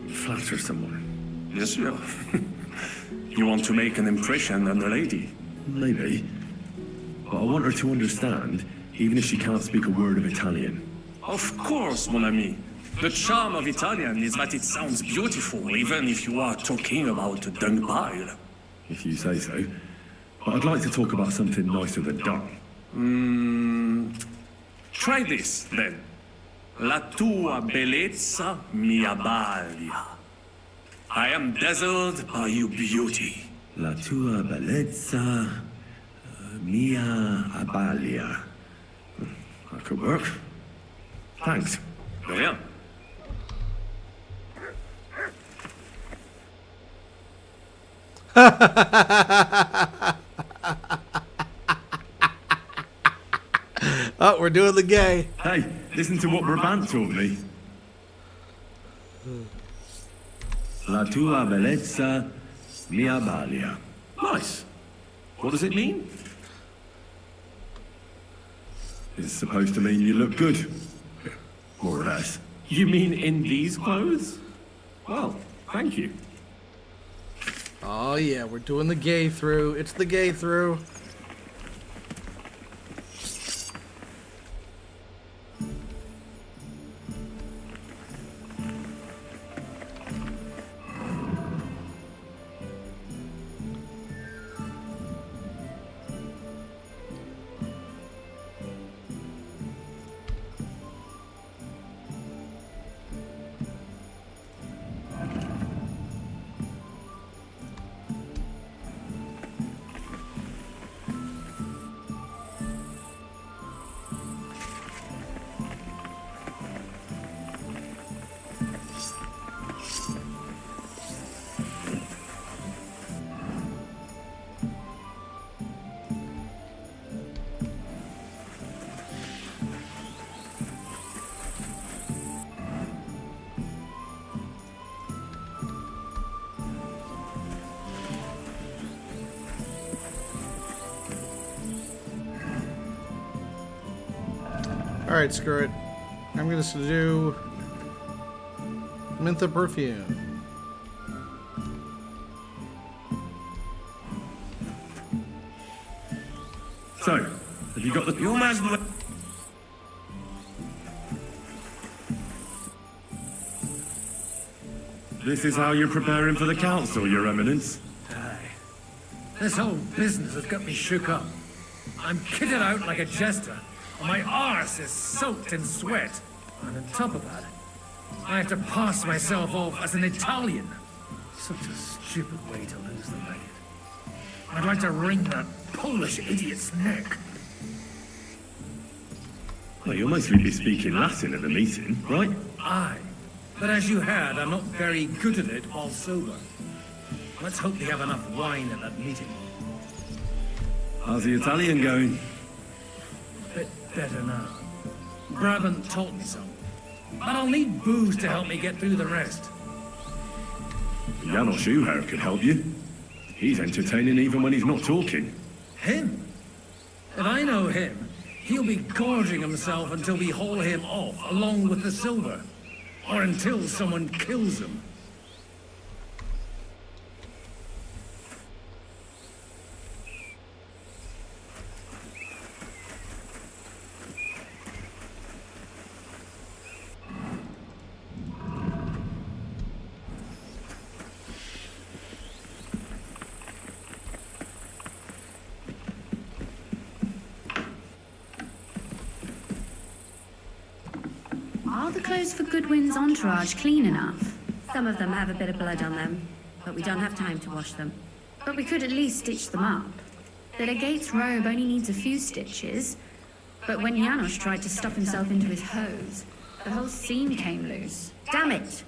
flatter someone. Yes, sir. You want to make an impression on a lady? Maybe. But I want her to understand, even if she can't speak a word of Italian. Of course, mon ami. The charm of Italian is that it sounds beautiful, even if you are talking about a dung pile. If you say so. But I'd like to talk about something nicer than dung. Try this, then. La tua bellezza mi abbalia. I am dazzled by your beauty. La tua bellezza mia abbalia. That could work. Thanks. De rien. Oh, we're doing the gay. Hey, listen to what Brabant taught me. La tua bellezza mia abbalia. Nice. What does it mean? It's supposed to mean you look good. More or less. You mean in these clothes? Well, thank you. Oh yeah, we're doing the gay through. It's the gay through. Alright, screw it. I'm gonna do Mentha perfume. So, have you got the... You man's... This is how you're preparing for the council, Your Eminence? Aye. This whole business has got me shook up. I'm kitted out like a jester, and my arse is soaked in sweat. And on top of that, I have to pass myself off as an Italian. Such a stupid way to lose the leg. I'd like to wring that Polish idiot's neck. Well, you'll mostly be speaking Latin at the meeting, right? Aye. But as you heard, I'm not very good at it while sober. Let's hope they have enough wine at that meeting. How's the Italian going? Bit better now. Brabant taught me some. But I'll need booze to help me get through the rest. Janos Schuher could help you. He's entertaining even when he's not talking. Him? If I know him, he'll be gorging himself until we haul him off, along with the silver. Or until someone kills him. Are the clothes for Goodwin's entourage clean enough? Some of them have a bit of blood on them, but we don't have time to wash them. But we could at least stitch them up. The legate's robe only needs a few stitches, but when Janos tried to stuff himself into his hose, the whole seam came loose. Damn it!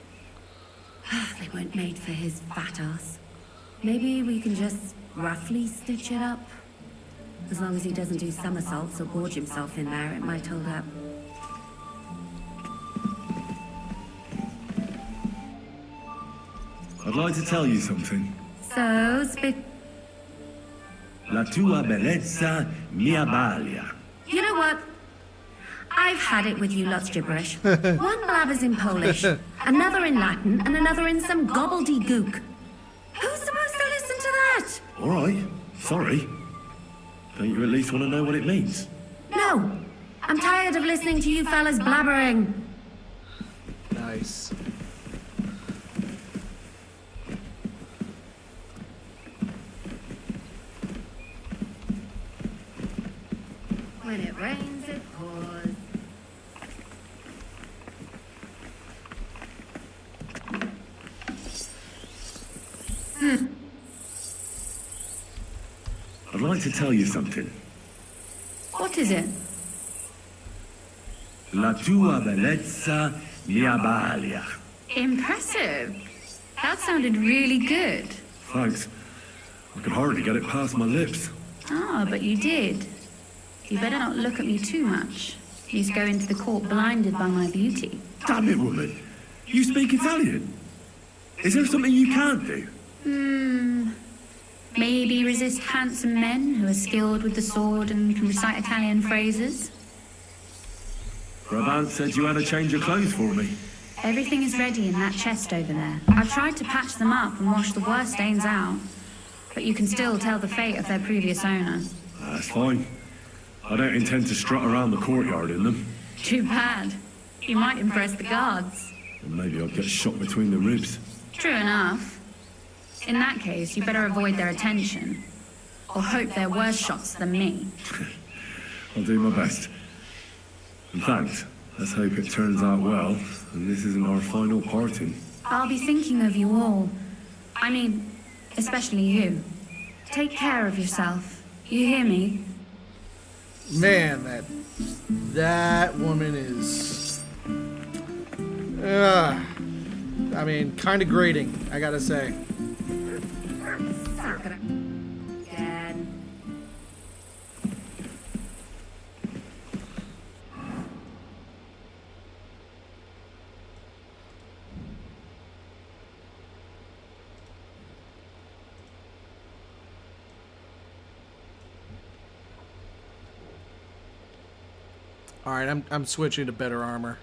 They weren't made for his fat ass. Maybe we can just roughly stitch it up? As long as he doesn't do somersaults or gorge himself in there, it might hold up. I'd like to tell you something. So, spit. La tua bellezza mi abbalia. You know what? I've had it with you lot's gibberish. One blabbers in Polish, another in Latin, and another in some gobbledygook. Who's supposed to listen to that? All right, sorry. Don't you at least want to know what it means? No! I'm tired of listening to you fellas blabbering. Nice. When it rains, it pours. I'd like to tell you something. What is it? La tua bellezza mi abbalia. Impressive. That sounded really good. Thanks. I could hardly get it past my lips. Ah, but you did. You better not look at me too much. He's going to the court blinded by my beauty. Damn it, woman. You speak Italian. Is there something you can't do? Maybe resist handsome men who are skilled with the sword and can recite Italian phrases? Brabant said you had to change your clothes for me. Everything is ready in that chest over there. I've tried to patch them up and wash the worst stains out, but you can still tell the fate of their previous owner. That's fine. I don't intend to strut around the courtyard in them. Too bad. You might impress the guards. And maybe I'll get shot between the ribs. True enough. In that case, you better avoid their attention. Or hope they're worse shots than me. I'll do my best. And thanks. Let's hope it turns out well, and this isn't our final parting. I'll be thinking of you all. I mean, especially you. Take care of yourself. You hear me? Man, that woman is... I mean, kind of grating, I gotta say. Again. All right, I'm switching to better armor.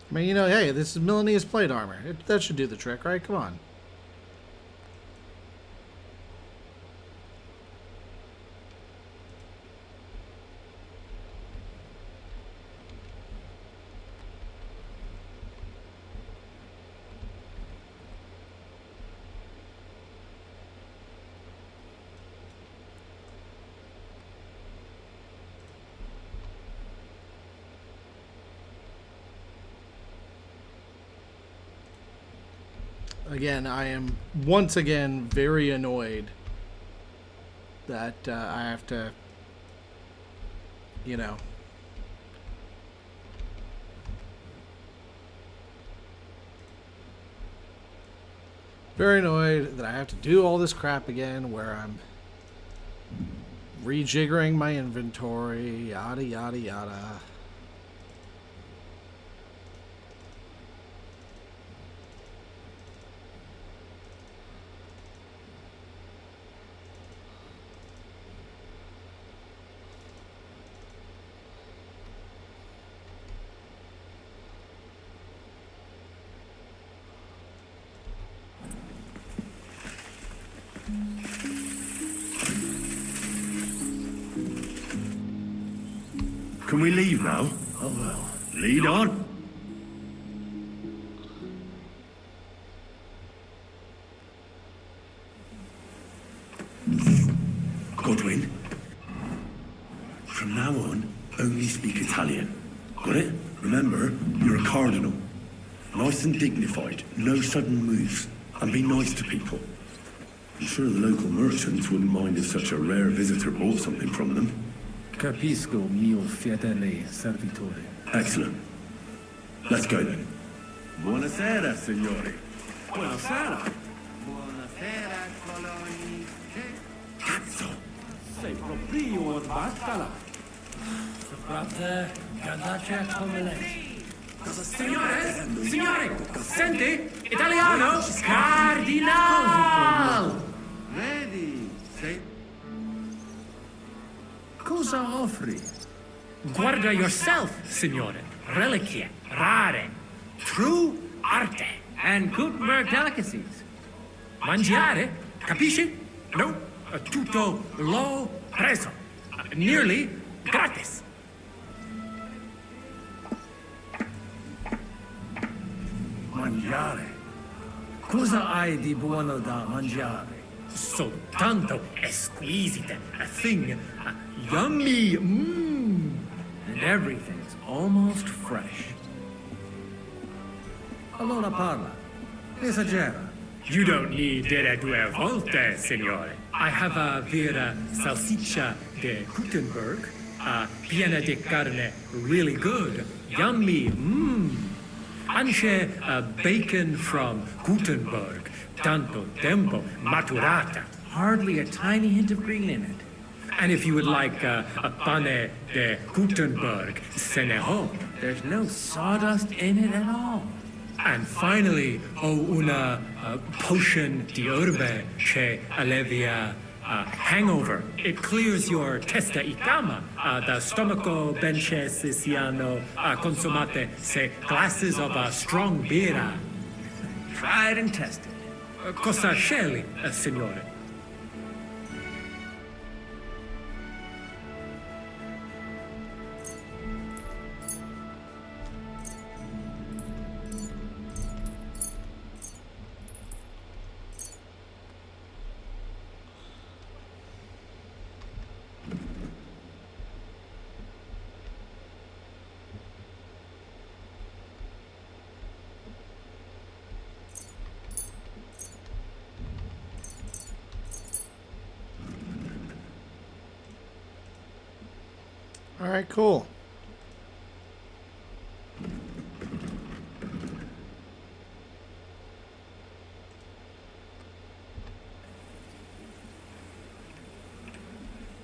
I mean, you know, hey, this is Milanese plate armor. That should do the trick, right? Come on. Again, I am once again very annoyed that I have to, you know, very annoyed that I have to do all this crap again where I'm rejiggering my inventory, yada yada yada. Can we leave now? Oh well. Lead on. Godwin, from now on, only speak Italian. Got it? Remember, you're a cardinal. Nice and dignified, no sudden moves, and be nice to people. I'm sure the local merchants wouldn't mind if such a rare visitor bought something from them. Capisco, mio fedele servitore. Excellent. Let's go then. Buonasera, signori. Buonasera. Buonasera, coloni. Cazzo! Sei proprio un battala. Naprawdę, gadacie come lei. Signore, senti, italiano, cardinal! Ready. Say. Cosa offri? Guarda yourself, signore. Reliquie, rare, true arte, and Kuttenberg delicacies. Mangiare, capisci? No, tutto l'ho preso. Nearly gratis. Mangiare? Cosa hai di buono da mangiare? Soltanto esquisite, a thing, yummy, and everything's almost fresh. Allora parla. Esagera. You don't need dire due volte, signore. I have a vera salsiccia de Kuttenberg, piena di carne, really good, yummy, Anche bacon from Kuttenberg, tanto tempo maturata. Hardly a tiny hint of green in it. And if you would like a pane de Kuttenberg, seneho, there's no sawdust in it at all. And finally, una potion di urbe che allevia hangover. It clears your testa y cama, the stomaco benche siciliano consumate se glasses of strong beer. Tried and tested. Cosa scegli, signore? All right, cool.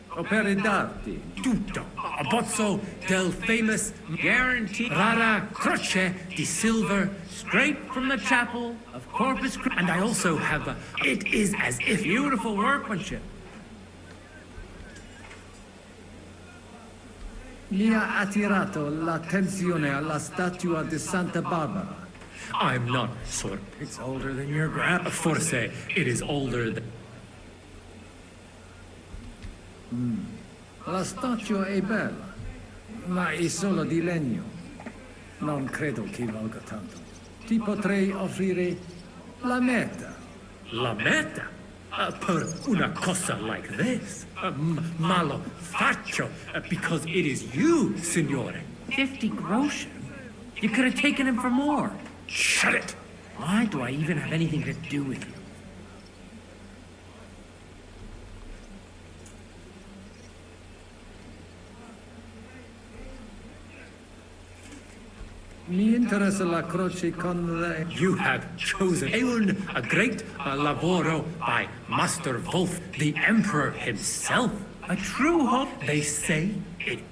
Opere d'arte. Tutto. A bozzo del famous guaranteed rara croce di silver straight from the chapel of Corpus Christi. And I also have it is as if beautiful workmanship. Mi ha attirato l'attenzione alla statua di Santa Barbara. I'm not sure. It's older than your grandpa. Forse it is older than... La statua è bella, ma è solo di legno. Non credo che valga tanto. Ti potrei offrire la meta. La meta? Per una cosa like this? Ma lo faccio because it is you, signore. 50 groschen? You could have taken him for more. Shut it! Why do I even have anything to do with you? Mi interessa la croce con le... You have chosen a great lavoro by Master Wolf, the Emperor himself. A true hope, they say it...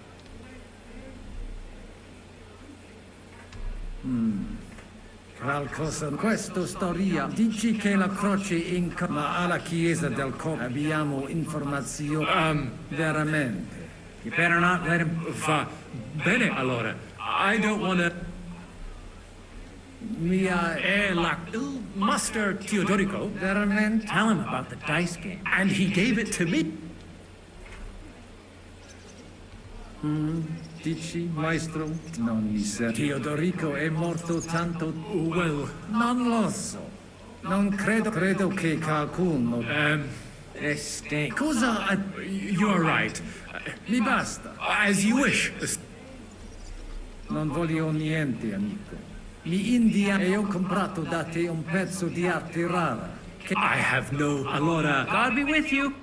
Qualcosa in questa storia dici che la croce in... Ma alla chiesa del Corpo abbiamo informazioni... veramente. You better not let him... Va bene, allora. I don't want to... Mia Master Teodorico. Veramente? Tell him about the dice game. And he gave it to me. Dici, maestro? Non mi sa. Teodorico è morto tanto... Well, non lo so. Non credo che qualcuno... Cosa... You're right. Mi basta. As you wish. Non voglio niente, amico. Mi india e ho comprato da te un pezzo di arte rara. I have no... Allora... God be with you.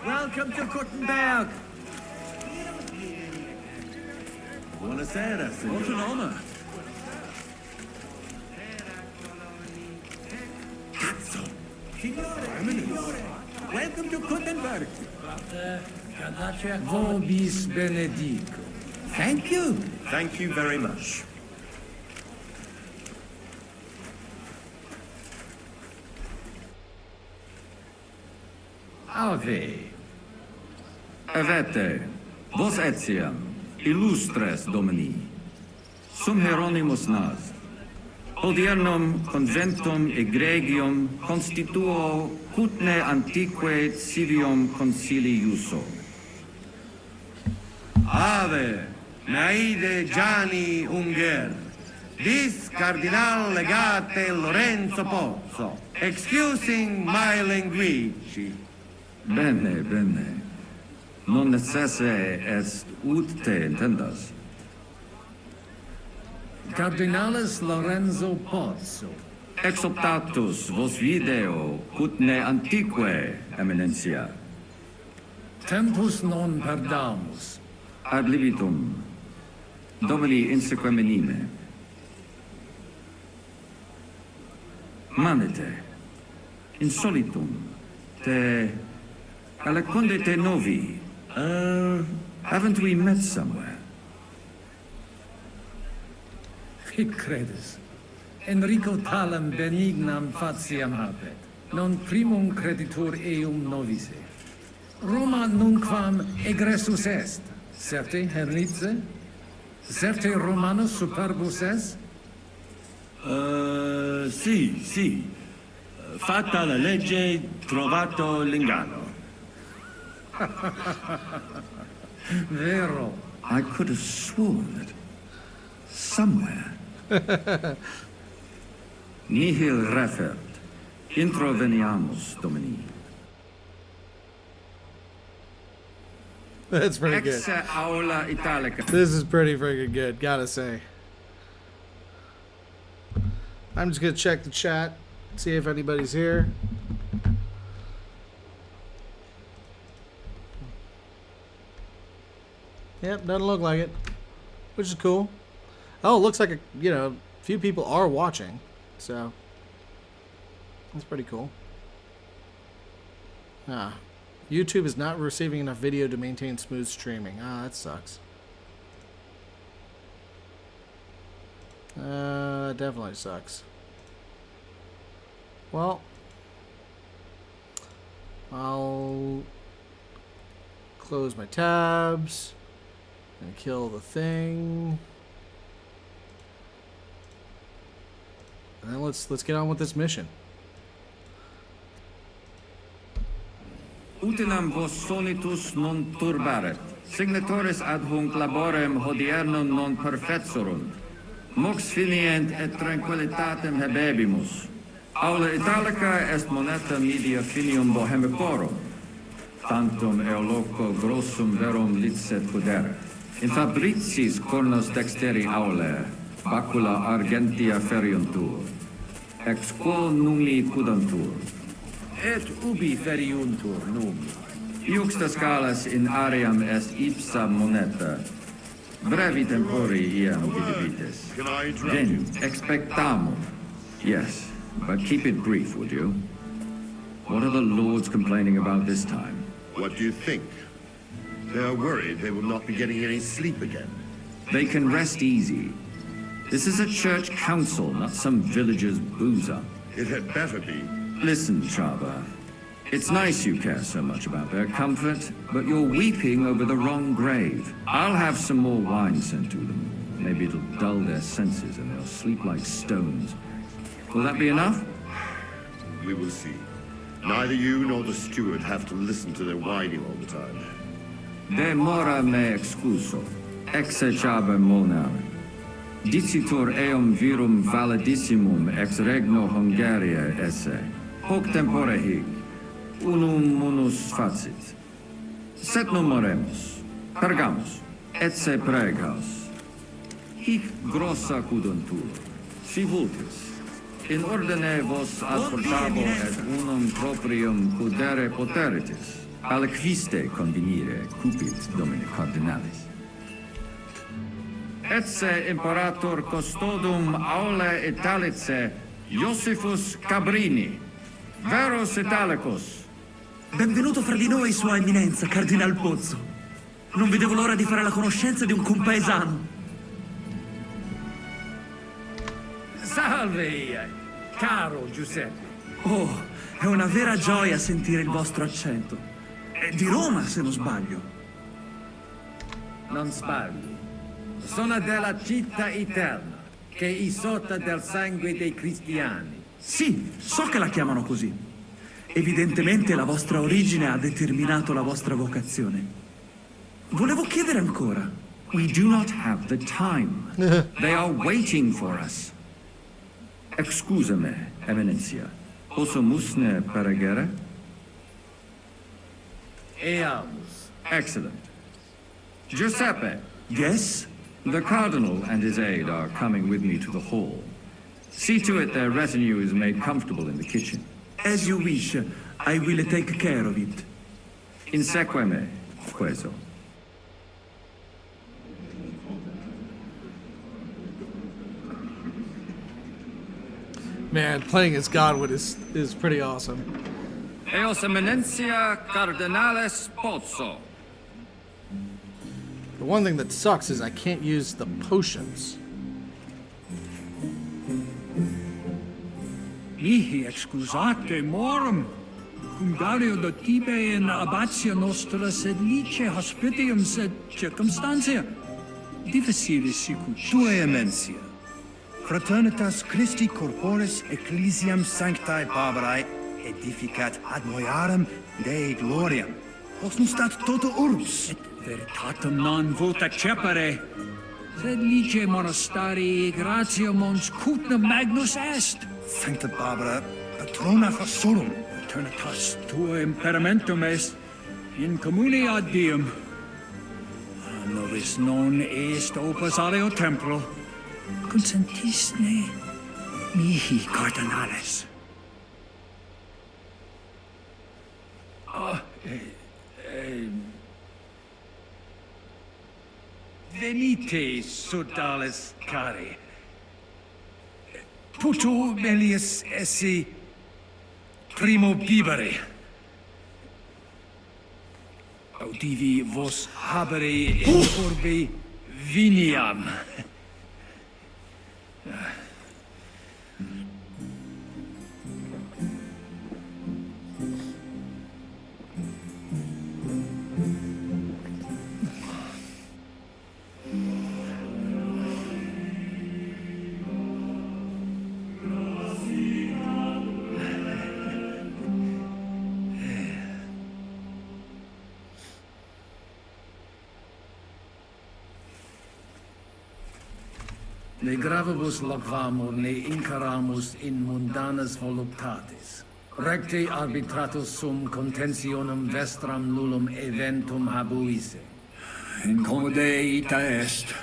Welcome to Kuttenberg. Buonasera, signor. What an honor. Signore. Welcome to Kuttenberg. Vobis benedico. Thank you. Thank you very much. Ave. Avete, vos etiam, illustres domini, sum Hieronymus nas, odiernum conventum egregium constituo cutne antique civium concili iuso. Ave, Naide Gianni Unger, dis Cardinal Legate Lorenzo Pozzo, excusing my language. Bene, bene. Non necesse est ut te intendas. Cardinales Lorenzo Pozzo. Ex optatus vos video cutne antique, eminentia. Tempus non perdamus. Ad libitum, Domini insequem menime. Manete, insolitum, te aliquunde te novi. Haven't we met somewhere? Hic credis. Enrico talam benignam faciam habet. Non primum creditur eum novice. Roma nunquam egressus est. Certe Hernice? Certe Romanus superbus est? Sì. Fatta la legge, trovato l'ingano. Vero. I could have sworn that somewhere. Nihil refert. Introveniamus, Domini. That's pretty good. Ex aula italica. This is pretty freaking good, gotta say. I'm just gonna check the chat, see if anybody's here. Yep, doesn't look like it, which is cool. Oh, it looks like a few people are watching, so that's pretty cool. YouTube is not receiving enough video to maintain smooth streaming. That sucks. Definitely sucks. Well, I'll close my tabs and kill the thing. And then let's get on with this mission. Utinam vos sonitus non turbaret. Signatoris ad hunc laborem hodiernon non perfetsurunt. Mox finient et tranquillitatem habebimus. Aula Italica est moneta media finium bohemicorum. Tantum eoloco grossum verum licet pudere. In fabricis cornos dexteri aule, bacula argentia feriuntur. Ex quo numi pudantur. Et ubi feriuntur num. Iuxta scalas in aream est ipsa moneta. Brevi tempori iam vidibitis. Venu, expectamur. Yes, but keep it brief, would you? What are the lords complaining about this time? What do you think? They are worried they will not be getting any sleep again. They can rest easy. This is a church council, not some villager's boozer. It had better be. Listen, Chava. It's nice you care so much about their comfort, but you're weeping over the wrong grave. I'll have some more wine sent to them. Maybe it'll dull their senses and they'll sleep like stones. Will that be enough? We will see. Neither you nor the steward have to listen to their whining all the time. Demora me excuso, exe chaber monar. Dicitur eum virum validissimum ex regno Hungaria esse. Hoc tempore hic, unum munus facit. Set numeremus, pergamus, etse pregaus. Hic grossa cuduntur, si vultis. In ordine vos ascoltabo et unum proprium cudere poteritis, aliquiste convenire cupit domine cardinalis. Etse imperator custodum aule Italice Iosifus Cabrini, veros Italicus. Benvenuto fra di noi, Sua Eminenza, Cardinal Pozzo. Non vedevo l'ora di fare la conoscenza di un compaesano. Salve, caro Giuseppe. Oh, è una vera gioia sentire il vostro accento. È di Roma, se non sbaglio. Non sbagli. Sono della città eterna, che è isotta del sangue dei cristiani. Sì, so che la chiamano così. Evidentemente la vostra origine ha determinato la vostra vocazione. Volevo chiedere ancora. We do not have the time. They are waiting for us. Excusame, Eminentia. Posso musne peregere? Eamus. Excellent. Giuseppe. Yes? The Cardinal and his aide are coming with me to the hall. See to it their retinue is made comfortable in the kitchen. As you wish. I will take care of it. Inseque me, queso. Man, playing as Godwin is pretty awesome. Eos Eminentia Cardinales Pozzo. The one thing that sucks is I can't use the potions. Mihi excusate morum. Hungario do tibe in abatia nostra sed lice hospitium sed circumstantia. Difficile sicut. Tua Emensia. Fraternitas Christi corporis ecclesiam sanctae Barbarae edificat ad moiarem Dei gloriam. Posnustat toto urbs. Et veritatem non vult accepere. Sed lice monastarii gratiam ons cutna magnus est. Sancta Barbara, patrona fossorum. Eternitas tua imperamentum est in communi ad diem. Novis non est opus aleo templo. Consentisne mihi cardinales. Venite, sodales cari. Puto melius esse primo bibere. Audivi vos habere in orbe viniam. Ne gravibus locvamur ne incaramus in mundanas voluptatis. Recte arbitratus sum contentionum vestram nullum eventum habuisse. Incommode ita est.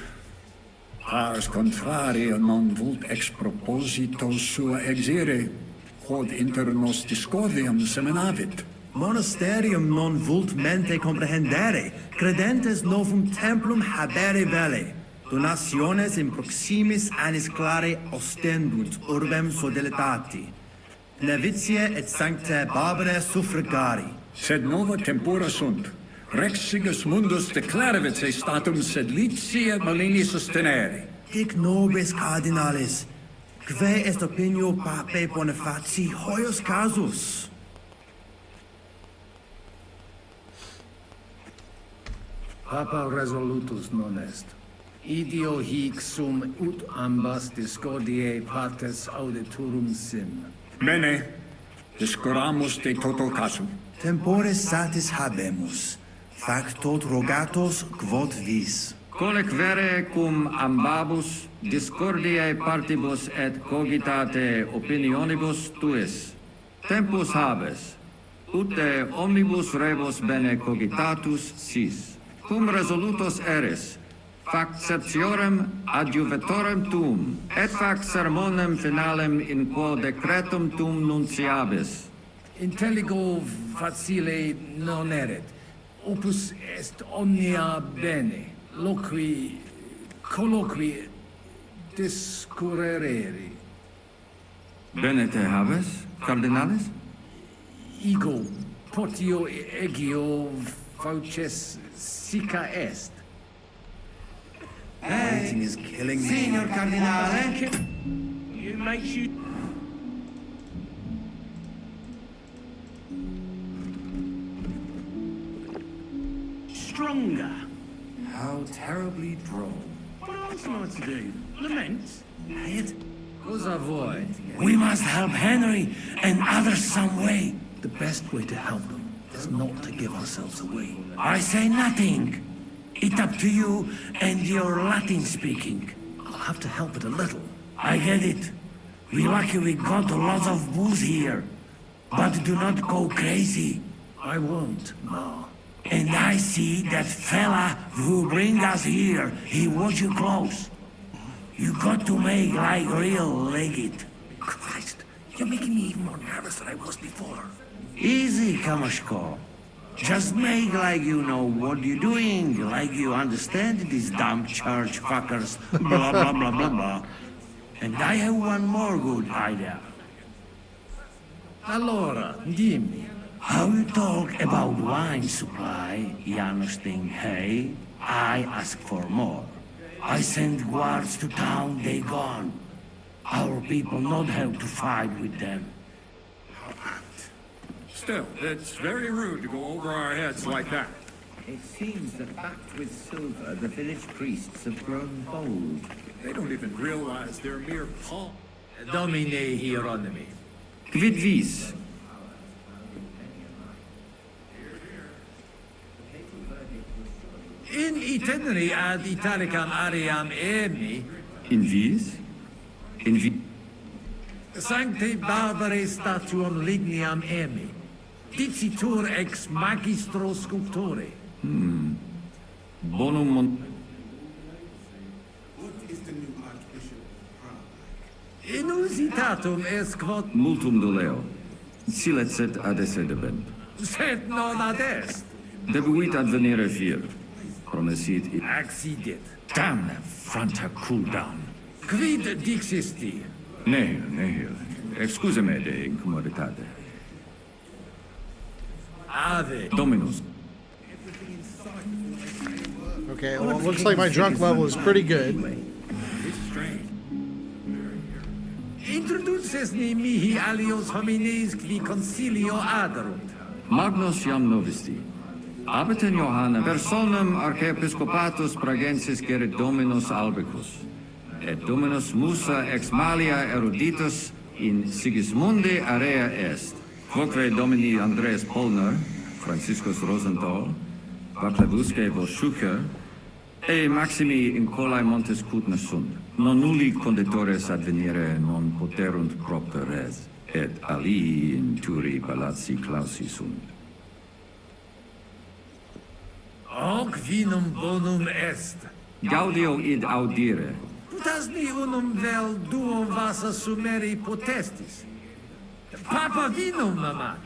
Pars contrario non vult ex proposito sua exire, quod inter nos discordiam seminavit. Monasterium non vult mente comprehendere, credentes novum templum habere vele. Donationes in proximis annis clare ostendunt urbem sodelitati. Nevitie et sanctae Barbarae suffragari. Sed nova tempora sunt. Rex sigus mundus declarevit se statum sed litia malini sostenere. Hic nobis cardinalis, que est opinio papae Bonifaci hoius casus? Papa resolutus non est. Idio hic sum ut ambas discordiae partes auditorum sim. Mene, Discuramus de toto casum. Tempore satis habemus. Factot rogatos quod vis. Colec vere cum ambabus discordiae partibus et cogitate opinionibus tuis. Tempus habes, ute omnibus rebus bene cogitatus sis. Cum resolutos eris, fac septiorem adjuvetorem tuum, et fac sermonem finalem in quo decretum tuum nunciabis. Intelligo facile non erit. Opus est omnia bene. Loqui, colloqui, discurrere. Bene te habes, cardinalis? Ego, potio egio fauces sica est. Writing is killing me. Signor Cardinale. It makes you... Stronger. How terribly droll. What else am I to do? Lament? Riot? Cosa voi? We must help Henry and others some way. The best way to help them is not to give ourselves away. I say nothing. It's up to you and your Latin speaking. I'll have to help it a little. I get it. We lucky we got a lot of booze here. But do not go crazy. I won't, Ma. And I see that fella who bring us here. He watch you close. You got to make like real legit. Christ, you're making me even more nervous than I was before. Easy, Kamashko. Just make like you know what you're doing, like you understand these dumb church fuckers, blah, blah, blah, blah, blah. And I have one more good idea. Allora, dimmi. How you talk about wine supply, Janos think, hey, I ask for more. I send guards to town, they gone. Our people not have to fight with them. Still, it's very rude to go over our heads like that. It seems that backed with silver, the village priests have grown bold. They don't even realize they're mere pawns. Domine Hieronymi. Quid vis? In itinere ad Italicam aream ermi, In vis? In vis? sancte barbare statuum ligniam ermi, dicitur ex magistro sculptore. Bonum mon... Inusitatum est quod Multum doleo. Silecet ad essedebent. sed non ad est. Debuit advenire fier. Promesit it. Accidit. Damn that franta cool down. Quid dixisti? Nihil. Excuse me de incomoditate. Ave. Dominus. Okay, well, it looks like my drunk level is pretty good. Introduces ne mihi alios homines qui concilio aderunt. Magnus jam novisti. Abetem Johanna personam archiepiscopatus pragensis gerit Dominus albicus. Et Dominus Musa ex malia eruditus in Sigismunde area est. Quoque Domini Andreas Polner, Franciscus Rosenthal, Bartlebusque Voschucher, e maximi in colae montes cutna sunt. Non nulli conditores advenire non poterunt propter res, et alii in turi palazzi clausi sunt. Hoc vinum bonum est. Gaudio id audire. Putasni unum vel duo vasa sumeri potestis. Papa vinum amat,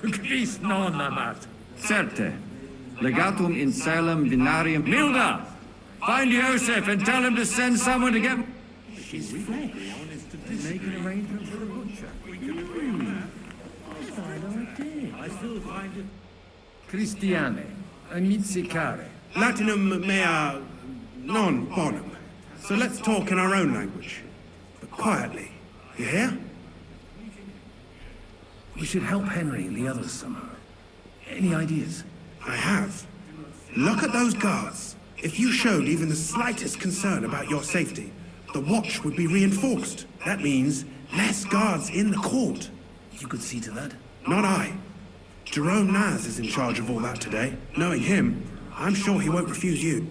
quis non amat. Certe. Legatum in Salem vinarium. Milda! Find Joseph and tell him to send someone to get... She's flesh. Make an arrangement for the butcher. I still find it. Christiane, amicicare. Latinum mea non bonum. So let's talk in our own language. But quietly. You hear? We should help Henry and the others somehow. Any ideas? I have. Look at those guards. If you showed even the slightest concern about your safety, the watch would be reinforced. That means less guards in the court. You could see to that? Not I. Jerome Naz is in charge of all that today. Knowing him, I'm sure he won't refuse you.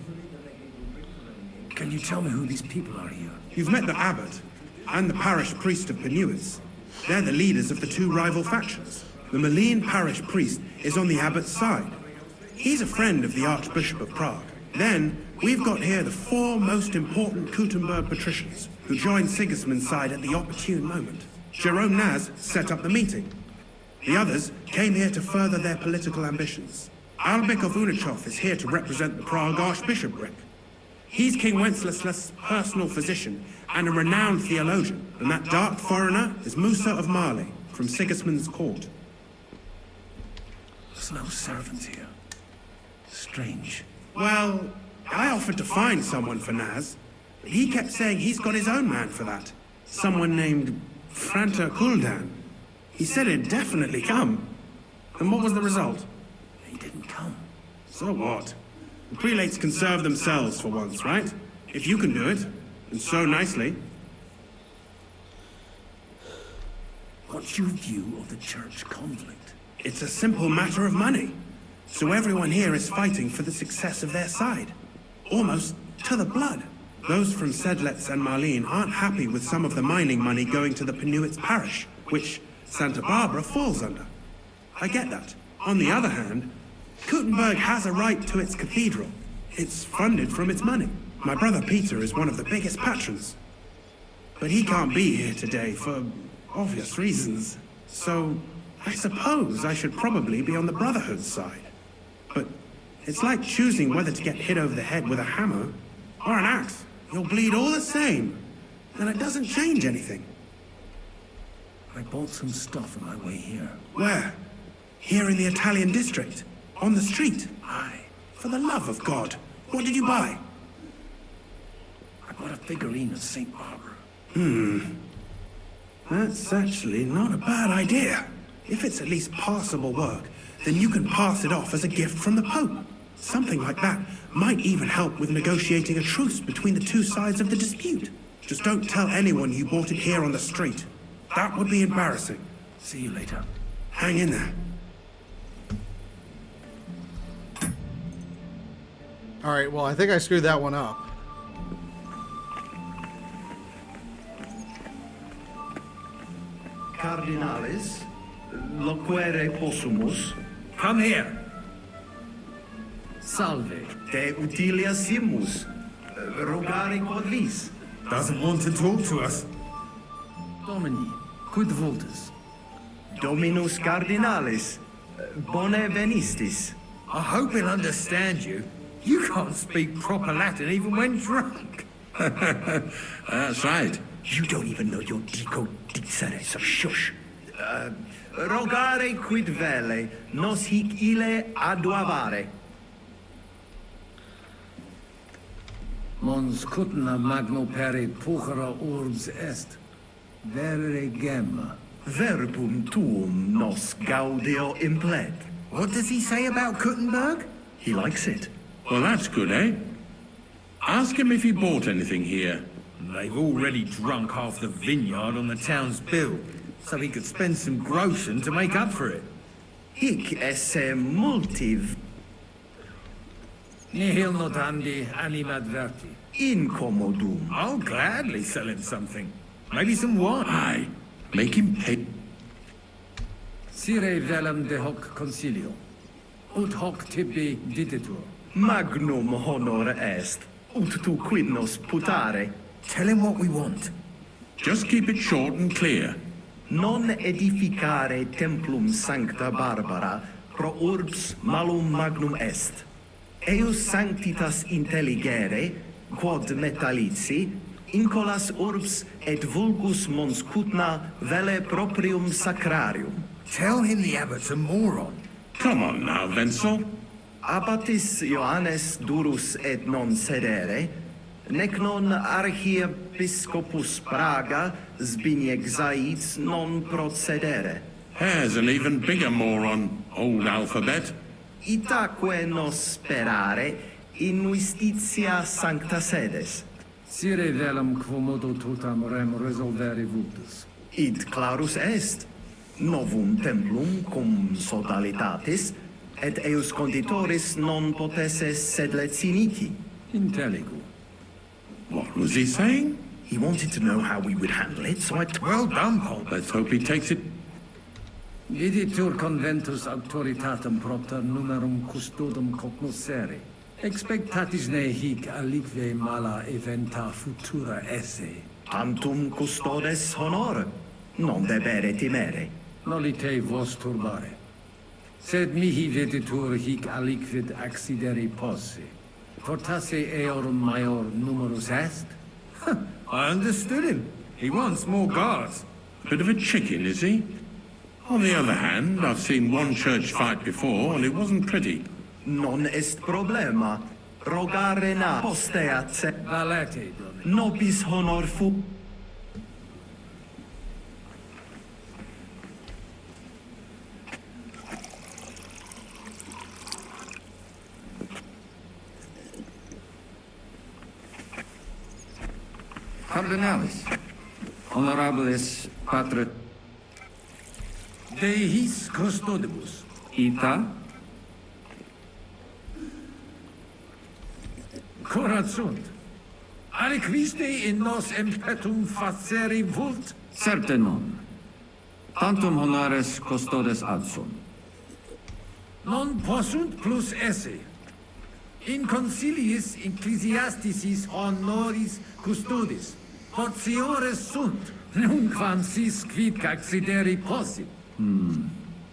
Can you tell me who these people are here? You've met the abbot and the parish priest of Penuitz. They're the leaders of the two rival factions. The Malene parish priest is on the abbot's side. He's a friend of the Archbishop of Prague. Then, we've got here the four most important Kuttenberg patricians, who joined Sigismund's side at the opportune moment. Jerome Naz set up the meeting. The others came here to further their political ambitions. Albik of Unichov is here to represent the Prague Archbishopric. He's King Wenceslas's personal physician and a renowned theologian. And that dark foreigner is Musa of Mali, from Sigismund's court. There's no servants here. Strange. Well, I offered to find someone for Naz, but he kept saying he's got his own man for that. Someone named Franta Kuldan. He said he'd definitely come. And what was the result? He didn't come. So what? The prelates can serve themselves for once, right? If you can do it, and so nicely. What's your view of the church conflict? It's a simple matter of money. So everyone here is fighting for the success of their side. Almost to the blood. Those from Sedlets and Marlene aren't happy with some of the mining money going to the Penuitz parish, which Santa Barbara falls under. I get that. On the other hand, Kuttenberg has a right to its cathedral. It's funded from its money. My brother Peter is one of the biggest patrons. But he can't be here today for obvious reasons. So I suppose I should probably be on the Brotherhood's side. But it's like choosing whether to get hit over the head with a hammer or an axe. You'll bleed all the same, and it doesn't change anything. I bought some stuff on my way here. Where? Here in the Italian district? On the street? Aye. For the love of God, what did you buy? I bought a figurine of St. Barbara. That's actually not a bad idea. If it's at least passable work, then you can pass it off as a gift from the Pope. Something like that might even help with negotiating a truce between the two sides of the dispute. Just don't tell anyone you bought it here on the street. That would be embarrassing. See you later. Hang in there. Alright, well, I think I screwed that one up. Cardinales, loquere possumus. Come here. Salve. Te utilia simus. Rogare quod vis. Doesn't want to talk to us. Domini, quid vultus? Dominus Cardinalis. Bone venistis. I hope he'll understand you. You can't speak proper Latin even when drunk. That's right. You don't even know your dico dixere, so shush. Rogare quid vele, nos hic ile aduavare. Mons cutna magno peri puchera urbs est. Vere gemma. Verbum tuum nos gaudio implet. What does he say about Kuttenberg? He likes it. Well, that's good, eh? Ask him if he bought anything here. They've already drunk half the vineyard on the town's bill, so he could spend some groschen to make up for it. Hic esse multiv. Nihil notandi animadverti. Incommodum. I'll gladly sell him something. Maybe some wine. Aye. Make him pay. Sire velum de hoc concilio. Ut hoc tibi diditur. Magnum honor est. Ut tu quid nos putare. Tell him what we want. Just keep it short and clear. Non edificare templum sancta Barbara pro urbs malum magnum est. Eius sanctitas intelligere, quod metallici, incolas urbs et vulgus mons cutna vele proprium sacrarium. Tell him the abbot's a moron. Come on now, Wenzel. Abbatis Ioannes durus et non sedere, nec non archiepiscopus Praga Zbigniew Zaitz non procedere. Here's an even bigger moron, old alphabet. Itaque nos sperare in justitia sancta sedes. Sire velum quomodo totam rem resolvere vultus. Id clarus est. Novum templum cum sodalitatis, et eus conditoris non potesse sed leciniti. Intelligu. What was he saying? He wanted to know how we would handle it, so I... Well done, Pope. Let's hope he takes it. Viditur conventus auctoritatem propter numerum custodum cognoscere. Expectatis ne hic alique mala eventa futura esse. Tantum custodes honor, non debere timere. Nolite vos turbare. Sed mihi viditur hic aliquid accidere posse. Fortasse eorum maior numerus est? I understood him. He wants more guards. Bit of a chicken, is he? On the other hand, I've seen one church fight before, and it wasn't pretty. Non est problema. Rogare na posteat se... Valete, Domine. Nobis honor fu... Cardinalis, honorabilis patre Deis custodibus. ita, Corat sunt. Aliquiste in nos impetum facere vult? certe non. Tantum honores custodes adsum. Non possunt plus esse. In conciliis ecclesiasticis honoris custodis. Portiores sunt. Nunquam sis quid accidere possit.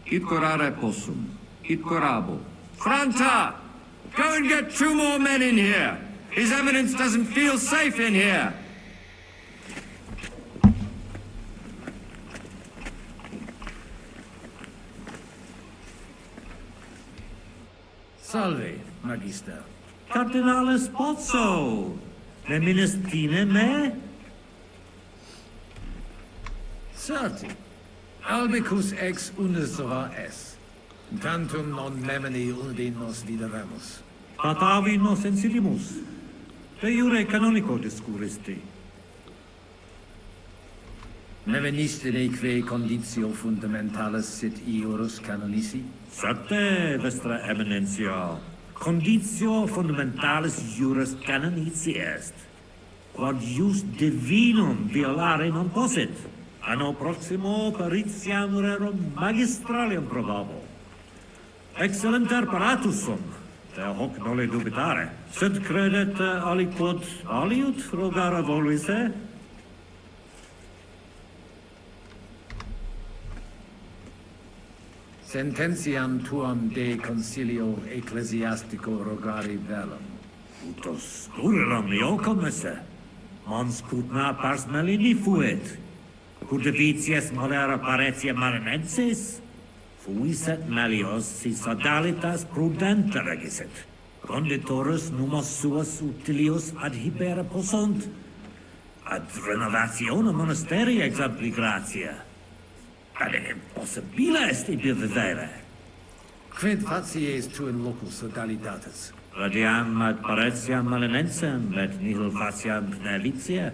Id curare possum. Id curabo. Franta! Go and get 2 more men in here! His Eminence doesn't feel safe in here! Salve, Magister. Cardinalis Pozzo. Ne ministine me? Certi. Albicus ex unisova es. Tantum non memini undi nos videremus. Patavi nos ensilimus. De iure canonico discuristi. Ne veniste neque conditio fundamentalis sit iurus canonici? Certe, Vestra Eminentia. Conditio fundamentalis iuris canonici est. Quod ius divinum violare non possit. Anno proximo peritiam rerum magistralium probabo. Excellenter paratus sum, de hoc noli dubitare. Sed credet aliquod aliut rogare voluisse? Sententiam tuam de concilio ecclesiastico rogari velum. Utos curulum iocum esse. Mons cutna pars melini fuit. Cudevitias molera paretia marinensis? Fuiset melios si sodalitas prudente regisit. Conditorus numos suos utilius adhibere possunt. Ad renovationem monasterii exempli gratia. Ad impossibile est ibi vivere. Quid facies tu in locus sodalitatis? Radiam ad paretiam malinensem, et nihil faciam pnelitia.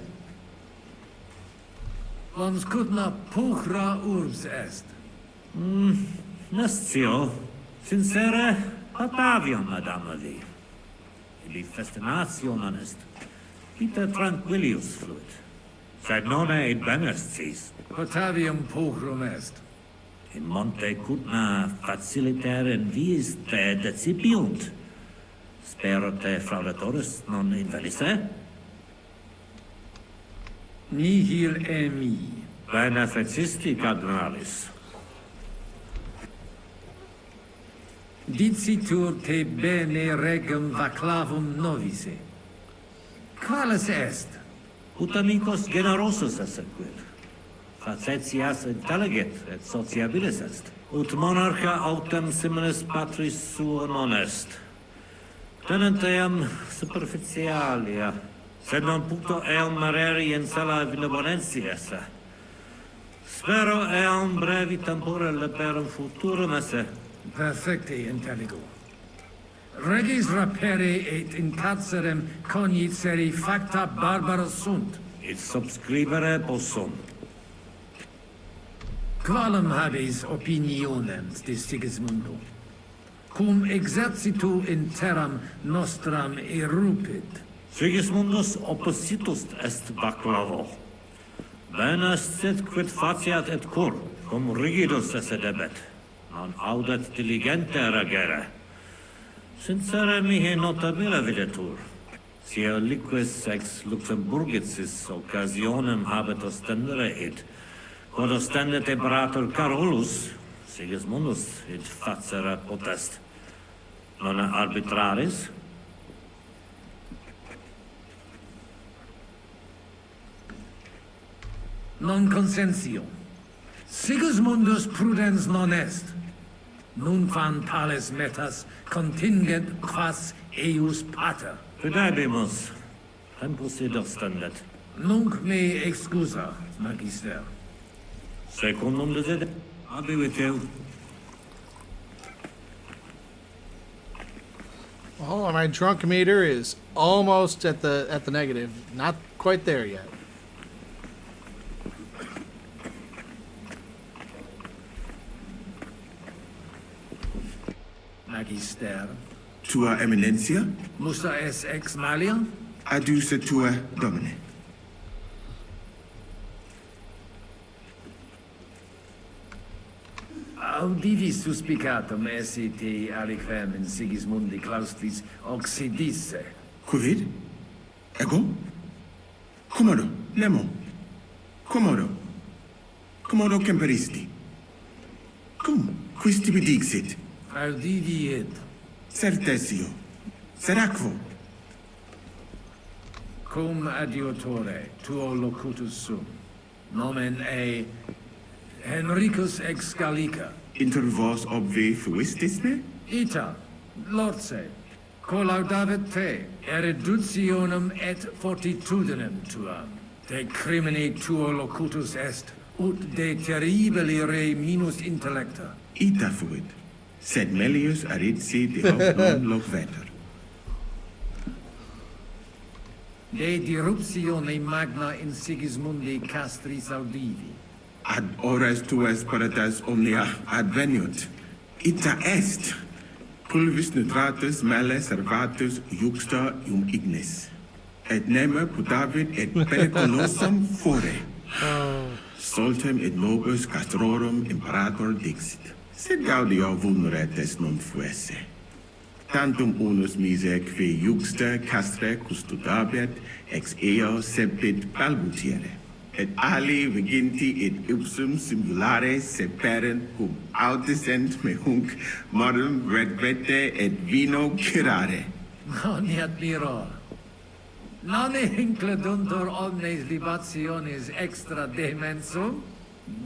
Lons cutna puchra urbs est. Nestio, sincere, patavium, madama vi. Ibi festinationem est. Ita tranquillius fluit. Sed nonne id benestis. Potavium puchrum est. In monte cutna faciliter in viis te decipiunt. Spero te fraudatoris non invelisse? Nihil emi. Bene fecisti, cardinalis. Dicitur te bene regum vaclavum novise. Qualis est? Ut amicos generosus esse quid. Facetias intelligit et sociabilis est. Ut monarcha autem similis patris suo non est. Tenent eam superficialia, sed non puto eam mareri in sala benevolentia esse. Spero eam brevi tempore leperum futurum esse. Perfecte intelligo. Regis rapere et in carcerem cognicere facta barbara sunt. Et subscribere possum. Qualem habes opinionem de Sigismundo? Cum exercitu in terram nostram erupit. Sigismundus oppositus est baclavo. Venus sit quid faciat et cur, cum rigidus esse debet, non audet diligente regere. Sincere mihi notabile videtur. Sia liquis ex Luxemburgicis occasionem habet ostendere id, quod ostendet imperator Carolus, Sigismundus id facere potest. Non arbitraris? Non consensio. Sigismundus prudens non est. Nun fan tales metas contingent quas eius pater. Fidebimus. Tempus id ostendet. Nunc me excusa, magister. Secundum desideri. I'll be with you. Oh, my drunk meter is almost at the negative. Not quite there yet. Magister. Tua Eminencia? Musa es ex malia? Adduce tua Domine. Audivis suspicatum esse te aliquem in Sigismundi claustris occidisse. Quid? Ego? Commodo, Nemo. Commodo. Commodo temperisti. Cum, quis tibi dixit? Audivi id. Certesio. Seracvo. Cum adiutore tuo locutus sum. Nomen e Henricus ex Gallica. Inter vos obvi fuistisne? Ita, Lorse, collaudavet te, eruditionem et fortitudinem tuam. De crimine tuo locutus est, ut de terribili re minus intellecta. Ita fuit. Sed melius aritsi de hoc non loqueter. De diruptione magna in Sigismundi castris audivi. Ad horas tuas paratas omnia adveniunt. Ita est. Pulvis nutratus male servatus juxta ignis. Et neme putavit et periculosum fore. Soltem et nobis castrorum imperator dixit. Sed gaudio vulneret est non fuesse. Tantum unus mise qui juxta castre custodabit ex eo sepit balbutiere. Et ali viginti et ipsum simulare seperent cum audisent me hunc modum redvete et vino curare. Non admiro. Non incleduntur omnes libationes extra demensum?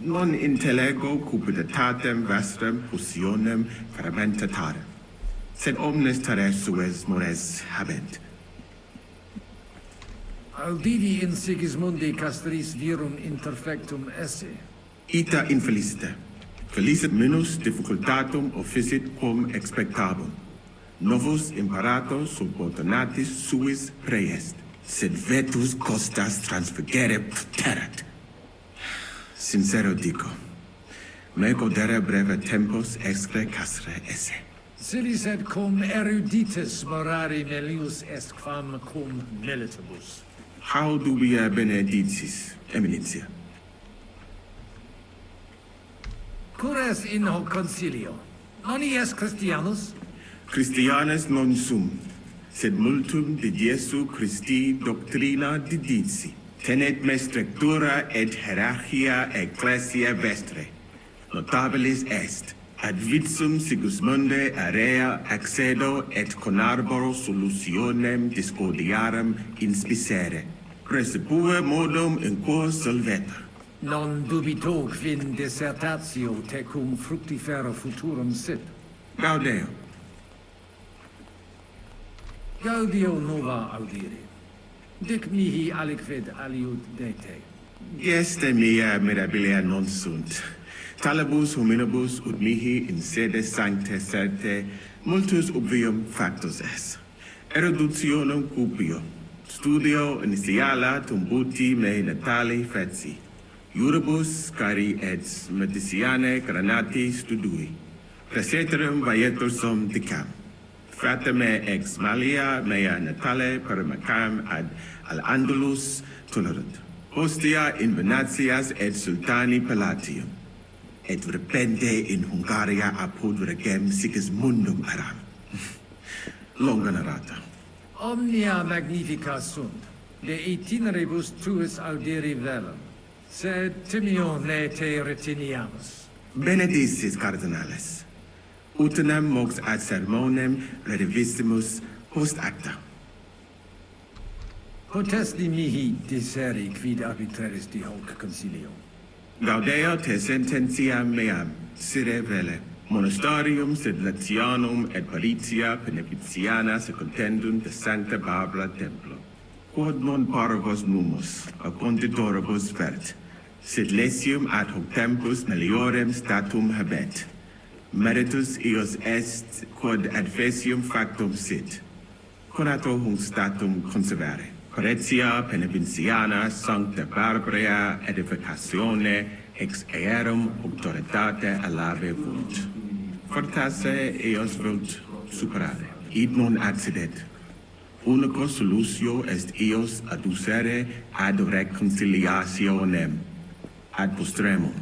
Non intellego cupiditatem vestram fusionem fermentatarem. Sed omnes terrestres mores habent. Audivi in Sigismundi castris virum interfectum esse. Ita infelicite. Felicit minus difficultatum officit quum expectabum. Novus imperator subordinatis suis preest. Sed vetus costas transfugere pterat. Sincero dico. Me godere breve tempus excre castre esse. Silis et cum eruditus morari melius est quam cum militibus. How do we benedictis, Eminencia? Cures in hoc concilio. Non ies Christianus? Christianus non sum, sed multum de Jesu Christi doctrina didici. Tenet me structura et hierarchia ecclesia vestre. Notabilis est. Ad vitsum Sigismunde area accedo et conarboro solutionem discordiarem inspicere. Precipue modum in quo solvetur. Non dubito quin dissertatio tecum fructifera futurum sit. Gaudeo. Gaudio nova audire. Dic mihi aliquid aliud dete. Geste mea mirabilia non sunt. Talibus hominibus ut mihi in sede sancte certe multus obvium factus est. Eruditionem cupio. Studio initiala tumbuti me natali feci. Uribus cari et mediciane granati studui. Preseterum vaetursum dicam. Fatame ex malia mea natale per macam ad al Andalus tolerant. Hostia in Venatias et sultani palatium. Et repente in Hungaria apud regem Sigismundum aram. Longa narrata. Omnia magnifica sunt, de itineribus tuus audiri velum, sed timio ne te retiniamus. Benedictis cardinales. Utinam mox ad sermonem redivissimus post acta. Potesti mihi diseri quid arbitreris di hoc concilio. Gaudeo te sententiam meam, sire vele. Monastarium sed Latianum et Paritia Beneficiana secundendum de Sancta Barbara Templo. Quod non parvos numus, a conditoribus vert, sed lesium ad hoc tempus meliorem statum habet. Meritus eos est quod adfesium factum sit. Conato hunc statum conservare. Corretia Beneficiana Sancta Barbara edificatione ex aerum auctoritate alabe vult. Fortasse eos vult superare. Id non accidet. Unico solutio est eos adducere ad reconciliationem. Ad postremum.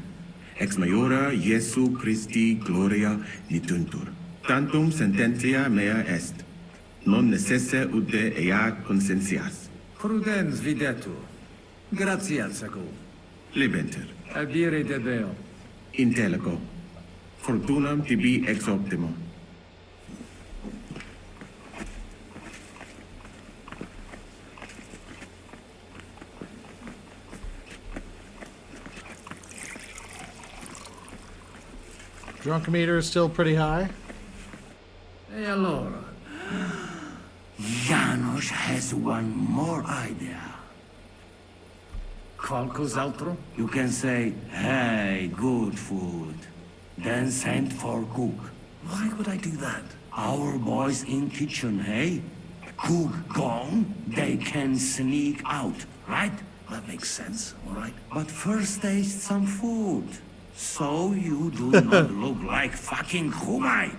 Ex maiora Iesu Christi gloria nituntur. Tantum sententia mea est. Non necesse ude ea consentias. Prudens videtur. Gratias ago. Libenter. Abire debeo. Intellego. Fortunam tibi ex optimo. Drunkometer is still pretty high. E allora? Janos has one more idea. Qualcos'altro? You can say, hey, good food. Then send for cook. Why would I do that? Our boys in kitchen, hey? Cook gone, they can sneak out, right? That makes sense, all right. But first taste some food. So you do not look like fucking Humai.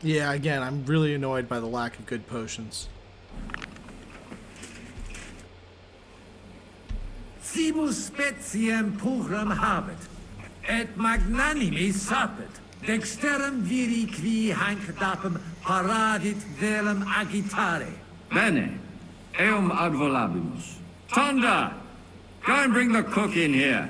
Yeah, again, I'm really annoyed by the lack of good potions. Cibus speciem puram habet, et magnanimi sapet, dexterum viri qui hanc dapem paradit velum agitare. Bene, eum ad volabimus. Tonda, go and bring the cook in here.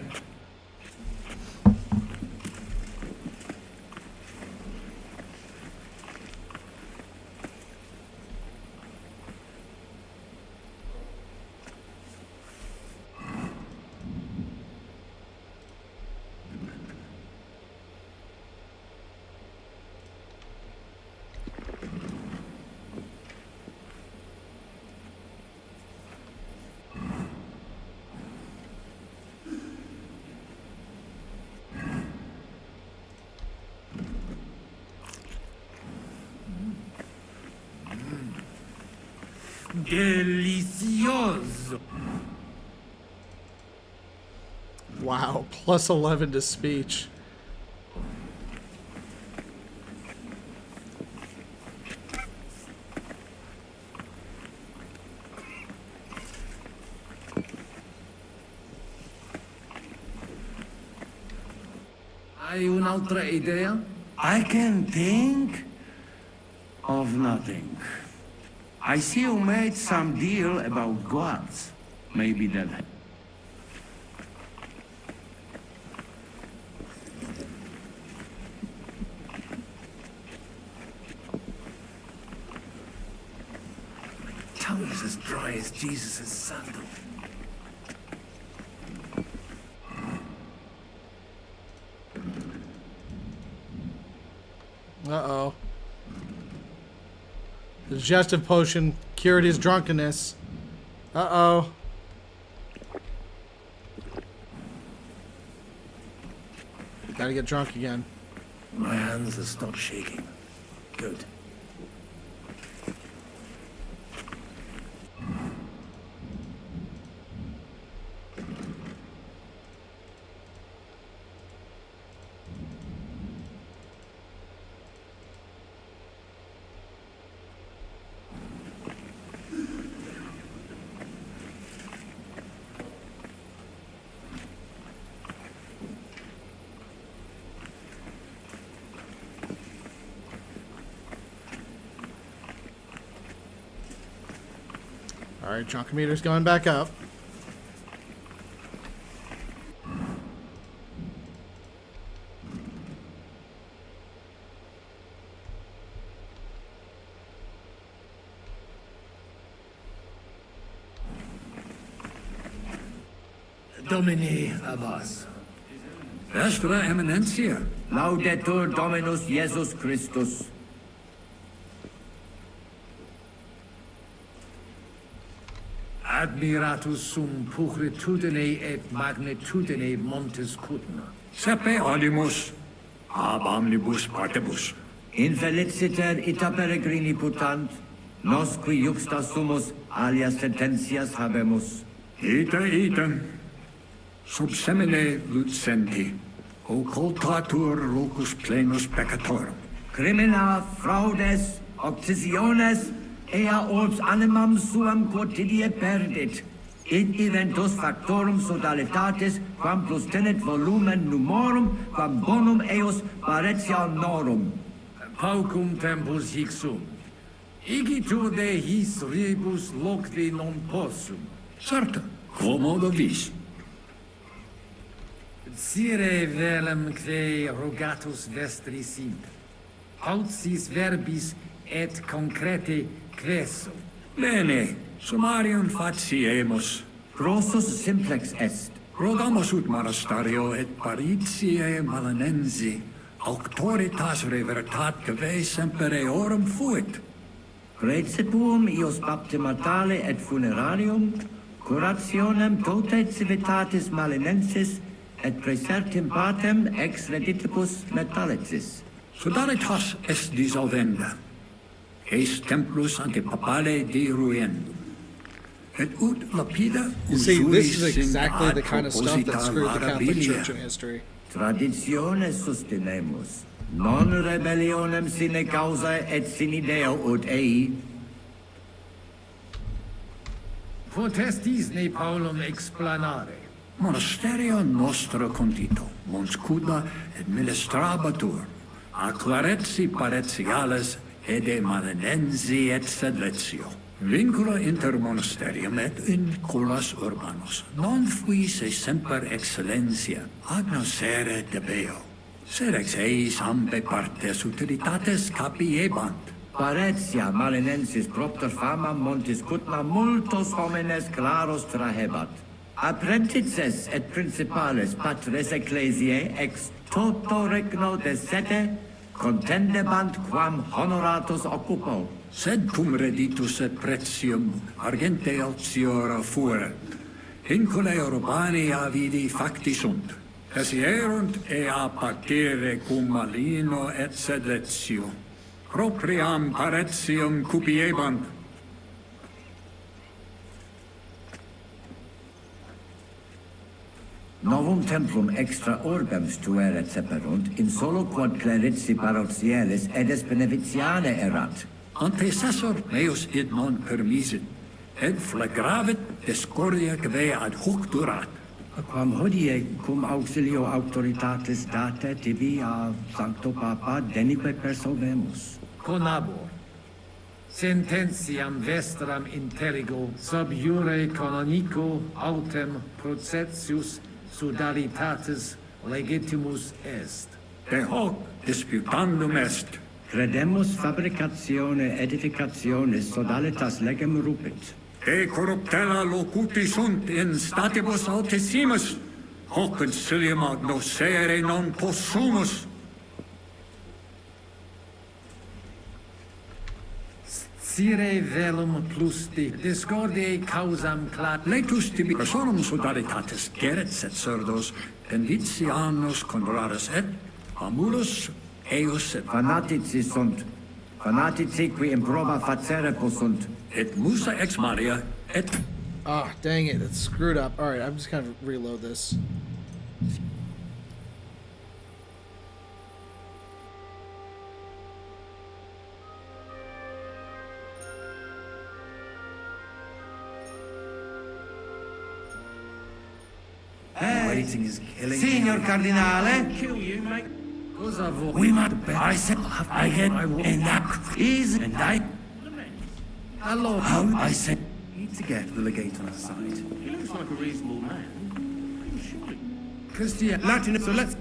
Delicioso. Wow, plus 11 to speech. Hai un'altra idea? I can think of nothing. I see you made some deal about gods. Maybe that... Tongue is as dry as Jesus' sandal. Uh-oh. The digestive potion cured his drunkenness. Uh-oh. Gotta get drunk again. My hands have stopped shaking. Good. Alright, drunkometer's going back up. Domini Abbas. Vestra Eminentia. Laudetur Dominus Jesus Christus. Admiratus sum pulchritudine et magnitudine montes Kutna. Sepe audimus, ab omnibus partibus. In feliciter ita peregrini putant, nos qui juxta sumus alias sententias habemus. Ita item, sub semine lucenti, occultatur locus plenus peccatorum. Crimina fraudes, occisiones, ea orbs animam suam quotidie perdit. In eventus factorum sodalitatis, quam plus tenet volumen numorum, quam bonum eos paretia norum. Paucum tempus hic sum. Igitur de his rebus locri non possum. Certa, quomodo vis. Sire velem quae rogatus vestri sint. Ausis verbis et concrete queso. Bene, summarium faciemus. Grossus simplex est. Rogamus ut monastario et paritiae malanensi, auctoritas revertat que semper eorum fuit. Precepuum ius baptimatale et funerarium, curationem totae civitatis malinensis, et praesertim patem ex reditibus metallicis. Sodalitas est dissolvenda. Eis templus ante papale deruendum. Et ut lapida You see, this is usuris exactly in the kind of stuff that ad screwed the Catholic proposita Church in history. Traditione sustinemus, non rebellionem sine causa et sine Deo ut ei. Potestis ne Paulum explanare. Monasterio nostro condito, mons cuda et ministrabatur, a claretsi paretiales ede malinensi et sedletio. Vincula inter monasterium et in colas urbanos, non fuisse semper excellentia, agnoscere debeo, sed ex eis ambe partes utilitates capiebant. Paretia malinensis propter fama montis Kutna multos homines claros trahebat. Apprentices et principales patres ecclesiae ex toto regno de sete contendebant quam honoratus occupo. Sed cum reditus et pretium argente altiora fuerat. Incule urbani avidi facti sunt. Esierunt ea patere cum malino et sedletio. Propriam paretium cupiebant. Novum templum extra orbem stueret seperunt, in solo quod clerici parotialis edes beneficiane erat. Antecessor meus id non permisit, et flagravit discordia que ad hoc durat. Quam hodie cum auxilio auctoritatis date tibi a Sancto Papa denique persolvemus. Conabor. Sententiam vestram intelligo sub iure canonico autem processius sodalitatis legitimus est. De hoc disputandum est. Credemus fabricatione edificationis sodalitas legem rupit. De corruptella locuti sunt in statibus altissimus. Hoc concilium ad nocere non possumus. Sire velum plus de discordiae causam clat. Letus tibi personum sodalitatis geret et surdos, convitianus contraris et, amulus eius et Fanatici sunt. Fanatici qui improba facere possunt. Et musa ex Maria et... Ah, dang it, it's screwed up. Alright, I'm just gonna reload this. Waiting is killing Signor Cardinale? Kill you, mate. We might bet I said I get in that is and I. Hello. How I said. Need to get the legate on our side. He looks like a reasonable man. Christian. Latin, so let's.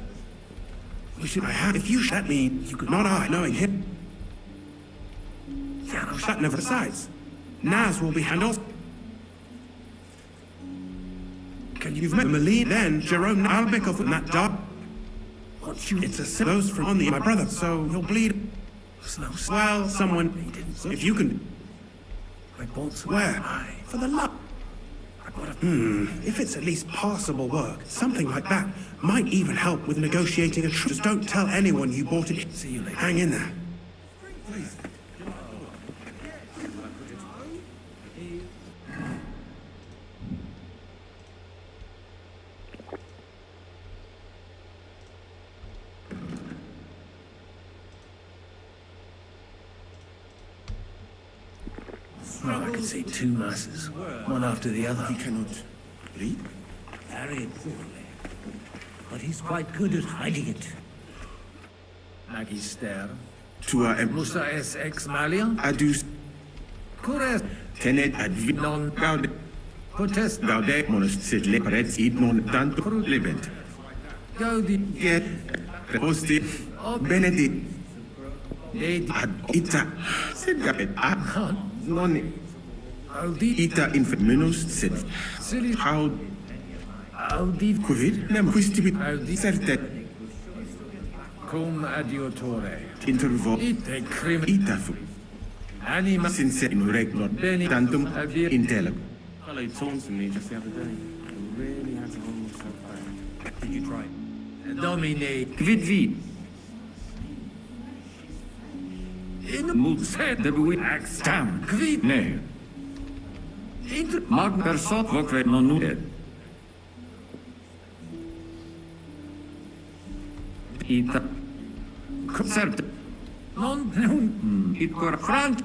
We should. I have. If you shut me, you could not I knowing him. Yeah, shut never sides. Naz will be handled. You've met Malene, then Jerome Albicov and that dog. It's a those from on the my brother, so you'll bleed. Well, someone. If you can. Where? For the love. If it's at least passable work, something like that might even help with negotiating a truce. Just don't tell anyone you bought it. See you later. Hang in there. Well, I could say two masses, one after the other. He cannot read? Very poorly. But he's quite good at hiding it. Magister. To Musa es ex malia? Adus. Cures. Tenet ad non gaude. Potest. Gaude monus sit leperet id non tanto libent. Gaudi. Get. Reposti. Benedict. Ad ita. Sed gabet ad. Non. Ita infirminus sed. How. Audi. Quid nem quistibit certet. Cum adiutore. Intervo. Ite crim. Ita fu. Anima. Since in regnor tantum intelligum. Fellow taunted me just the other day. I really had to hold myself back. Did you try? Domine. Quid vi? In mulset the we Tam. Quid. Ne. Inter. Mag persot voque non nuet. Ita. Cert. Non. It cor front.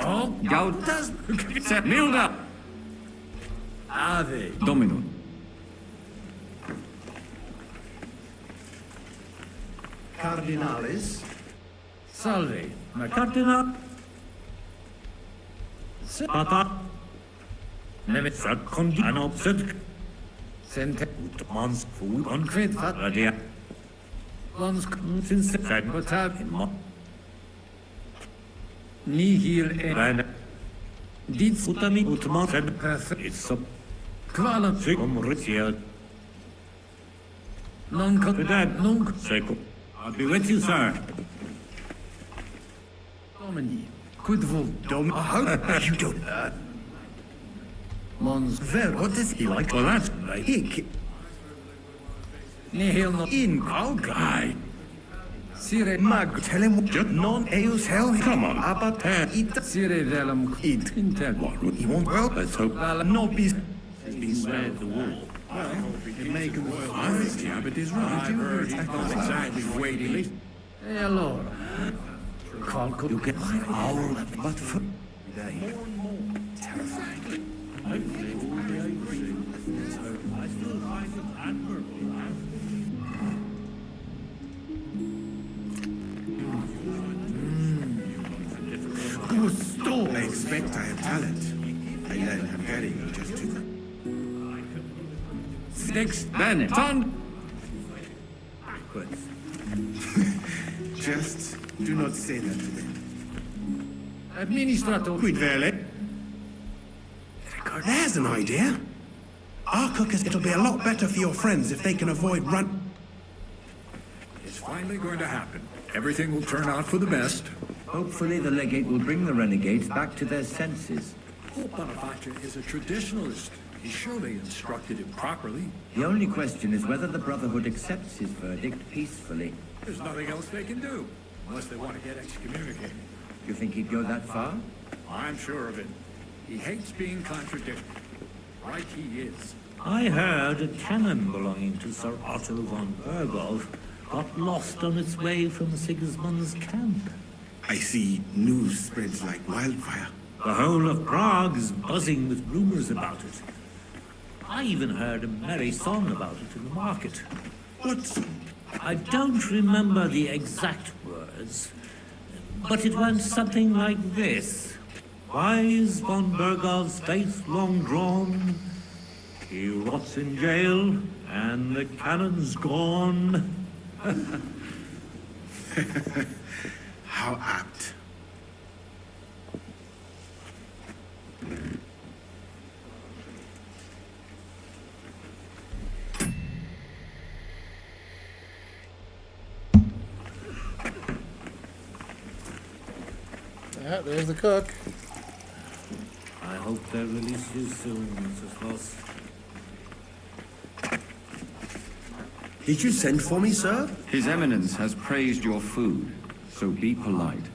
Oh. Gaudas. Set milda. Ave. Dominum. Cardinalis. Salve. Ma cardinal. Papa. Nemet. Sacondi. Anopsid. Sente. Mons. Food. On Quid. Radia. Lons. Since the fact. Potab. Nihil e. Rana. Dit. Utami. Utma. Fed. Perfect. It's a. Qualam. Sigum Ritia. Non con. Nunc. Seco. I'll be with you, sir. Domini. Quid vol. How you don't. Mons. Ver, what is he like? Well, that's right. Nihil no. In Galgai. Sire. Mag, tell him non eus hell. Come on. Abat it. Sire velum. It. Intel. He won't well. Let's hope. Not be. He's been spared the war. It may go well. I think the abbot is right. That's exactly waiting. E allora. Qualco. You get owl, but for day. Terrifying. Hopefully, all will be over. I still find it admirable. I'm getting you just to the... Six Benetton. Just do not say that to them. Administrator. Quid vele? There's an idea. Our cookers, it'll be a lot better for your friends if they can avoid run... It's finally going to happen. Everything will turn out for the best. Hopefully the legate will bring the renegades back to their senses. Pope Bonaventure is a traditionalist. He surely instructed him properly. The only question is whether the Brotherhood accepts his verdict peacefully. There's nothing else they can do, unless they want to get excommunicated. You think he'd go that far? I'm sure of it. He hates being contradicted. Right he is. I heard a cannon belonging to Sir Otto von Berghoff got lost on its way from Sigismund's camp. I see news spreads like wildfire. The whole of Prague is buzzing with rumors about it. I even heard a merry song about it in the market. What song? I don't remember the exact words, but it went something like this. Why is von Berghoff's face long drawn? He rots in jail, and the cannon's gone. How apt. Yeah, there's the cook. I hope they'll release you soon, Mrs. Voss. Did you send for me, sir? His Eminence has praised your food, so be polite.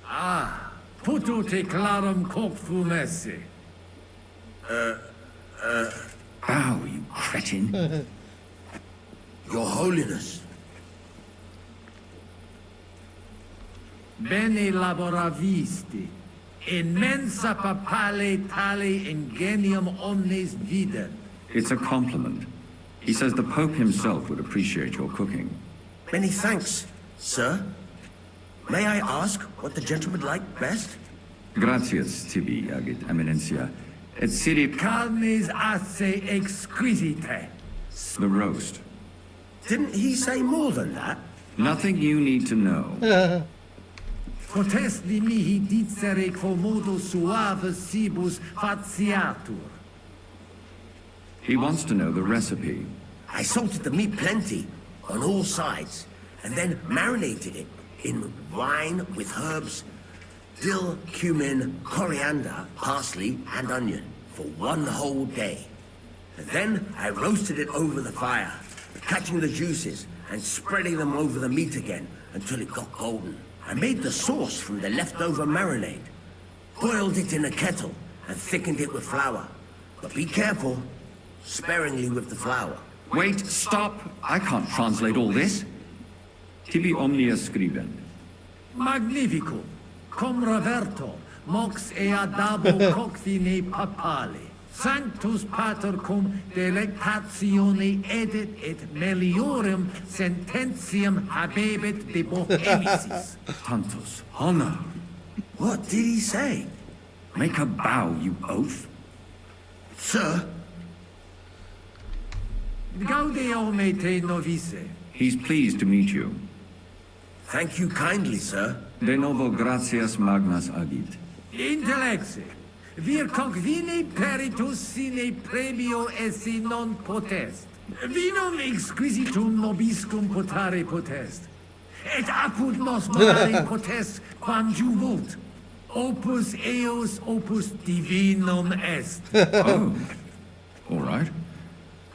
Ah, puto te clarum coq fumesse. Bow, you cretin. Your Holiness. Bene laboravisti. Immensa papale tale ingenium omnes vident. It's a compliment. He says the Pope himself would appreciate your cooking. Many thanks, sir. May I ask what the gentleman liked best? Gratias tibi, agit eminencia. Et sidi Carnes asse exquisite. the roast. Didn't he say more than that? Nothing you need to know. Potesti mihi dicere quomodo suave cibus faciatur. He wants to know the recipe. I salted the meat plenty, on all sides, and then marinated it in wine with herbs, dill, cumin, coriander, parsley, and onion for 1 whole day. And then I roasted it over the fire, catching the juices and spreading them over the meat again until it got golden. I made the sauce from the leftover marinade, boiled it in a kettle, and thickened it with flour. But be careful, sparingly with the flour. Wait, stop! I can't translate all this. Tibi omnia scribent. Magnifico. Cum reverto. Mox eadabo cocfine papale. Sanctus pater cum delectatione edit et meliorem sententiam habebit de bohemicis. Tantus, honor. What did he say? Make a bow, you oaf. Sir? Gaudeum me te novice. He's pleased to meet you. Thank you kindly, sir. De novo gratias magnas agit. Intellexe. Vir convine peritus sine premio esse non potest. Vinum exquisitum nobiscum potare potest. Et apud nos morale potest quam juvult. Opus eos opus divinum est. Oh, all right.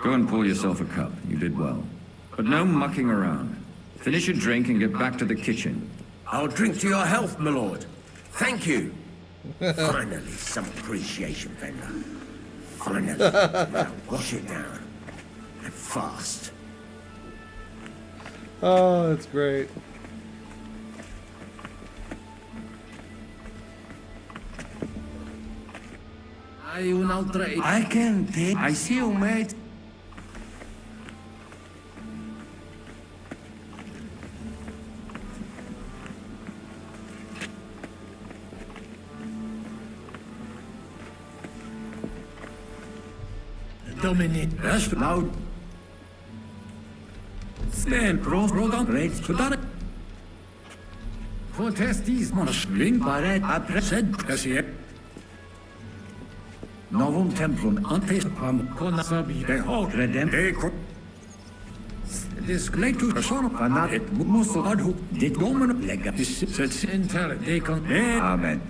Go and pour yourself a cup. You did well. But no mucking around. Finish your drink and get back to the kitchen. I'll drink to your health, my lord. Thank you. Finally, some appreciation, Vendor. Finally. Now, wash it down. And fast. Oh, that's great. I can take... I see you, mate. Dominic. Rest loud. Sven, Rodan, Red, Sudan. Protestis, Monosling, Baret, Apresed, Cassia. Novum templum antes pam conasabi de hoc redem eco. This gletus persona fanat et mus adhu dit domen legatis sets inter decon. Amen.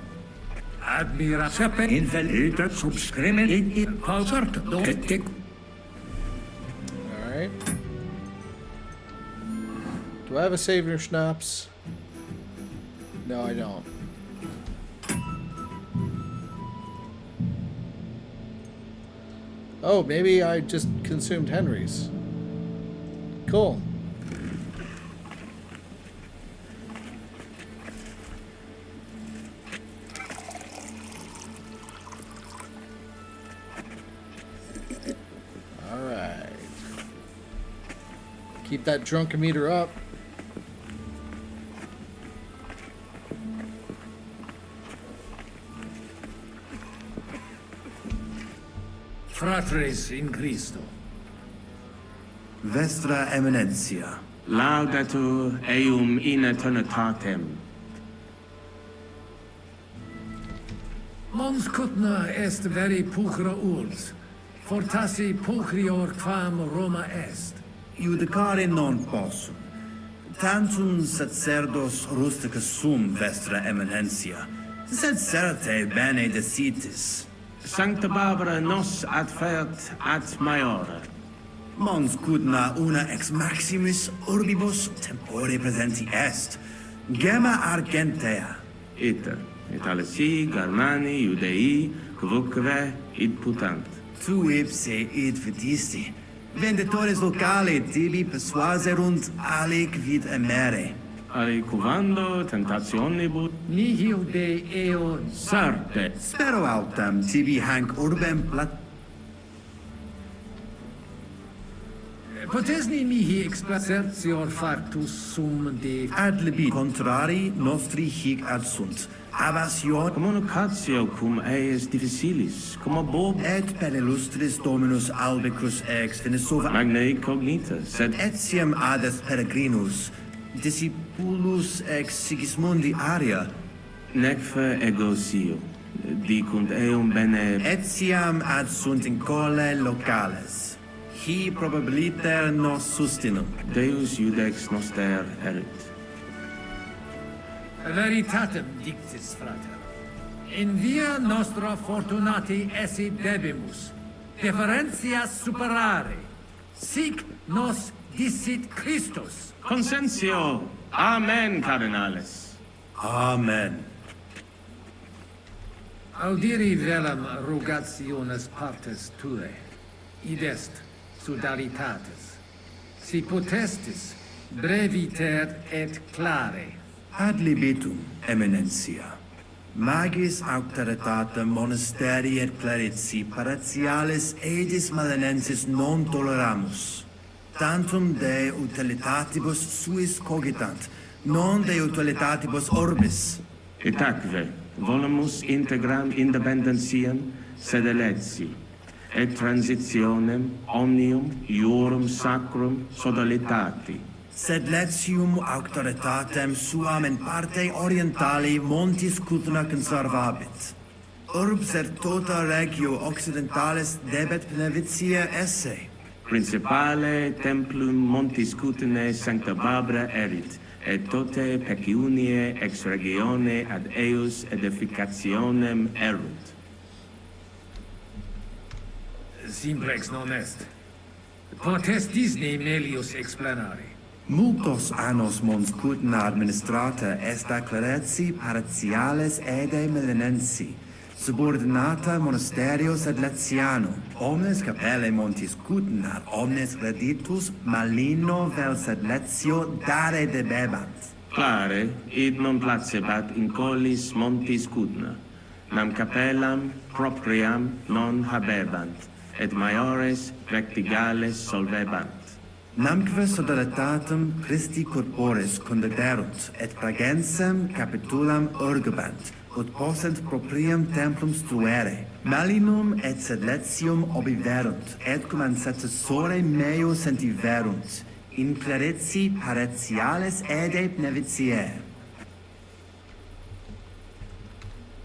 Admira sepe infelita subscrimen et pausart do et. All right. Do I have a savior schnapps? No, I don't. Oh, maybe I just consumed Henry's. Cool. All right. Keep that drunkometer up. Fratres in Christo. Vestra Eminentia. Laudatur eum in eternitatem. Mons Kutna est veri pulchra urs. Fortasi pulchrior quam Roma est. Judicare non possum. Tantum sacerdos rusticus sum, Vestra Eminentia. Sed certe bene decitis. Sancta Barbara nos adfert ad maiore. Mons Kutna una ex maximis urbibus tempore presenti est. Gemma argentea. Ita, Italici, Germani, Judei, quoque id putant. Tu ipse id vidisti. Venditores locale tibi persuaserunt alic vid emere. Alicuvando tentationibus Nihil de eo sarte. Spero autem tibi hanc urbem plat... Potesni mihi explacertior factus sum de... Ad libi contrari nostri hic ad sunt. Abbasio communicatio cum eis difficilis, cum bob et per illustris Dominus albicus ex Venesova magnae cognita, sed etiam ades peregrinus, discipulus ex Sigismundi aria, necfe ego sio, dicunt eum bene etiam ad sunt in cole locales. Hi probabiliter nos sustinum. Deus judex noster erit. Veritatem dictis, frater. In via nostra fortunati esse debimus, deferentias superare. Sic nos dicit Christus. Consensio. Amen, cardinales. Amen. Audiri velam rogationes partes tue. Id est sudaritatis. Si potestis breviter et clare. Ad libitum, Eminentia. Magis auctoritatem monasteri et clerici paratialis edis malenensis non toleramus. Tantum de utilitatibus suis cogitant, non de utilitatibus orbis. Et acve, volumus integram independentiam sed eletsi, et transitionem omnium iurum sacrum sodalitati. Sed letium auctoritatem suam in parte orientali montis Kutna conservabit. Urbs et tota regio occidentalis debet plenitia esse. Principale templum montis Kutnae Sancta Barbara erit, et tote peciunie ex regione ad eius edificationem erunt. Simplex non est. Potestis ne melius explanare. Multos annos mons Kutna administrata est a clerici paratiales ede melenensi, subordinata monasterio sed letiano, omnes capelle montis Kutna, omnes creditus malino vel sed letio dare debebant. Clare, id non placebat in collis montis Kutna, nam capellam propriam non habebant, et maiores vectigales solvebant. Namque sodalitatem Christi corporis condiderunt, et pragensem capitulam urgebant, ut possent proprium templum struere. Malinum et sedletium obiverunt, et cum ancestore meo sentiverunt, in clerici paretiales ede nevicier.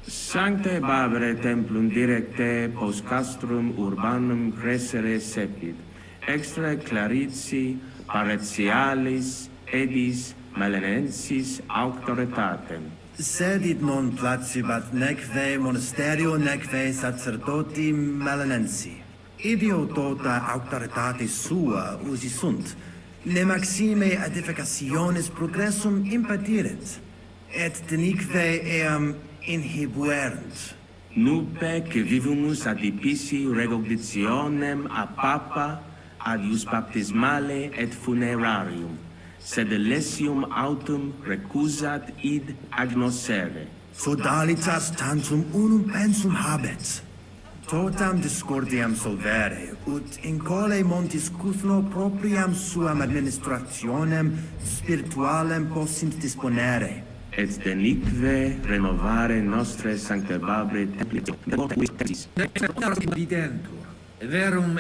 Sancte Barbare templum directe post castrum urbanum crescere sepid, extra clarici paretialis edis melenensis auctoritatem. Sed id non placibat neque monasterio neque sacerdoti melanensi. Idio tota auctoritate sua usi sunt, ne maxime edificationis progressum impediret, et denique eam inhibuerent. Nupe que vivumus adipici recognitionem a papa adius baptismale et funerarium, sed lesium autum recusat id agnoscere. Sodalitas tantum unum pensum habet, totam discordiam solvere, ut in cole montis Cuthno propriam suam administrationem spiritualem possint disponere. Et denique renovare nostre sancte Barbare templi. Videntur, verum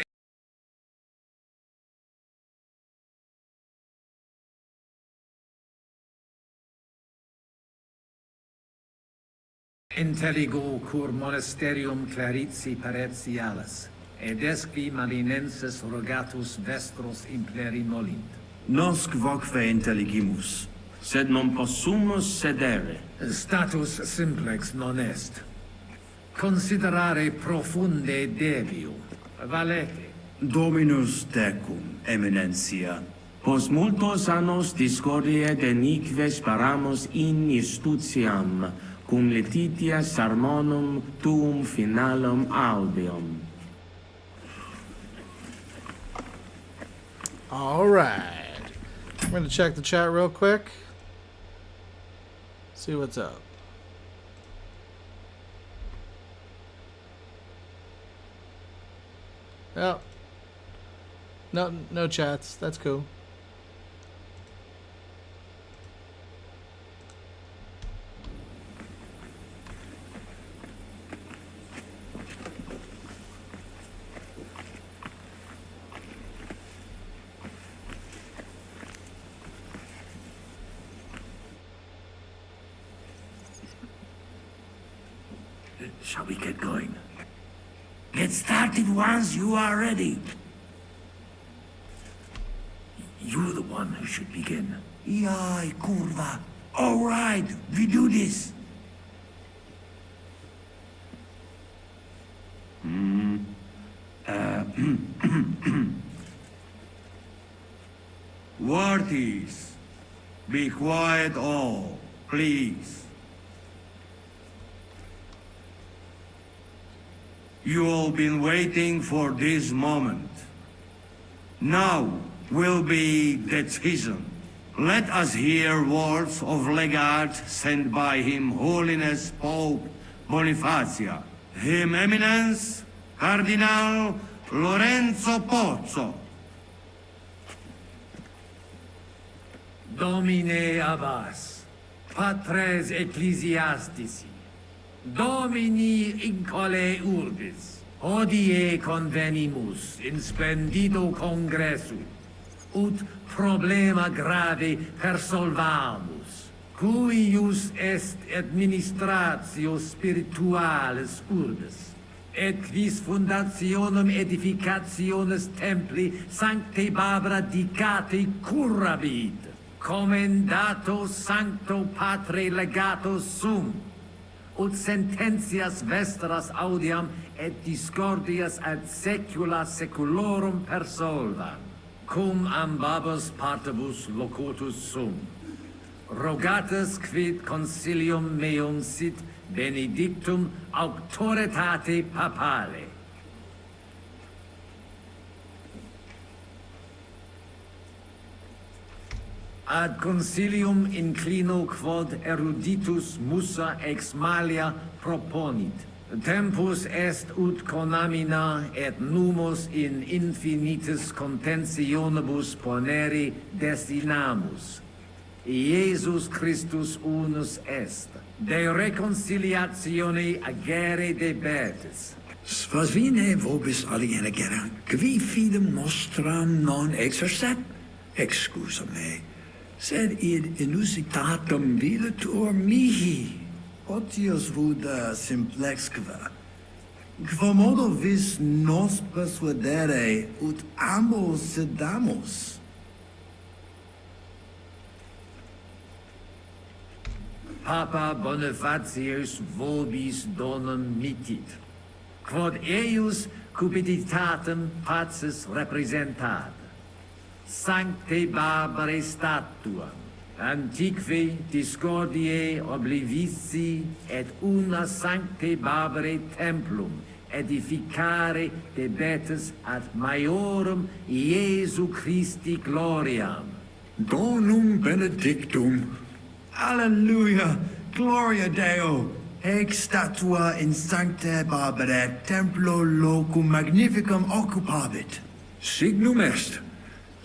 intelligo cur monasterium clarici paretialis, ed esqui malinenses rogatus vestros impleri molint. Nosc voque intelligimus. Sed non possumus sedere. Status simplex non est. Considerare profunde debium. Valete. Dominus tecum, eminentia. Pos multos annos discordie denique sparamus in istutiam, cum letitia sermonum tuum finalum audium. All right. I'm going to check the chat real quick. See what's up. Oh. No chats. That's cool. Shall we get going? Get started once you are ready. You're the one who should begin. Yai, kurva. All right, we do this. Worthies, be quiet all, please. You all been waiting for this moment. Now will be decision. Let us hear words of legate sent by Him Holiness Pope Bonifacia, Him Eminence Cardinal Lorenzo Pozzo. Domine Abbas, Patres Ecclesiastici, Domini incole urbis, hodie convenimus in splendido congressu, ut problema grave persolvamus, cuius est administratio spiritualis urbis, et quis fundationem edificationes templi Sancte Barbara dicate curabit, commendato Sancto Patre legato sum, ut sententias vestras audiam et discordias ad secula seculorum persolvan, cum ambabus partibus locutus sum. Rogatus quid consilium meum sit benedictum auctoritate papale. Ad consilium inclino quod eruditus musa ex malia proponit. Tempus est ut conamina et numus in infinitus contentionibus ponere destinamus. Iesus Christus unus est. de reconciliazione agere debetis. Svasvine vobis aliena gera, qui fidem nostram non exercet, excusa me, sed id inusitatum vilatur mihi. Otius vuda simplexque. Quomodo vis nos persuadere ut amo sedamus? Papa Bonifatius vobis donum mitit, quod eius cupiditatem pacis representat. Sancte Barbare statuam, antiqui discordiae oblivici et una Sancte Barbare templum edificare debetis ad maiorum Iesu Christi gloriam. Donum benedictum. Alleluia! Gloria Deo! Haec statua in Sancte Barbare templo locum magnificum occupabit. Signum est.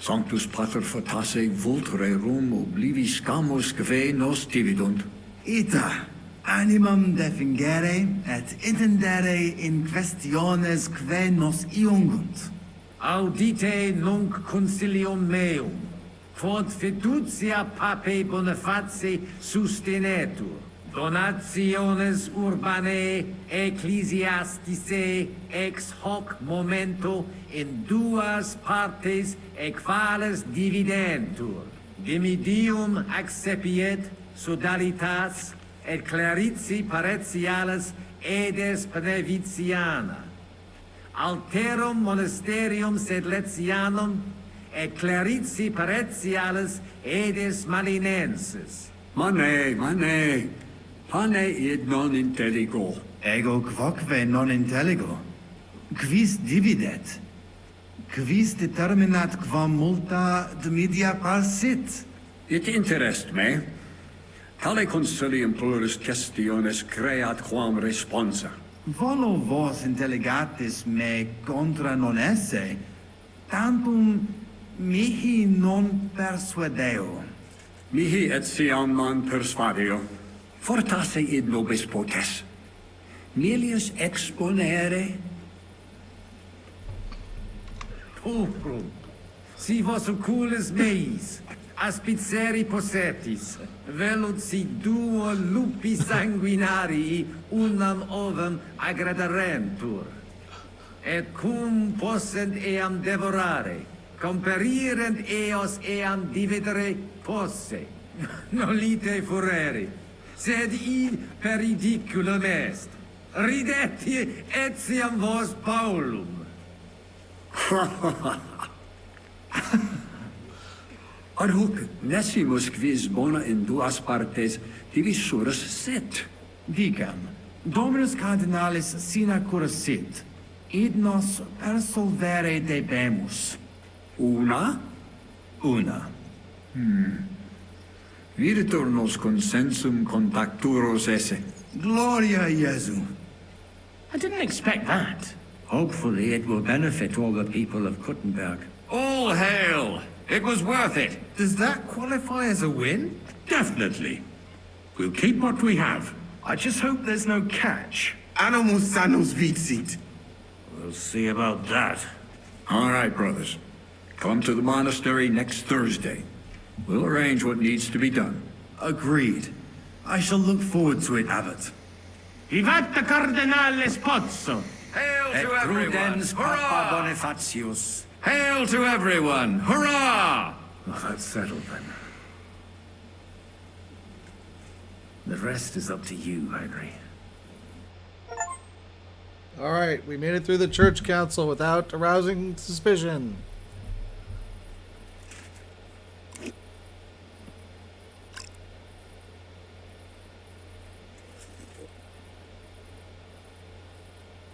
Sanctus Pater fortasse vulture rum oblivis camus que nos dividunt. Ita, animam defingere et intendere in questiones que nos iungunt. Audite nunc concilium meum, quod fiducia Papae Boniface sustenetur, donationes urbanae ecclesiasticae ex hoc momento in duas partes equales dividentur, dimidium accepiet sodalitas et clarici paretialis edes Benevitiana, alterum monasterium sed Letianum et clarici paretialis edes Malinensis. Mane, pane id non intelligo. Ego quoque non intelligo. Quis dividet? Quis determinat quam multa media parsit? It interest me. Tale consilium plurus questiones creat quam responsa. Volo vos intelligatis me contra non esse, tantum mihi non persuadeo. Mihi etiam non persuadio. Fortasse id nobis potes. Milius exponere. Pulcrum, si vos oculis meis, aspiceri possetis, velut si duo lupi sanguinarii unam ovum aggradarentur, et cum possent eam devorare, comperirent eos eam dividere posse, nolite furere, sed id per ridiculum est, ridetti etiam vos Paulum. Ad hoc necimus quis bona in duas partes divisurus sit. Dicam, Dominus Cardinalis sina cursit, id nos persolvere debemus. Una? Una. Viditur nos consensum contacturos esse. Gloria Iesu. I didn't expect that. Hopefully it will benefit all the people of Kuttenberg. All hail! It was worth it. Does that qualify as a win? Definitely. We'll keep what we have. I just hope there's no catch. Animus sanus vicit. We'll see about that. All right, brothers. Come to the monastery next Thursday. We'll arrange what needs to be done. Agreed. I shall look forward to it, Abbot. Vivat the Cardinale Spozzo! Hail Et to everyone! prudens Papa Hurrah! Bonifatius. Hail to everyone! Hurrah! Well, that's settled then. The rest is up to you, Henry. All right, we made it through the church council without arousing suspicion.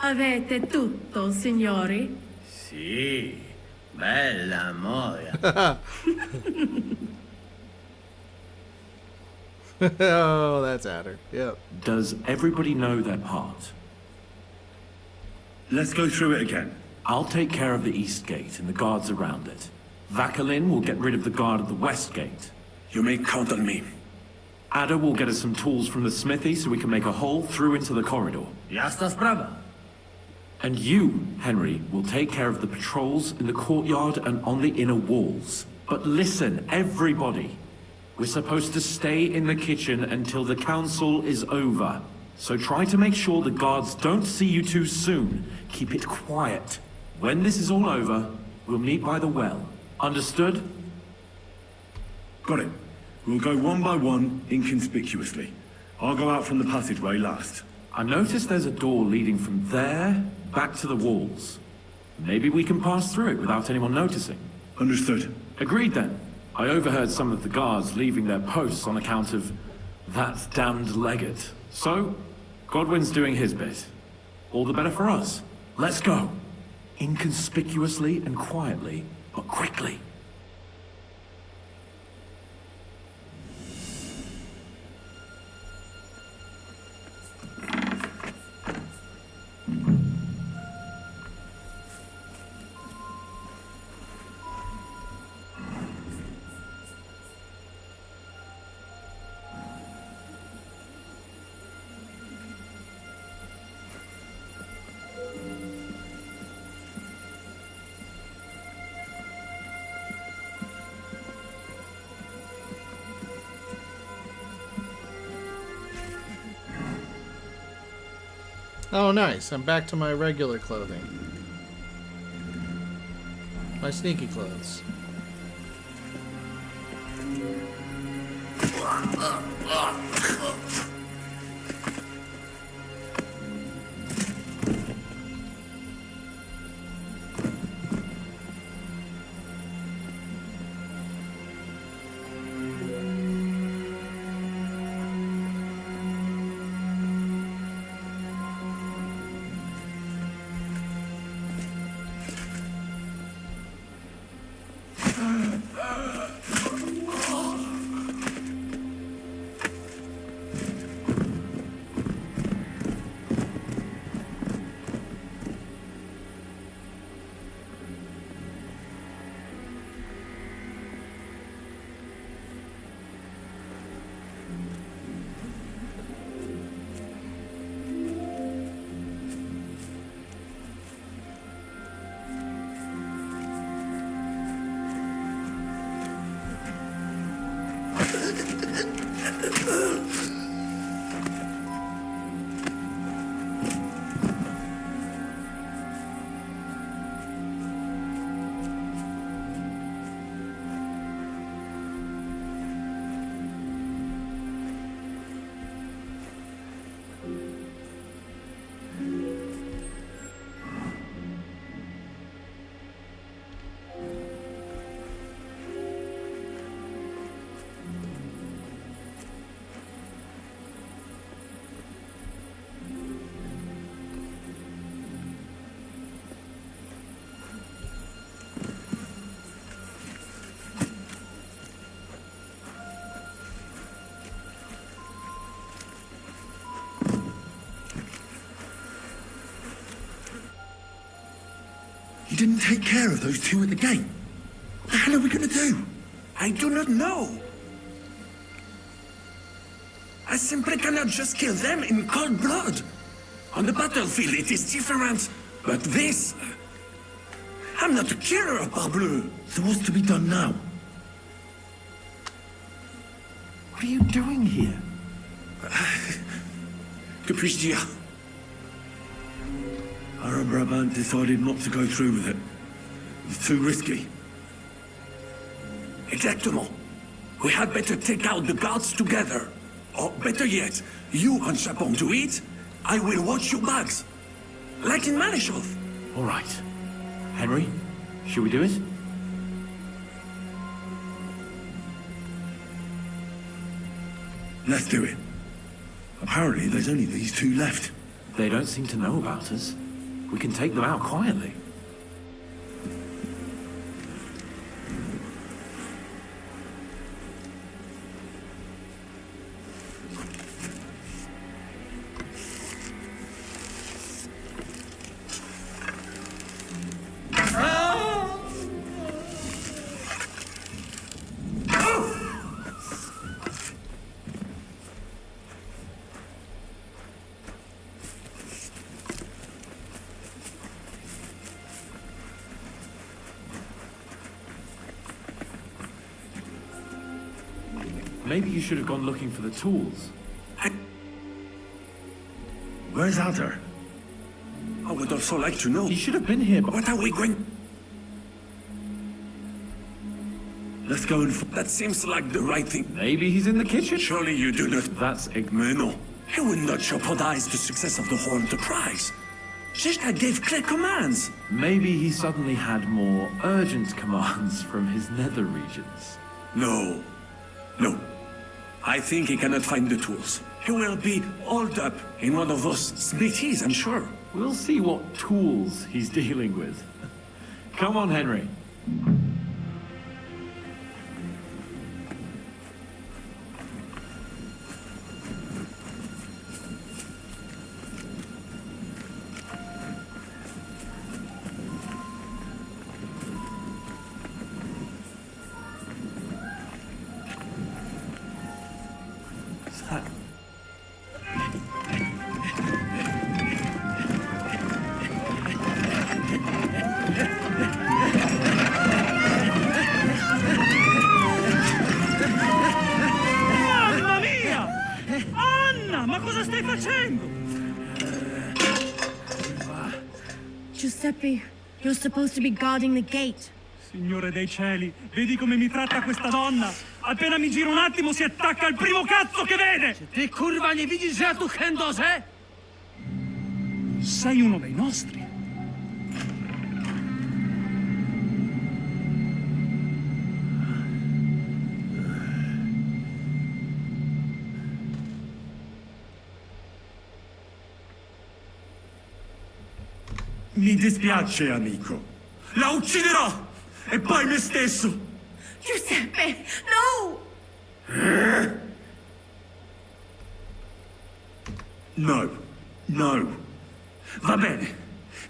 Avete tutto, signori? Sì, bella moia. Oh, that's Adder. Yep. Does everybody know their part? Let's go through it again. I'll take care of the east gate and the guards around it. Vakalin will get rid of the guard at the west gate. You may count on me. Ada will get us some tools from the smithy so we can make a hole through into the corridor. Jasna sprawa. And you, Henry, will take care of the patrols in the courtyard and on the inner walls. But listen, everybody. We're supposed to stay in the kitchen until the council is over. So try to make sure the guards don't see you too soon. Keep it quiet. When this is all over, we'll meet by the well. Understood? Got it. We'll go one by one, inconspicuously. I'll go out from the passageway last. I noticed there's a door leading from there back to the walls. Maybe we can pass through it without anyone noticing. Understood. Agreed then. I overheard some of the guards leaving their posts on account of that damned legate. So, Godwin's doing his bit. All the better for us. Let's go. Inconspicuously and quietly, but quickly. Oh, nice. I'm back to my regular clothing. My sneaky clothes. You didn't take care of those two at the gate. What the hell are we going to do? I do not know. I simply cannot just kill them in cold blood. On the battlefield, it is different. But this... I'm not a killer, parbleu. So what's to be done now? What are you doing here? Que puis-je dire? Ara Brabant decided not to go through with it. It's too risky. Exactement. We had better take out the guards together. Or better yet, you and Chapon do it, I will watch your bags. Like in Malishov. All right. Henry, should we do it? Let's do it. Apparently there's only these two left. They don't seem to know about us. We can take them out quietly. Maybe you should have gone looking for the tools. Where's Arthur? I would also like to know. He should have been here, but... What are we going... Let's go and... That seems like the right thing. Maybe he's in the kitchen. Surely you do not... That's No. He would not jeopardize the success of the whole enterprise. Shishka gave clear commands. Maybe he suddenly had more urgent commands from his nether regions. No. I think he cannot find the tools. He will be holed up in one of those smithies, I'm sure. We'll see what tools he's dealing with. Come on, Henry. Mamma mia! Anna, ma cosa stai facendo? Giuseppe, you're supposed to be guarding the gate. Signore dei cieli, vedi come mi tratta questa donna? Appena mi giro un attimo si attacca al primo cazzo che vede! Ty kurwa nie widzisz, że ja tu chędożę? Sei uno dei nostri. Mi dispiace, amico. La ucciderò! E poi me stesso! Giuseppe, no! No. Va bene.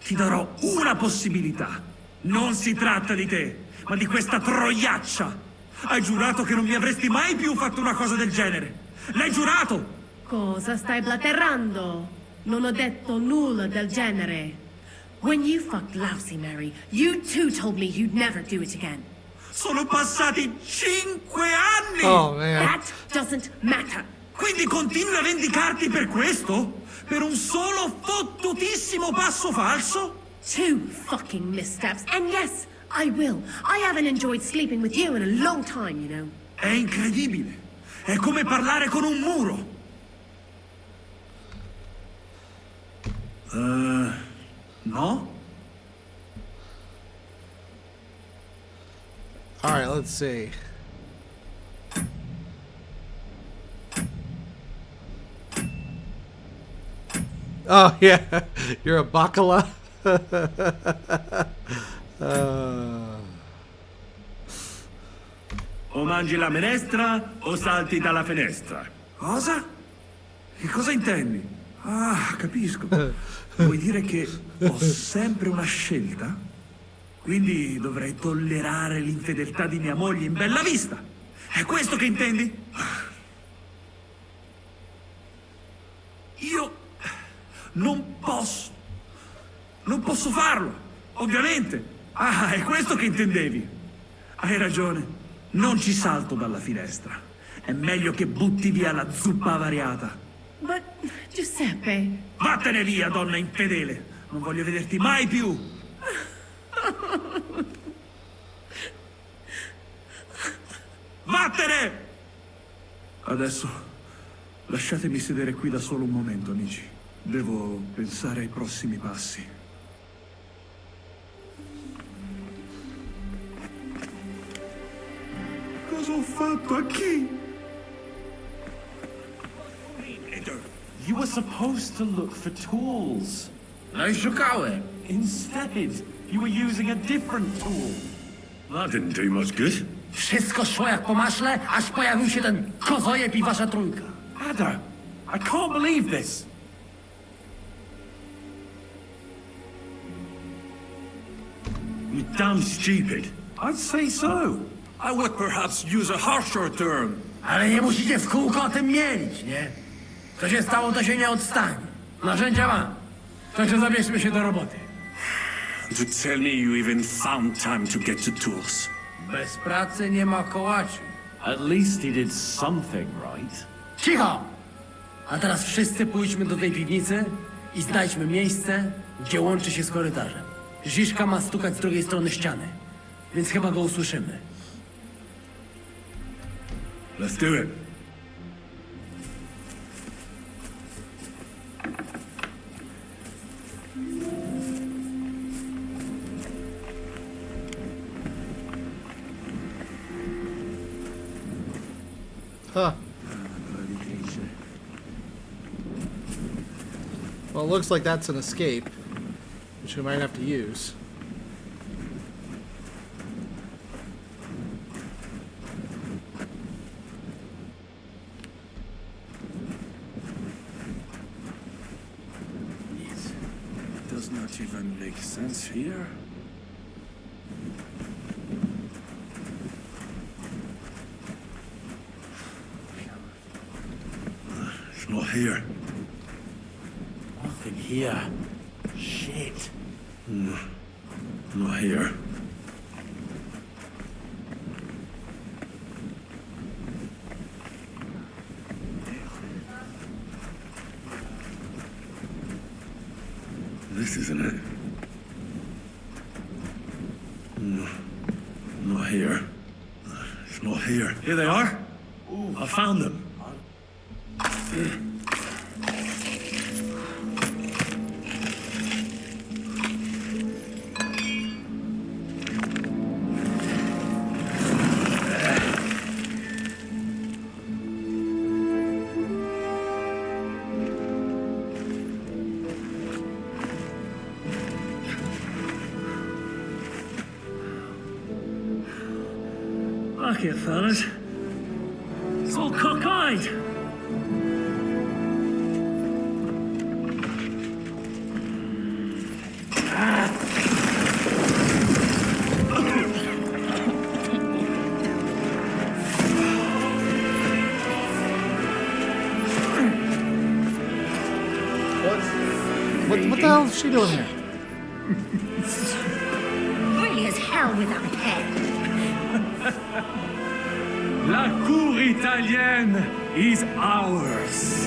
Ti darò una possibilità. Non si tratta di te, ma di questa troiaccia. Hai giurato che non mi avresti mai più fatto una cosa del genere. L'hai giurato! Cosa stai blaterando? Non ho detto nulla del genere. When you fucked Lousy Mary, you too told me you'd never do it again. Sono passati 5 anni! Oh, man. That doesn't matter. Quindi continui a vendicarti per questo? Per un solo fottutissimo passo falso? 2 fucking missteps, and yes, I will. I haven't enjoyed sleeping with you in a long time, you know. È incredibile. È come parlare con un muro. No? All right, let's see. Oh, yeah. You're a bacala? O mangi la minestra o salti dalla finestra. Cosa? Che cosa intendi? Ah, capisco. Vuoi dire che ho sempre una scelta? Quindi dovrei tollerare l'infedeltà di mia moglie in bella vista. È questo che intendi? Io non posso. Non posso farlo, ovviamente. Ah, è questo che intendevi. Hai ragione. Non ci salto dalla finestra. È meglio che butti via la zuppa avariata. But, Giuseppe... Vattene via, donna infedele. Non voglio vederti mai più. Vattene! Adesso lasciatemi sedere qui da solo un momento, amici. Devo pensare ai prossimi passi. Cosa ho fatto a chi? You were supposed to look for tools. No i szukałem. Instead, you were using a different tool. That didn't do much good. Wszystko szło jak po maśle, aż pojawił się ten kozojeb i wasza trójka. Ada, I can't believe this. You're damn stupid. I'd say so. I would perhaps use a harsher term. Ale nie musicie w kółko o tym mielić, nie? Co się stało, to się nie odstanie. Narzędzia mam. Także zabierzmy się do roboty. To tell me you even found time to get the tools. Bez pracy nie ma kołaczy. At least he did something right. Cicho! A teraz wszyscy pójdźmy do tej piwnicy i znajdźmy miejsce, gdzie łączy się z korytarzem. Ziszka ma stukać z drugiej strony ściany, więc chyba go usłyszymy. Let's do it. Huh. Well, it looks like that's an escape, which we might have to use. It does not even make sense here. It's not here. Nothing here. Shit. Not here. This isn't it. Not here. It's not here. Here they are. I found them. Fuck it, fellas. It's all cockeyed. What the hell is she doing here? Really as hell with that pen. La cour italienne is ours.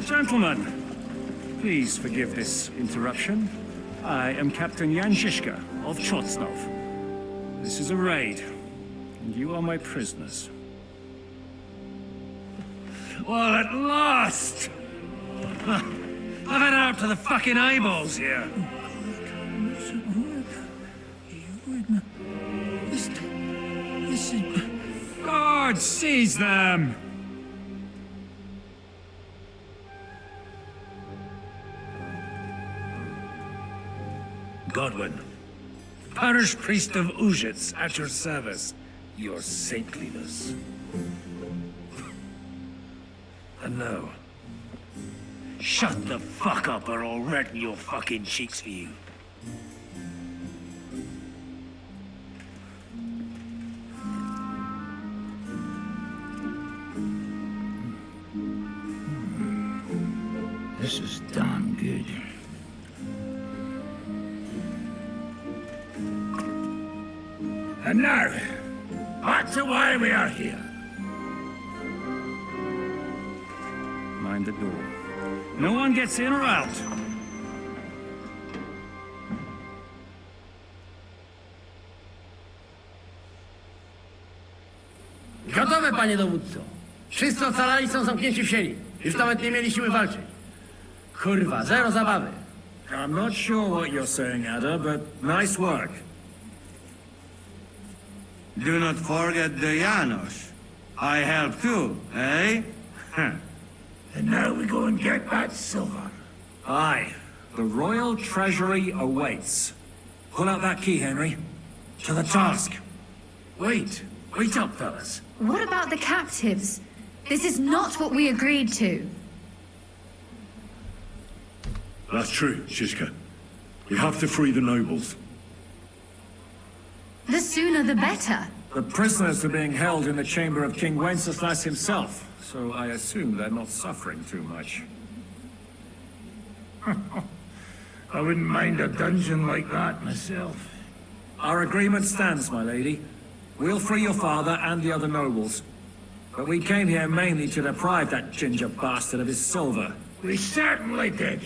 Gentlemen, please forgive this interruption. I am Captain Jan Žižka of Chotsnov. This is a raid, and you are my prisoners. Well, at last! I've had it up to the fucking eyeballs here. This is... God, seize them! Godwin, parish priest of Ujits, at your service. Your saintliness. And now, shut the fuck up or I'll redden your fucking cheeks for you. This is darn good. And now, back to why we are here. Mind the door. No one gets in or out. Gotowe, panie dowódco. Wszyscy ocalali są zamknięci w sieni. Już nawet nie mieli siły walczyć. Kurwa, zero zabawy. I'm not sure what you're saying, Ada, but nice work. Do not forget the Janos. I help too, eh? And now we go and get that silver. Aye. The royal treasury awaits. Pull out that key, Henry. To the task. Wait up, fellas. What about the captives? This is not what we agreed to. That's true, Shishka. We have to free the nobles. The sooner the better. The prisoners are being held in the chamber of King Wenceslas himself, so I assume they're not suffering too much. I wouldn't mind a dungeon like that myself. Our agreement stands, my lady. We'll free your father and the other nobles. But we came here mainly to deprive that ginger bastard of his silver. We certainly did.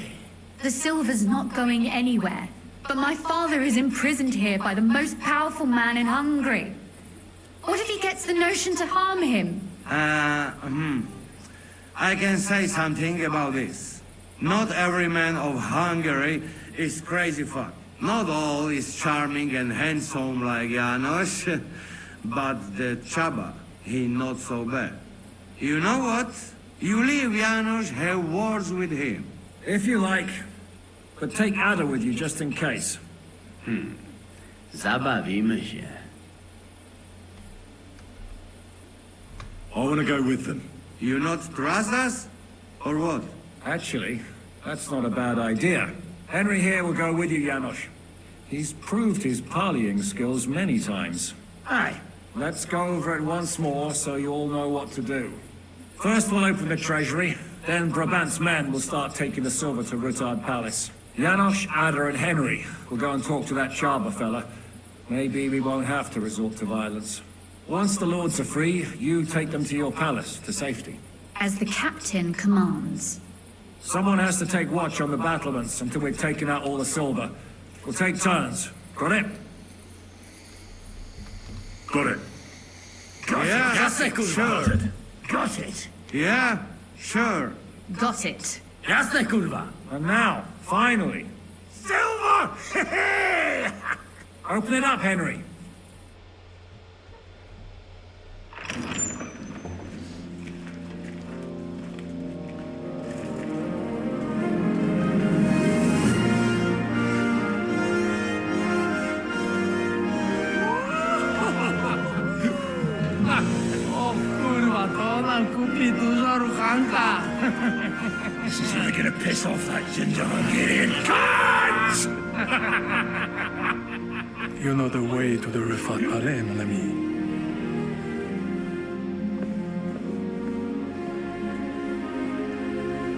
The silver's not going anywhere. But my father is imprisoned here by the most powerful man in Hungary. What if he gets the notion to harm him? I can say something about this. Not every man of Hungary is crazy fuck. Not all is charming and handsome like Janos, but the Chaba, he not so bad. You know what? You leave Janos, have words with him. If you like. But take Ada with you just in case. Zabawimy się. I want to go with them. You not trust us? Or what? Actually, that's not a bad idea. Henry here will go with you, Janos. He's proved his parleying skills many times. Aye. Let's go over it once more so you all know what to do. First we'll open the treasury, then Brabant's men will start taking the silver to Rutard Palace. Janos, Ada and Henry will go and talk to that Chaba fella. Maybe we won't have to resort to violence. Once the lords are free, you take them to your palace, to safety. As the captain commands. Someone has to take watch on the battlements until we've taken out all the silver. We'll take turns. Got it? Got it. Sure. Got it. Yeah, sure. Got it. Jasne, kurwa. And now, finally, Silver! open it up, Henry. O kurwa, to nam kupi dużo ruchanka. This is really gonna piss off that ginger Hungarian cunt! You know the way to the Rufat Palais, mon ami.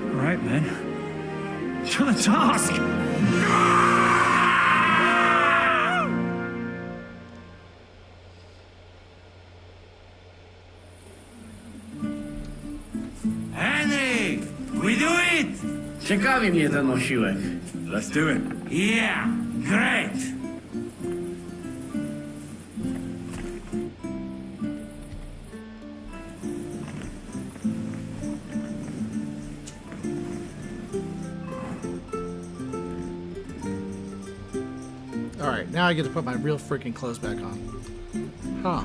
All right, men. To the task! Henry, we do it! Ciekawi mnie ten osiłek. Let's do it. Yeah, great! Alright, now I get to put my real freaking clothes back on. Huh.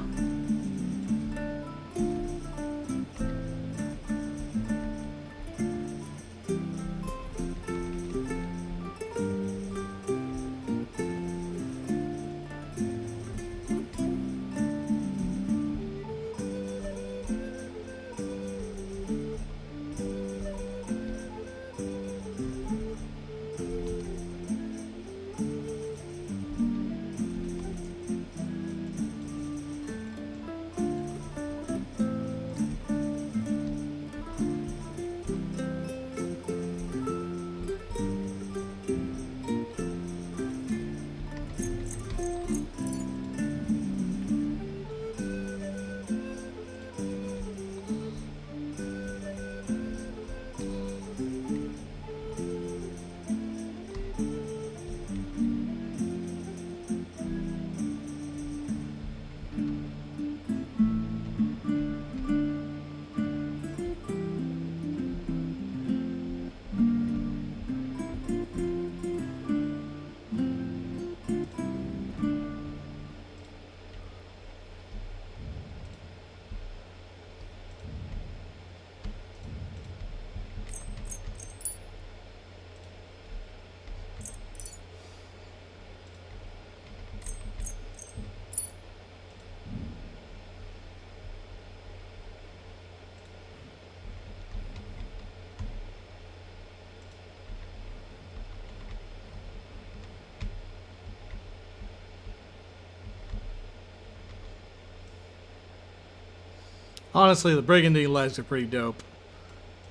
Honestly, the brigandine legs are pretty dope.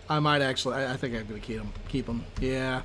I might actually, I think I'm gonna keep them. Yeah.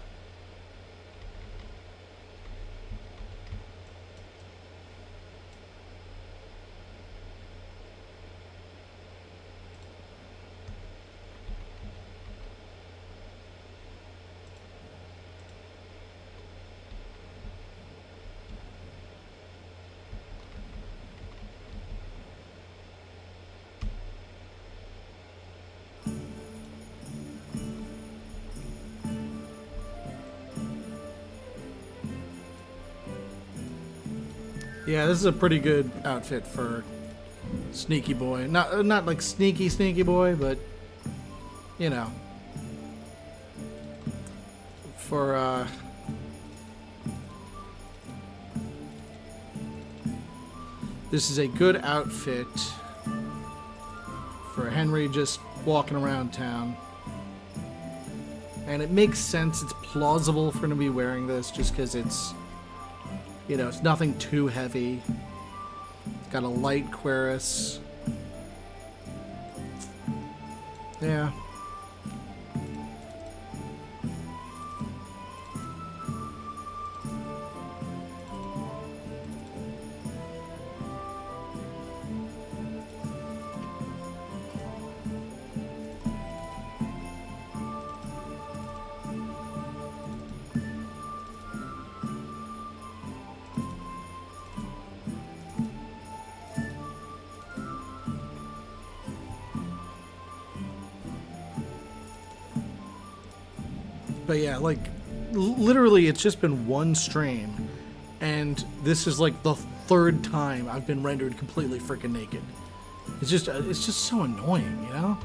Yeah, this is a pretty good outfit for Sneaky Boy. Not like sneaky boy, but you know, for this is a good outfit for Henry just walking around town. And it makes sense, it's plausible for him to be wearing this just because it's, you know, it's nothing too heavy. It's got a light cuirass. Yeah. But yeah, like, literally it's just been one stream, and this is like the third time I've been rendered completely freaking naked. It's just so annoying, you know?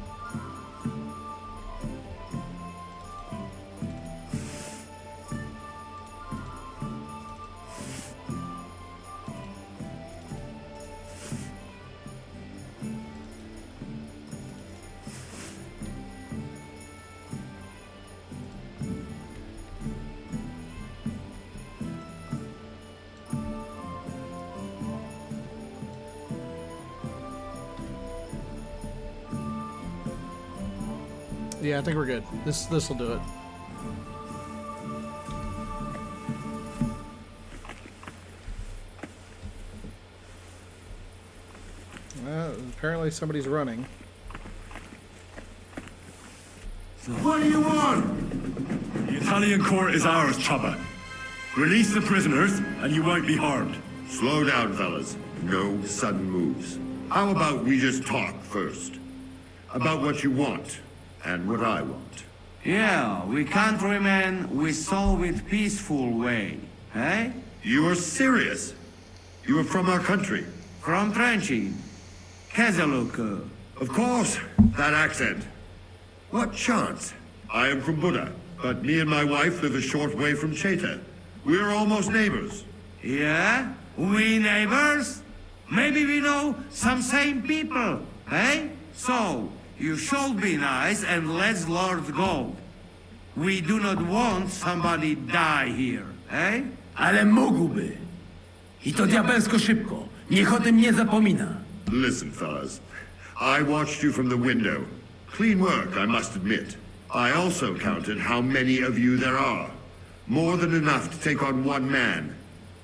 Yeah, I think we're good. This will do it. Well, apparently somebody's running. What do you want? The Italian court is ours, Chopper. Release the prisoners, and you won't be harmed. Slow down, fellas. No sudden moves. How about we just talk first? About what you want, and what I want. Yeah, we countrymen, we solve it peaceful way, eh? You are serious? You are from our country? From Trenci. Kezeluk. Of course, that accent. What chance? I am from Buda, but me and my wife live a short way from Cheta. We're almost neighbors. Yeah? We neighbors? Maybe we know some same people, eh? So, you should be nice and let Lord go. We do not want somebody die here, eh? Ale mógłby. I to diabelsko szybko. Niech o tym nie zapomina. Listen, fellas. I watched you from the window. Clean work, I must admit. I also counted how many of you there are. More than enough to take on one man.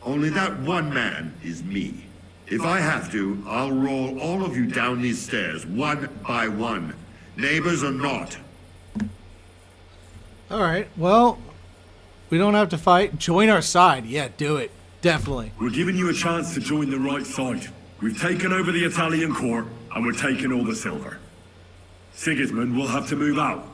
Only that one man is me. If I have to, I'll roll all of you down these stairs, one by one. Neighbors or not. Alright, well, we don't have to fight. Join our side. Yeah, do it. Definitely. We're giving you a chance to join the right side. We've taken over the Italian court, and we're taking all the silver. Sigismund will have to move out.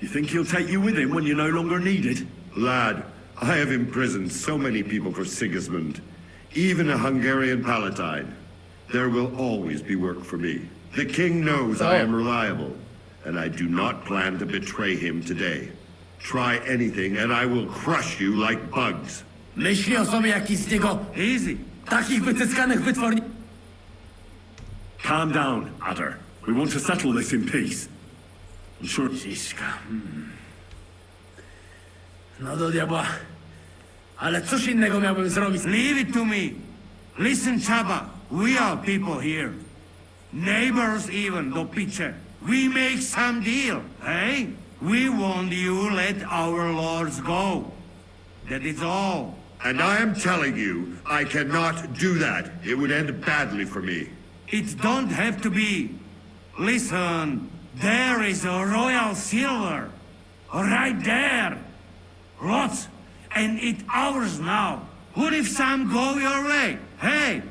You think he'll take you with him when you're no longer needed? Lad, I have imprisoned so many people for Sigismund. Even a Hungarian palatine. There will always be work for me. The king knows I am reliable, and I do not plan to betray him today. Try anything, and I will crush you like bugs. Myśli o sobie jak z niego... Easy. Takich wycyskanych wytworni... Calm down, Adder. We want to settle this in peace. I'm sure... Ciszka. No do diabła. Ale cóż innego miałbym zrobić? Leave it to me. Listen, Chaba. We are people here. Neighbors even, do piče. We make some deal, eh? We won't you let our lords go. That is all. And I am telling you, I cannot do that. It would end badly for me. It don't have to be. Listen, there is a royal silver. Right there. Lots. And it's ours now. What if some go your way? Hey!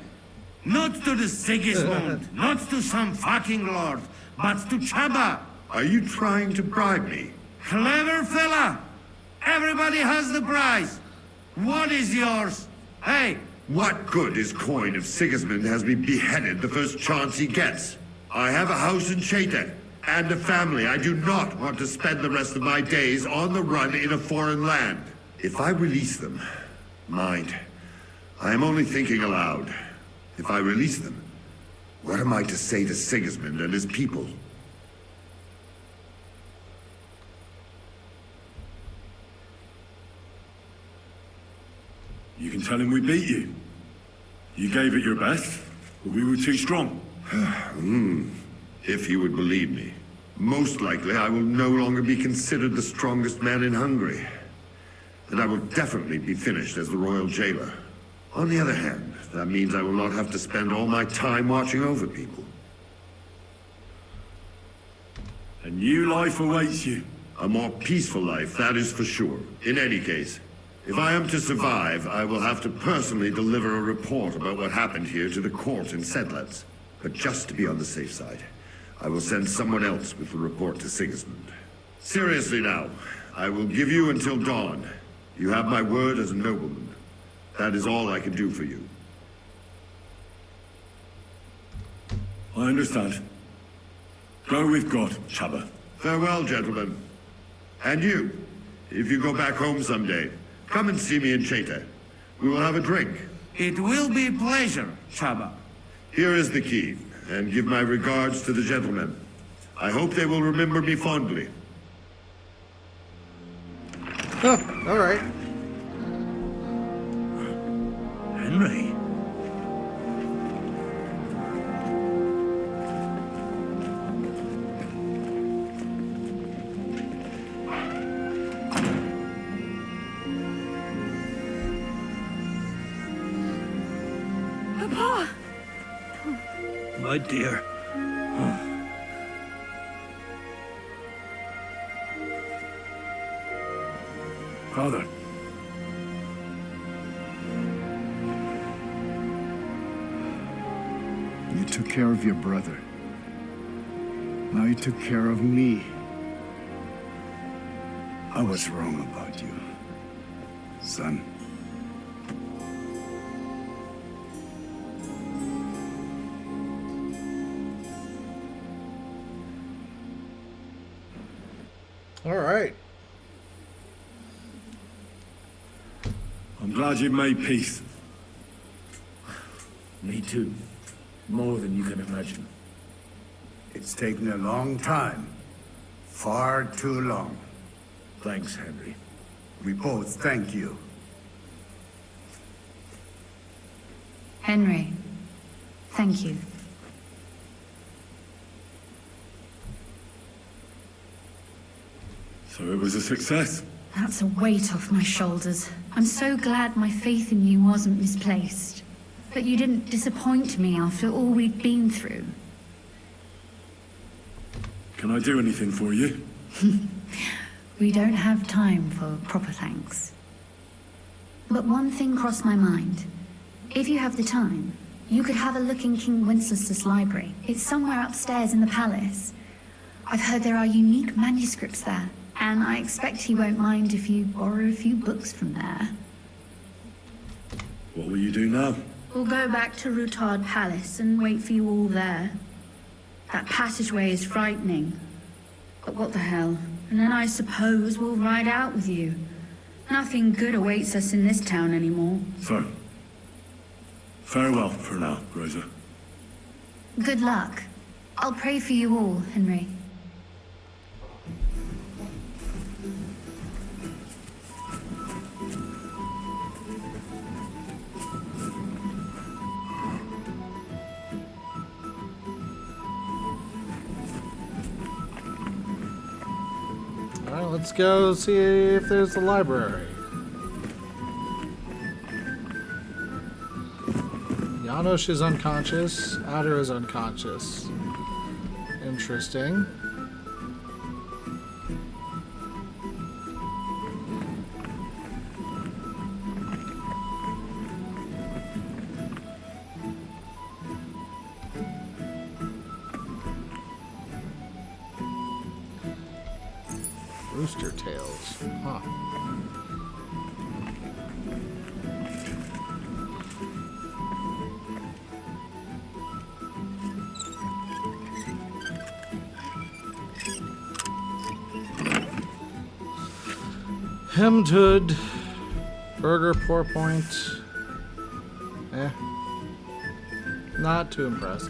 Not to the Sigismund, not to some fucking lord, but to Chaba. Are you trying to bribe me? Clever fella. Everybody has the prize. What is yours? Hey! What good is coin if Sigismund has me beheaded the first chance he gets? I have a house in Chete and a family. I do not want to spend the rest of my days on the run in a foreign land. If I release them, mind, I am only thinking aloud. If I release them, what am I to say to Sigismund and his people? You can tell him we beat you. You gave it your best, but we were too strong. If he would believe me. Most likely I will no longer be considered the strongest man in Hungary. And I will definitely be finished as the royal jailer. On the other hand, that means I will not have to spend all my time watching over people. A new life awaits you. A more peaceful life, that is for sure. In any case, if I am to survive, I will have to personally deliver a report about what happened here to the court in Sedlec. But just to be on the safe side, I will send someone else with the report to Sigismund. Seriously now, I will give you until dawn. You have my word as a nobleman. That is all I can do for you. I understand. Go with God, Chaba. Farewell, gentlemen. And you, if you go back home someday, come and see me in Chete. We will have a drink. It will be a pleasure, Chaba. Here is the key, and give my regards to the gentlemen. I hope they will remember me fondly. Oh, all right. Henry. Papa! My dear. Father. You took care of your brother. Now you took care of me. I was wrong about you, son. All right. I'm glad you've made peace. Me too. More than you can imagine. It's taken a long time. Far too long. Thanks, Henry. We both thank you. Henry, thank you. So it was a success. That's a weight off my shoulders. I'm so glad my faith in you wasn't misplaced. That you didn't disappoint me after all we'd been through. Can I do anything for you? We don't have time for proper thanks. But one thing crossed my mind. If you have the time, you could have a look in King Wenceslas' library. It's somewhere upstairs in the palace. I've heard there are unique manuscripts there, and I expect he won't mind if you borrow a few books from there. What will you do now? We'll go back to Rutard Palace and wait for you all there. That passageway is frightening. But what the hell? And then I suppose we'll ride out with you. Nothing good awaits us in this town anymore. So, farewell for now, Rosa. Good luck. I'll pray for you all, Henry. let's go see if there's a library. Janos is unconscious. Adder is unconscious. Interesting. Rooster tails. Huh. Hemmed hood. Burger, pour point. Not too impressed.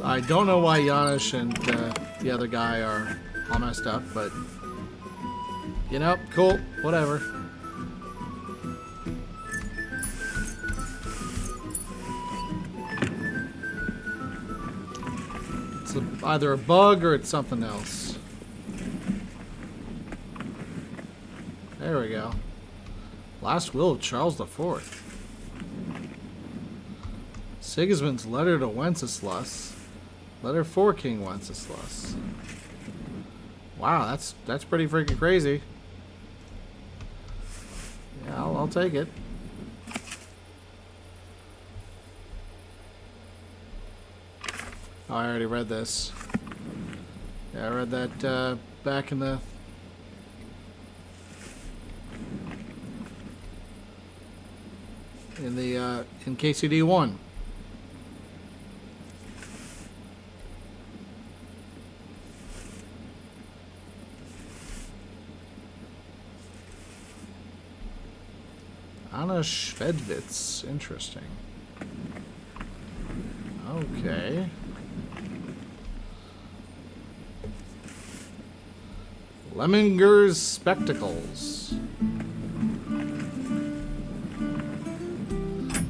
I don't know why Janos and the other guy are all messed up, but you know, cool, whatever. It's either a bug or it's something else. There we go. Last will of Charles IV. Sigismund's letter to Wenceslas. Letter for King Wenceslas. Wow, that's pretty freaking crazy. Yeah, I'll take it. Oh, I already read this. Yeah, I read that back in the in KCD 1. Anna Schwedwitz. Interesting. Okay. Lemminger's Spectacles.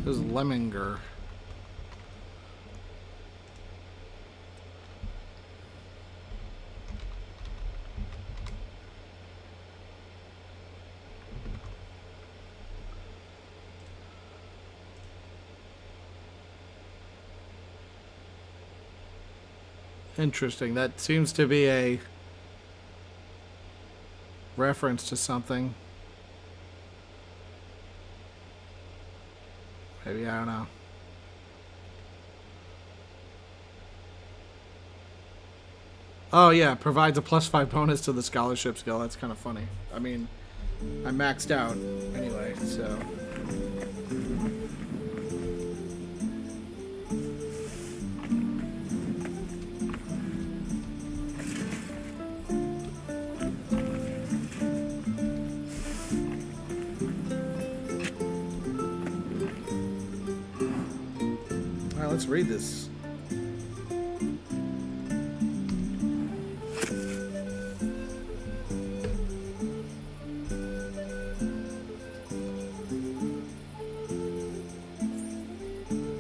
Who's Lemminger? Interesting. That seems to be a reference to something. Maybe, I don't know. Oh yeah, provides a +5 bonus to the scholarship skill. That's kind of funny. I mean, I maxed out anyway, so. Let's read this.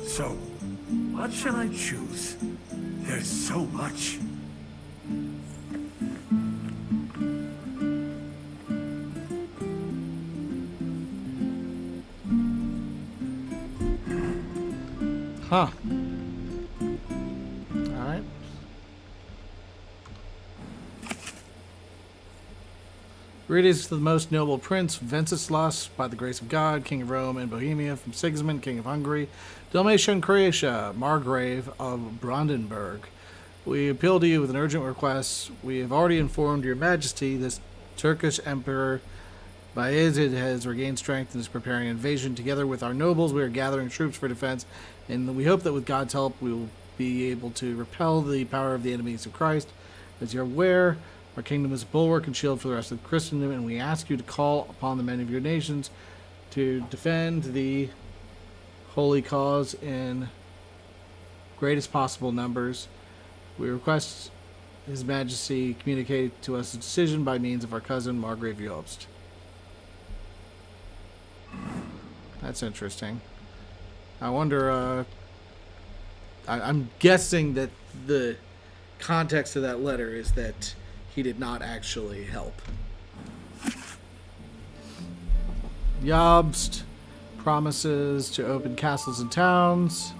So, what shall I choose? There's so much. Huh. Alright. Greetings to the most noble prince, Wenceslas, by the grace of God, King of Rome and Bohemia, from Sigismund, King of Hungary, Dalmatia and Croatia, Margrave of Brandenburg. We appeal to you with an urgent request. We have already informed your majesty this Turkish emperor Bayezid has regained strength and is preparing an invasion. Together with our nobles, we are gathering troops for defense, and we hope that with God's help, we will be able to repel the power of the enemies of Christ. As you're aware, our kingdom is a bulwark and shield for the rest of Christendom, and we ask you to call upon the men of your nations to defend the holy cause in greatest possible numbers. We request His Majesty communicate to us a decision by means of our cousin Margrave Jobst. That's interesting. I wonder, I'm guessing that the context of that letter is that he did not actually help. Jobst promises to open castles and towns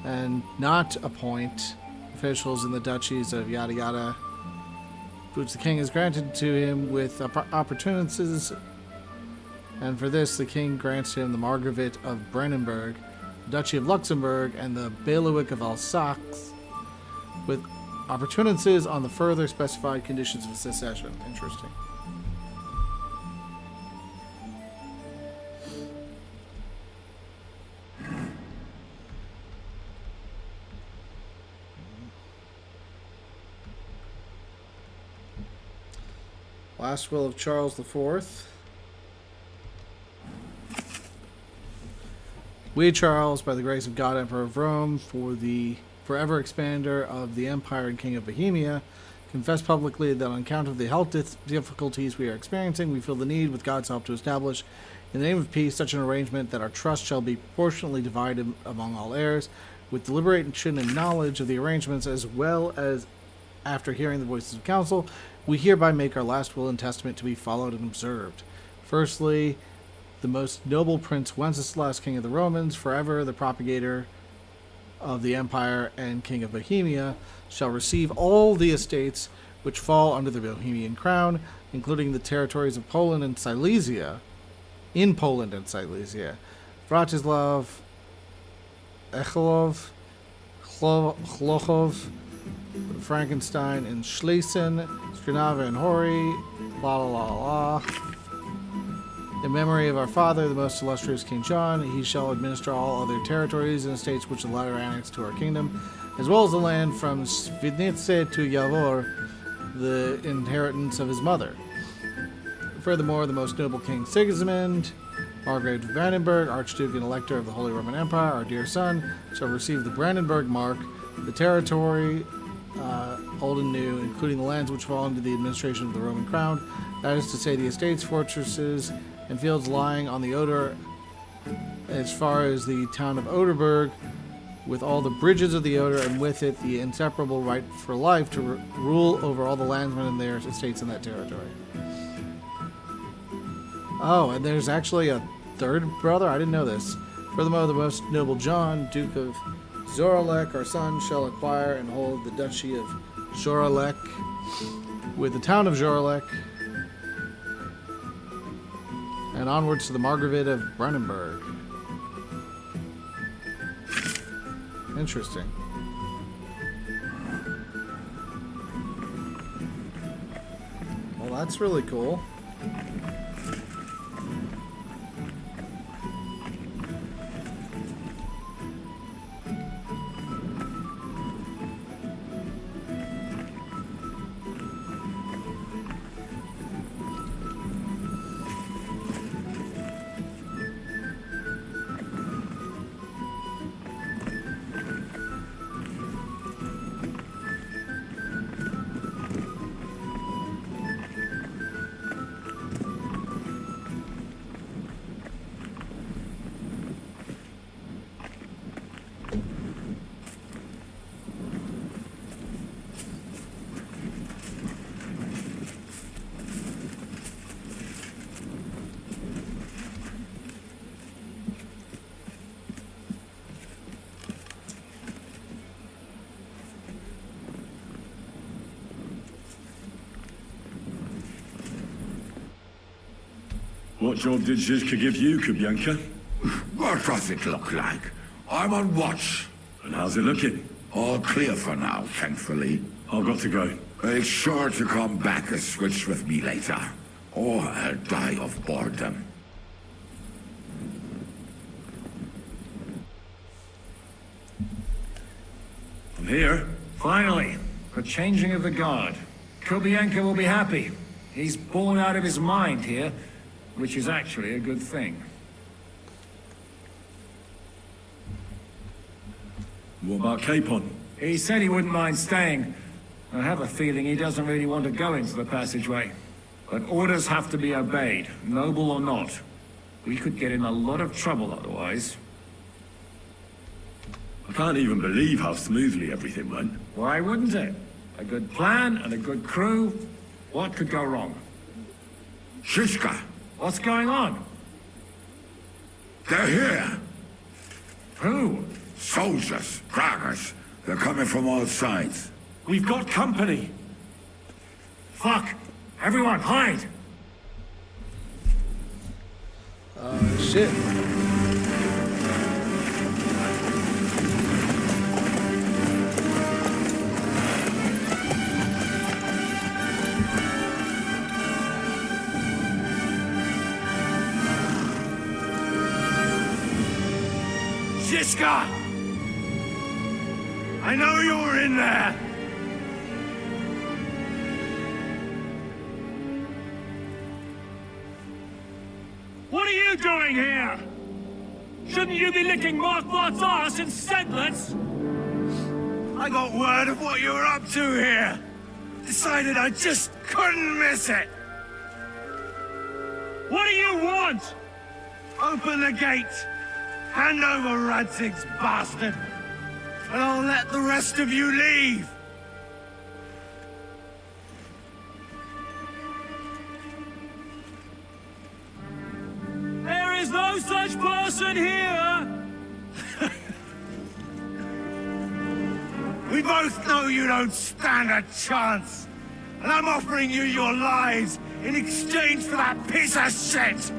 and not appoint officials in the duchies of yada yada, which the king has granted to him with opportunities, and for this the king grants him the Margravate of Brandenburg, the Duchy of Luxembourg, and the Bailiwick of Alsace, with opportunities on the further specified conditions of secession. Interesting. Last will of Charles IV. We, Charles, by the grace of God, Emperor of Rome, for the forever expander of the empire and king of Bohemia, confess publicly that on account of the health difficulties we are experiencing, we feel the need, with God's help, to establish, in the name of peace, such an arrangement that our trust shall be proportionately divided among all heirs, with deliberation and knowledge of the arrangements, as well as after hearing the voices of counsel, we hereby make our last will and testament to be followed and observed. Firstly, the most noble Prince Wenceslas, King of the Romans, forever the propagator of the empire and King of Bohemia, shall receive all the estates which fall under the Bohemian crown, including the territories of Poland and Silesia, Vratislav, Echelov, Chlochov, Frankenstein and Schlesien, Skrinava and Hori, la la la la. In memory of our father, the most illustrious King John, he shall administer all other territories and estates which the latter annexed to our kingdom, as well as the land from Svidnice to Yavor, the inheritance of his mother. Furthermore, the most noble King Sigismund, Margrave of Brandenburg, Archduke and Elector of the Holy Roman Empire, our dear son, shall receive the Brandenburg Mark, the territory, old and new, including the lands which fall under the administration of the Roman crown, that is to say, the estates, fortresses, and fields lying on the Oder as far as the town of Oderberg, with all the bridges of the Oder, and with it the inseparable right for life to rule over all the landsmen and their estates in that territory. Oh, and there's actually a third brother? I didn't know this. Furthermore, the most noble John, Duke of Zoralek, our son, shall acquire and hold the Duchy of Zoralek, with the town of Zoralek, and onwards to the Margravate of Brandenburg. Interesting. Well, that's really cool. What job did Zizka give you, Kubyanka? What does it look like? I'm on watch. And how's it looking? All clear for now, thankfully. I've got to go. Make sure to come back and switch with me later, or I'll die of boredom. I'm here. Finally, the changing of the guard. Kubienka will be happy. He's born out of his mind here, which is actually a good thing. What about Capon? He said he wouldn't mind staying. I have a feeling he doesn't really want to go into the passageway. But orders have to be obeyed, noble or not. We could get in a lot of trouble otherwise. I can't even believe how smoothly everything went. Why wouldn't it? A good plan and a good crew. What could go wrong? Shishka! What's going on? They're here! Who? Soldiers, draggers. They're coming from all sides. We've got company. Fuck! Everyone, hide! Shit. Shishka! I know you were in there! What are you doing here? Shouldn't you be licking Markward's ass in Sedlitz? I got word of what you were up to here. Decided I just couldn't miss it. What do you want? Open the gate. Hand over Radzig's bastard. And I'll let the rest of you leave. There is no such person here! We both know you don't stand a chance. And I'm offering you your lives in exchange for that piece of shit!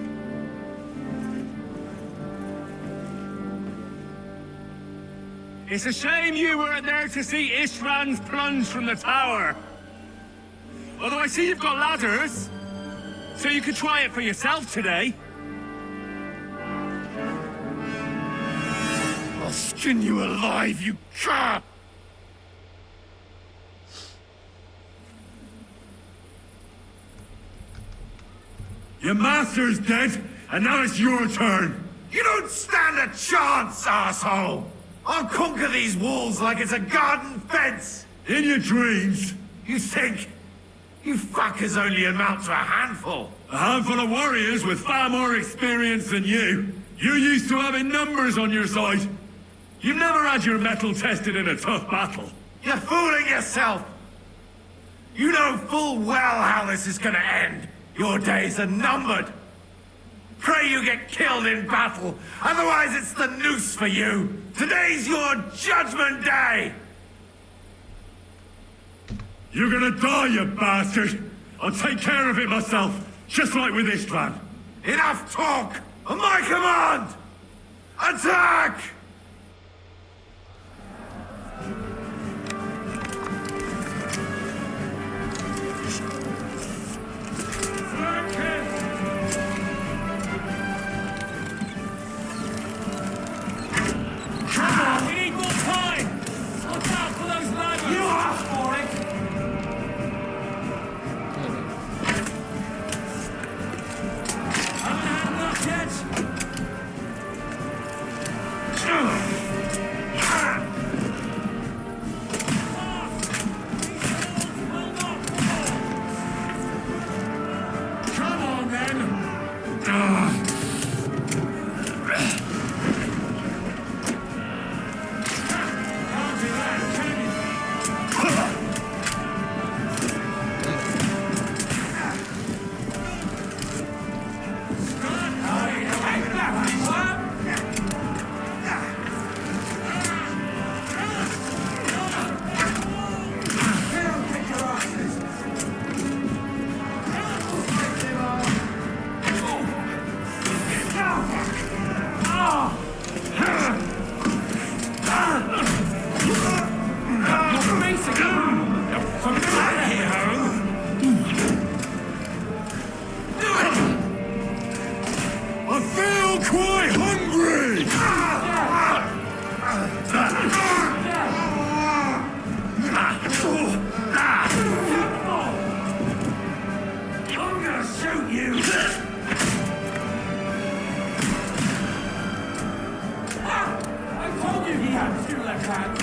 It's a shame you weren't there to see Ishran's plunge from the tower. Although I see you've got ladders, so you could try it for yourself today. I'll skin you alive, you cur! Your master's dead, and now it's your turn. You don't stand a chance, asshole! I'll conquer these walls like it's a garden fence! In your dreams. You think? You fuckers only amount to a handful. A handful of warriors with far more experience than you. You're used to having numbers on your side. You've never had your mettle tested in a tough battle. You're fooling yourself! You know full well how this is gonna end. Your days are numbered. Pray you get killed in battle, otherwise it's the noose for you. Today's your judgment day! You're gonna die, you bastard! I'll take care of it myself, just like with Istvan. Enough talk! On my command! Attack! Come on, we need more time! Look out for those ladders! You asked for it! Haven't had enough yet? Come on, then! I feel quite hungry! I'm gonna shoot you! I told you he had two left hands!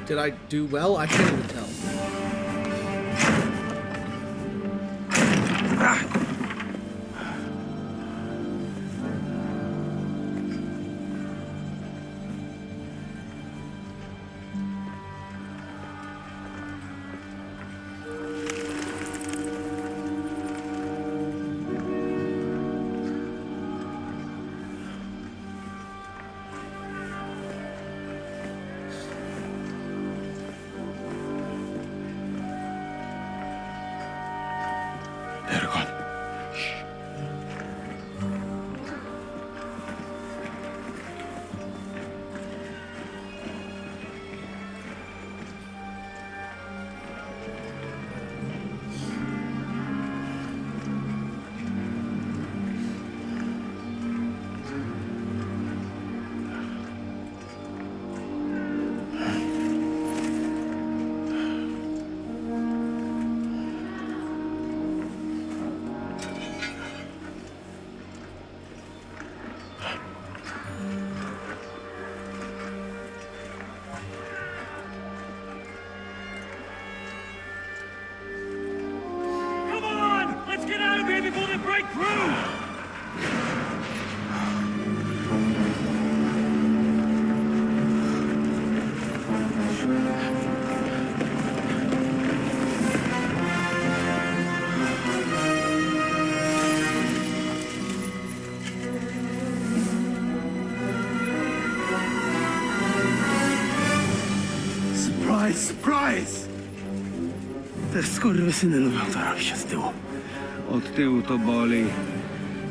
Did I do well? I can't even tell. Surprise! Te skurwysyny lubią to robić od tyłu. Od tyłu to boli.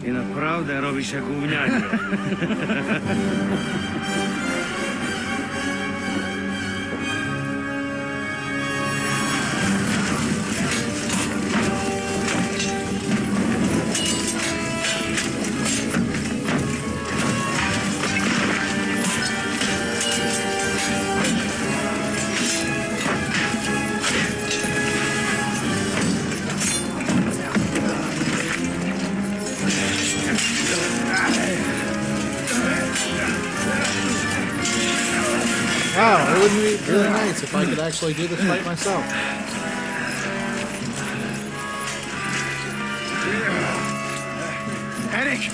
I naprawdę robi się gównianie. Wow, it would be really nice if I could actually do this fight myself. Eric!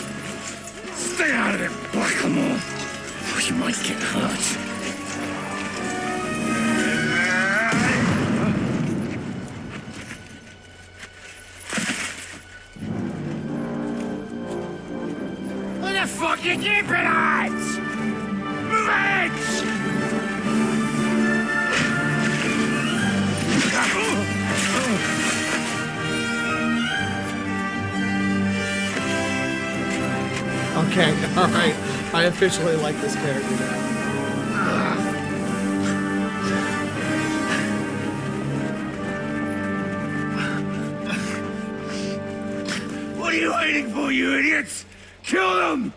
Stay out of it, Blackamoor! Or you might get hurt. Who the fuck you keeping at? Move it! Okay, alright. I officially like this character now. What are you waiting for, you idiots? Kill them!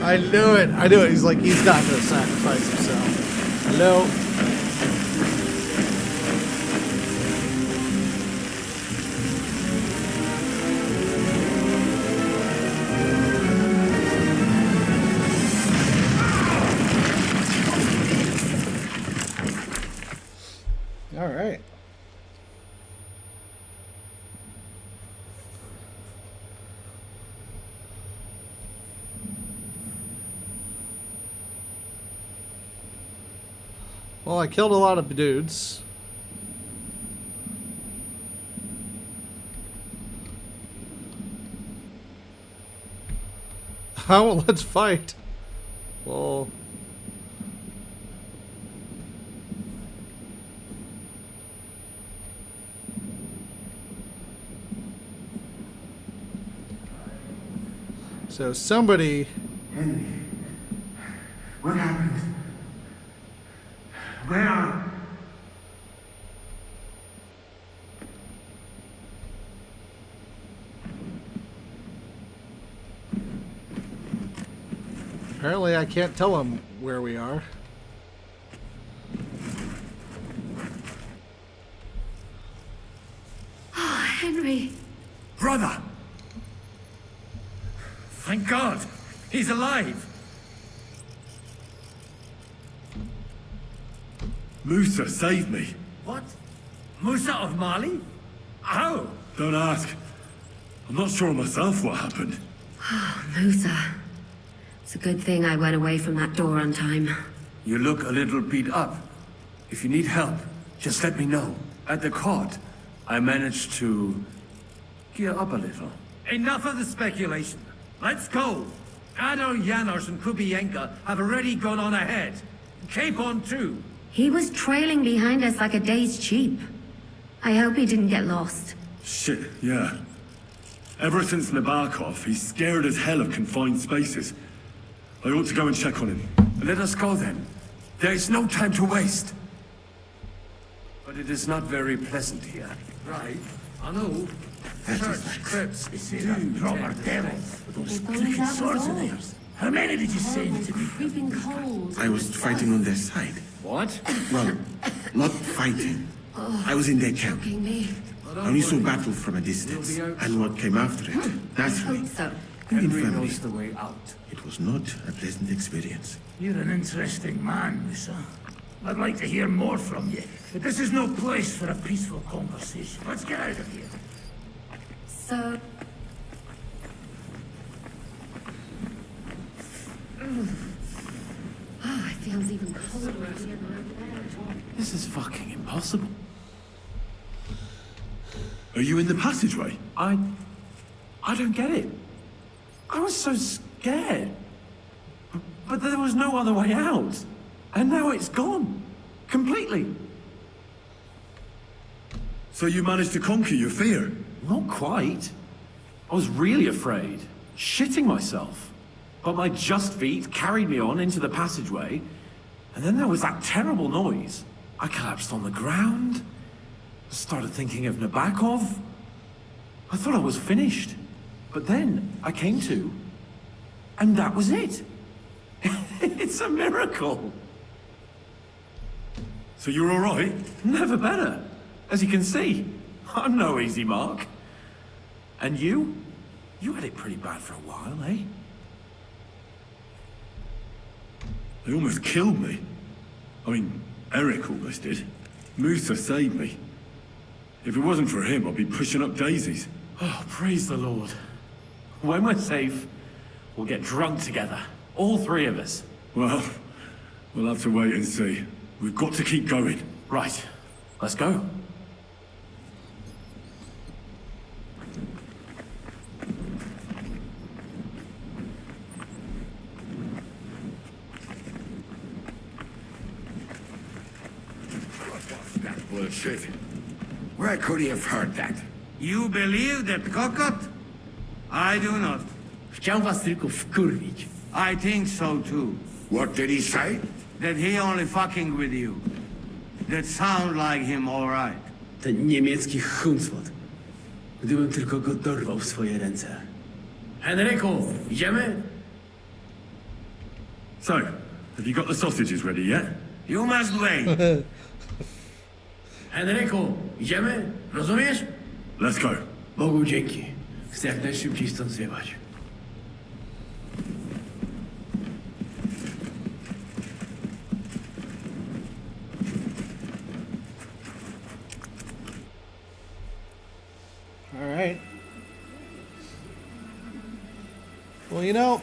I knew it. I knew it. He's like, he's not going to sacrifice himself. Hello. All right. Well, I killed a lot of dudes. Oh, let's fight. Well, So somebody... Henry, what happened? Where are... Apparently I can't tell him where we are. Oh, Henry. Brother! Thank God! He's alive! Musa saved me. What? Musa of Mali? How? Don't ask. I'm not sure myself what happened. Oh, Musa. It's a good thing I went away from that door on time. You look a little beat up. If you need help, just let me know. At the court, I managed to gear up a little. Enough of the speculation. Let's go! Adol Janos and Kubienka have already gone on ahead. Cape on too. He was trailing behind us like a day's sheep. I hope he didn't get lost. Shit, yeah. Ever since Nabokov, he's scared as hell of confined spaces. I ought to go and check on him. Let us go then. There is no time to waste. But it is not very pleasant here. Right, I know. Church, crypts, Proper devils. Those crooked swords of theirs. How many did you send to me? Creeping cold. I was fighting on their side. What? Well, not fighting. I was in their camp. Choking me. I only saw battle from a distance, and what came after it. I Naturally, hope so. in Henry family, knows the way out. it was not a pleasant experience. You're an interesting man, Musa. I'd like to hear more from you, but this is no place for a peaceful conversation. Let's get out of here. So... Oh, it feels even colder here than out there. This is fucking impossible. Are you in the passageway? I don't get it. I was so scared. But there was no other way out. And now it's gone. Completely. So you managed to conquer your fear? Not quite. I was really afraid. Shitting myself. But my just feet carried me on into the passageway. And then there was that terrible noise. I collapsed on the ground. I started thinking of Nabokov. I thought I was finished. But then I came to. And that was it. It's a miracle. So you're all right? Never better. As you can see, I'm no easy mark. And you? You had it pretty bad for a while, eh? They almost killed me. I mean, Eric almost did. Musa saved me. If it wasn't for him, I'd be pushing up daisies. Oh, praise the Lord. When we're safe, we'll get drunk together. All three of us. Well, we'll have to wait and see. We've got to keep going. Right. Let's go. That bullshit. Where could he have heard that? You believe that Kokot? I do not. Chciał was tylko wkurwić. I think so too. What did he say? That he only fucking with you. That sound like him alright. Ten niemiecki chuncwot. Gdybym tylko go dorwał w swoje ręce. Henryku, idziemy? So, have you got the sausages ready yet? You must wait. Henryku, idziemy? Rozumiesz? Let's go. Bogu dzięki. Chcę jak najszybciej stąd zjebać. All right. Well, you know,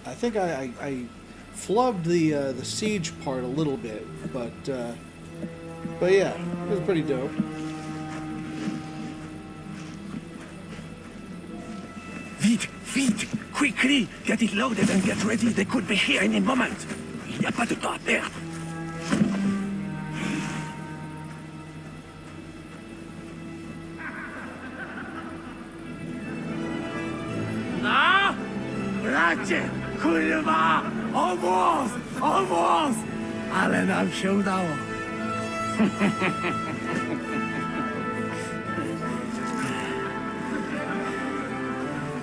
I think I flubbed the siege part a little bit, but yeah, it was pretty dope. Vite! Quickly! Get it loaded and get ready. They could be here any moment. Il n'y a pas de temps à perdre. No! Patrzcie! Kurwa! O włos! O włos! Ale nam się udało.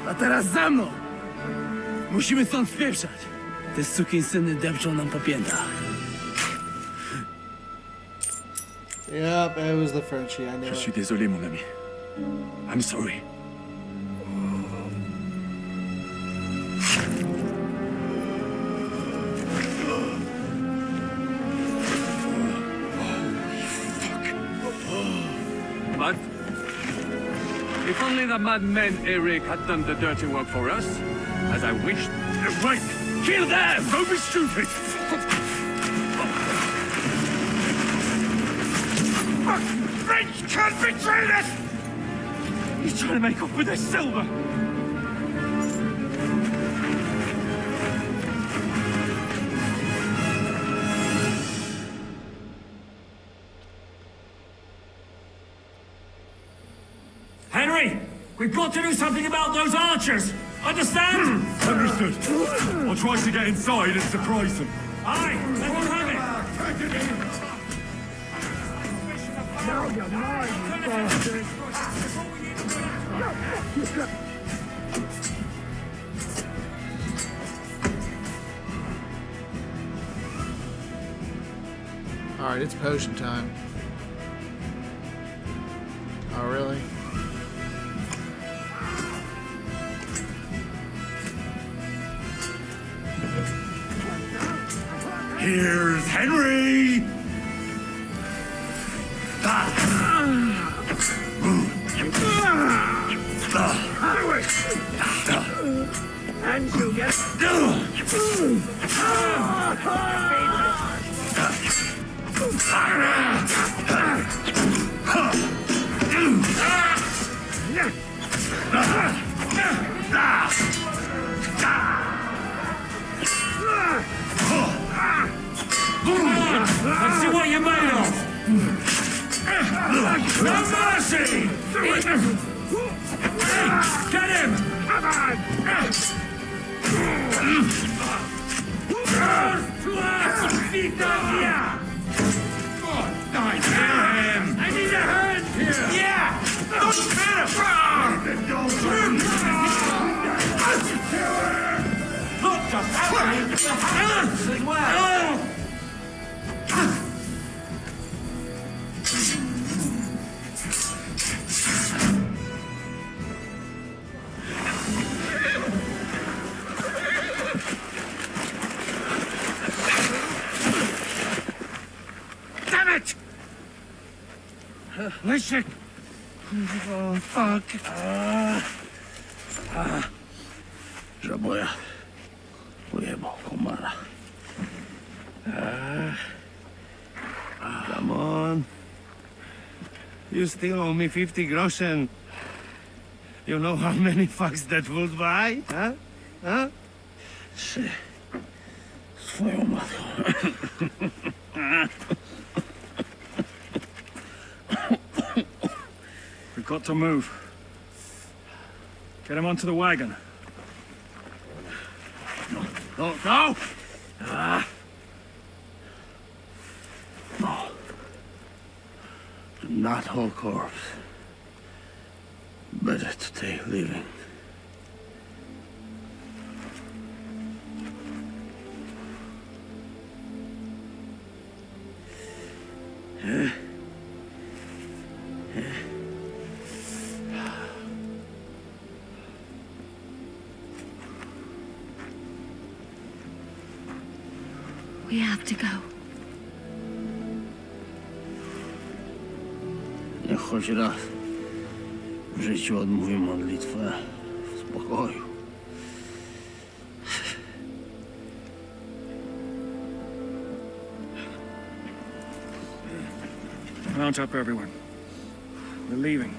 A teraz za mną! Musimy stąd spieprzać. Te sukinsyny depczą nam po piętach. Yep, it was the Frenchie, I knew Je it. suis désolé, mon ami. I'm sorry. But if only the madmen Eric had done the dirty work for us, as I wished. Right! Kill them! Don't be stupid! French can't betray us! He's trying to make off with the silver! Henry! We've got to do something about those archers! Understand? Understood. I'll try to get inside and surprise them. Aye! Let them have it! Now you're mine, you bastard! Alright, it's potion time. Oh, really? Here's Henry! And you get... Let's see what you're made of! No mercy! Hey, get him! Come on! I hear him! I need a hand here! Yeah! Don't hit him! Look, just happening! The hands as well! Damn it! Listen. Oh, fuck. Żaboja. Ujebał komara. Come on. You still owe me 50 groschen. You know how many fucks that would buy? Huh? Huh? Swoją matką. We've got to move. Get him onto the wagon. No, no! No. Not whole corpse. Better to take living. We have to go. Niech choć raz w życiu odmówi modlitwę w spokoju. Mount up, everyone. We're leaving.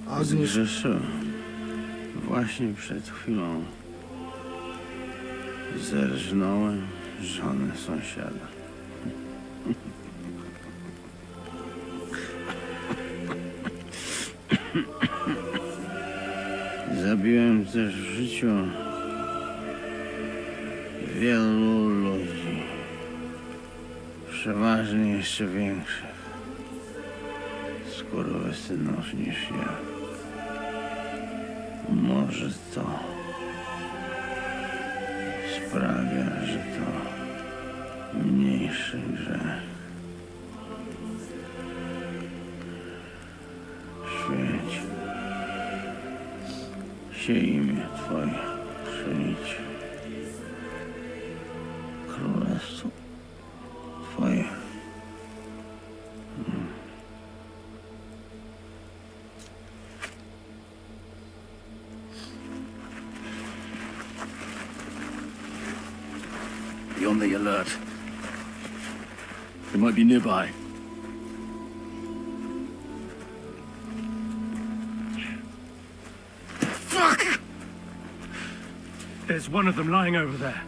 Może zgrzeszyłem. Właśnie przed chwilą zerżnąłem żonę sąsiada. Zabiłem też w życiu wielu ludzi. Przeważnie jeszcze większych skurwysynów niż ja. Może to sprawia, że to mniejszy grzech. Świeć się imię Twoje, przyjdź królestwo Twoje. Be on the alert. They might be nearby. Fuck! There's one of them lying over there.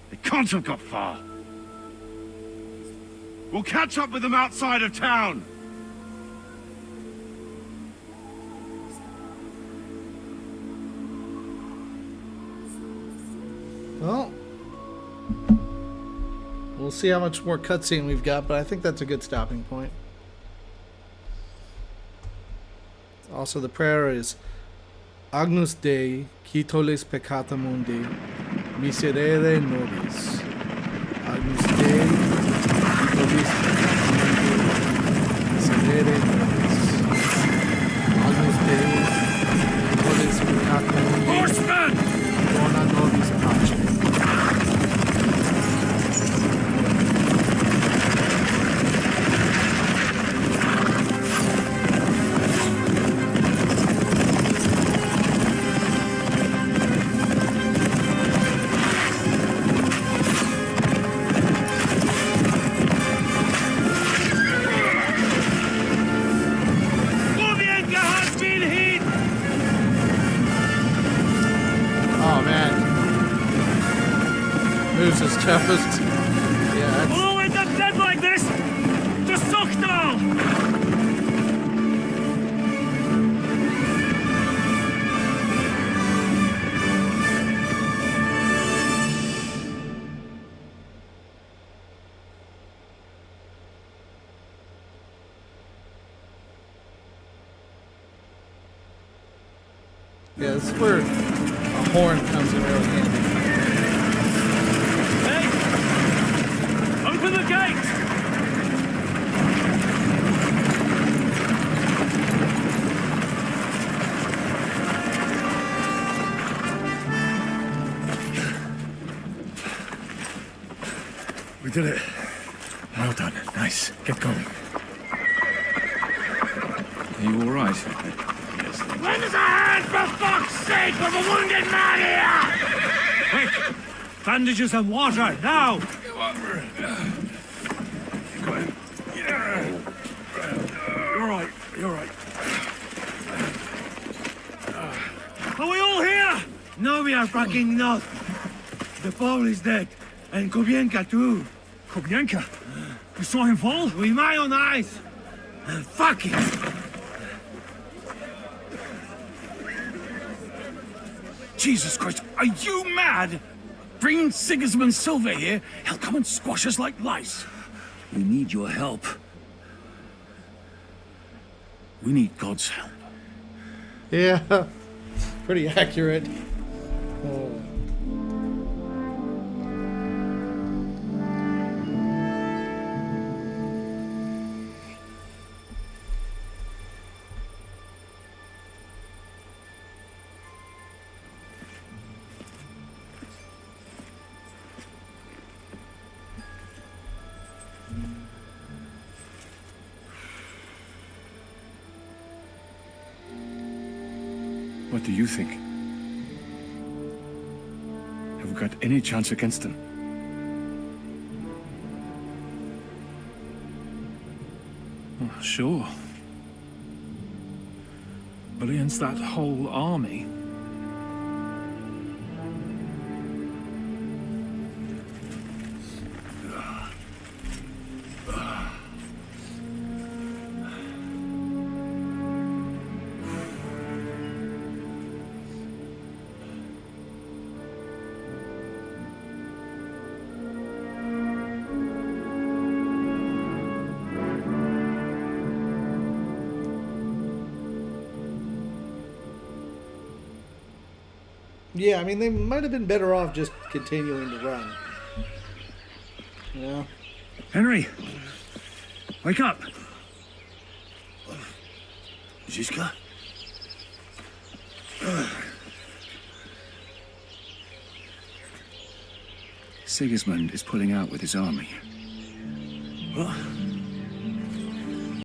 They can't have got far. We'll catch up with them outside of town. Well, we'll see how much more cutscene we've got, but I think that's a good stopping point. Also, the prayer is Agnus Dei, qui tollis peccata mundi, miserere nobis. Agnus Dei, qui tollis peccata mundi, miserere nobis. Agnus Dei, qui tollis peccata mundi, Horseman! dona nobis pace. His toughest. Yeah. We'll all end up dead like this! Just suck now! Yeah, this is where a horn comes in real handy. Open the gate! We did it. Well done. Nice. Get going. Are you all right? Lend us a hand, for fuck's sake! We've a wounded man here! Quick! Bandages and water, now! You're right. You're right. Are we all here? No, we are fucking not. The Paul is dead. And Kobienka too. Kobienka? You saw him fall? With my own eyes. Fuck it. Jesus Christ, are you mad? Bring Sigismund Silva here, he'll come and squash us like lice. We need your help. We need God's help. Yeah, pretty accurate. Oh. What do you think? Have we got any chance against them? Oh, sure. But against that whole army... Yeah, I mean, they might have been better off just continuing to run. You know? Henry! Wake up! Ziska? Sigismund is pulling out with his army. What?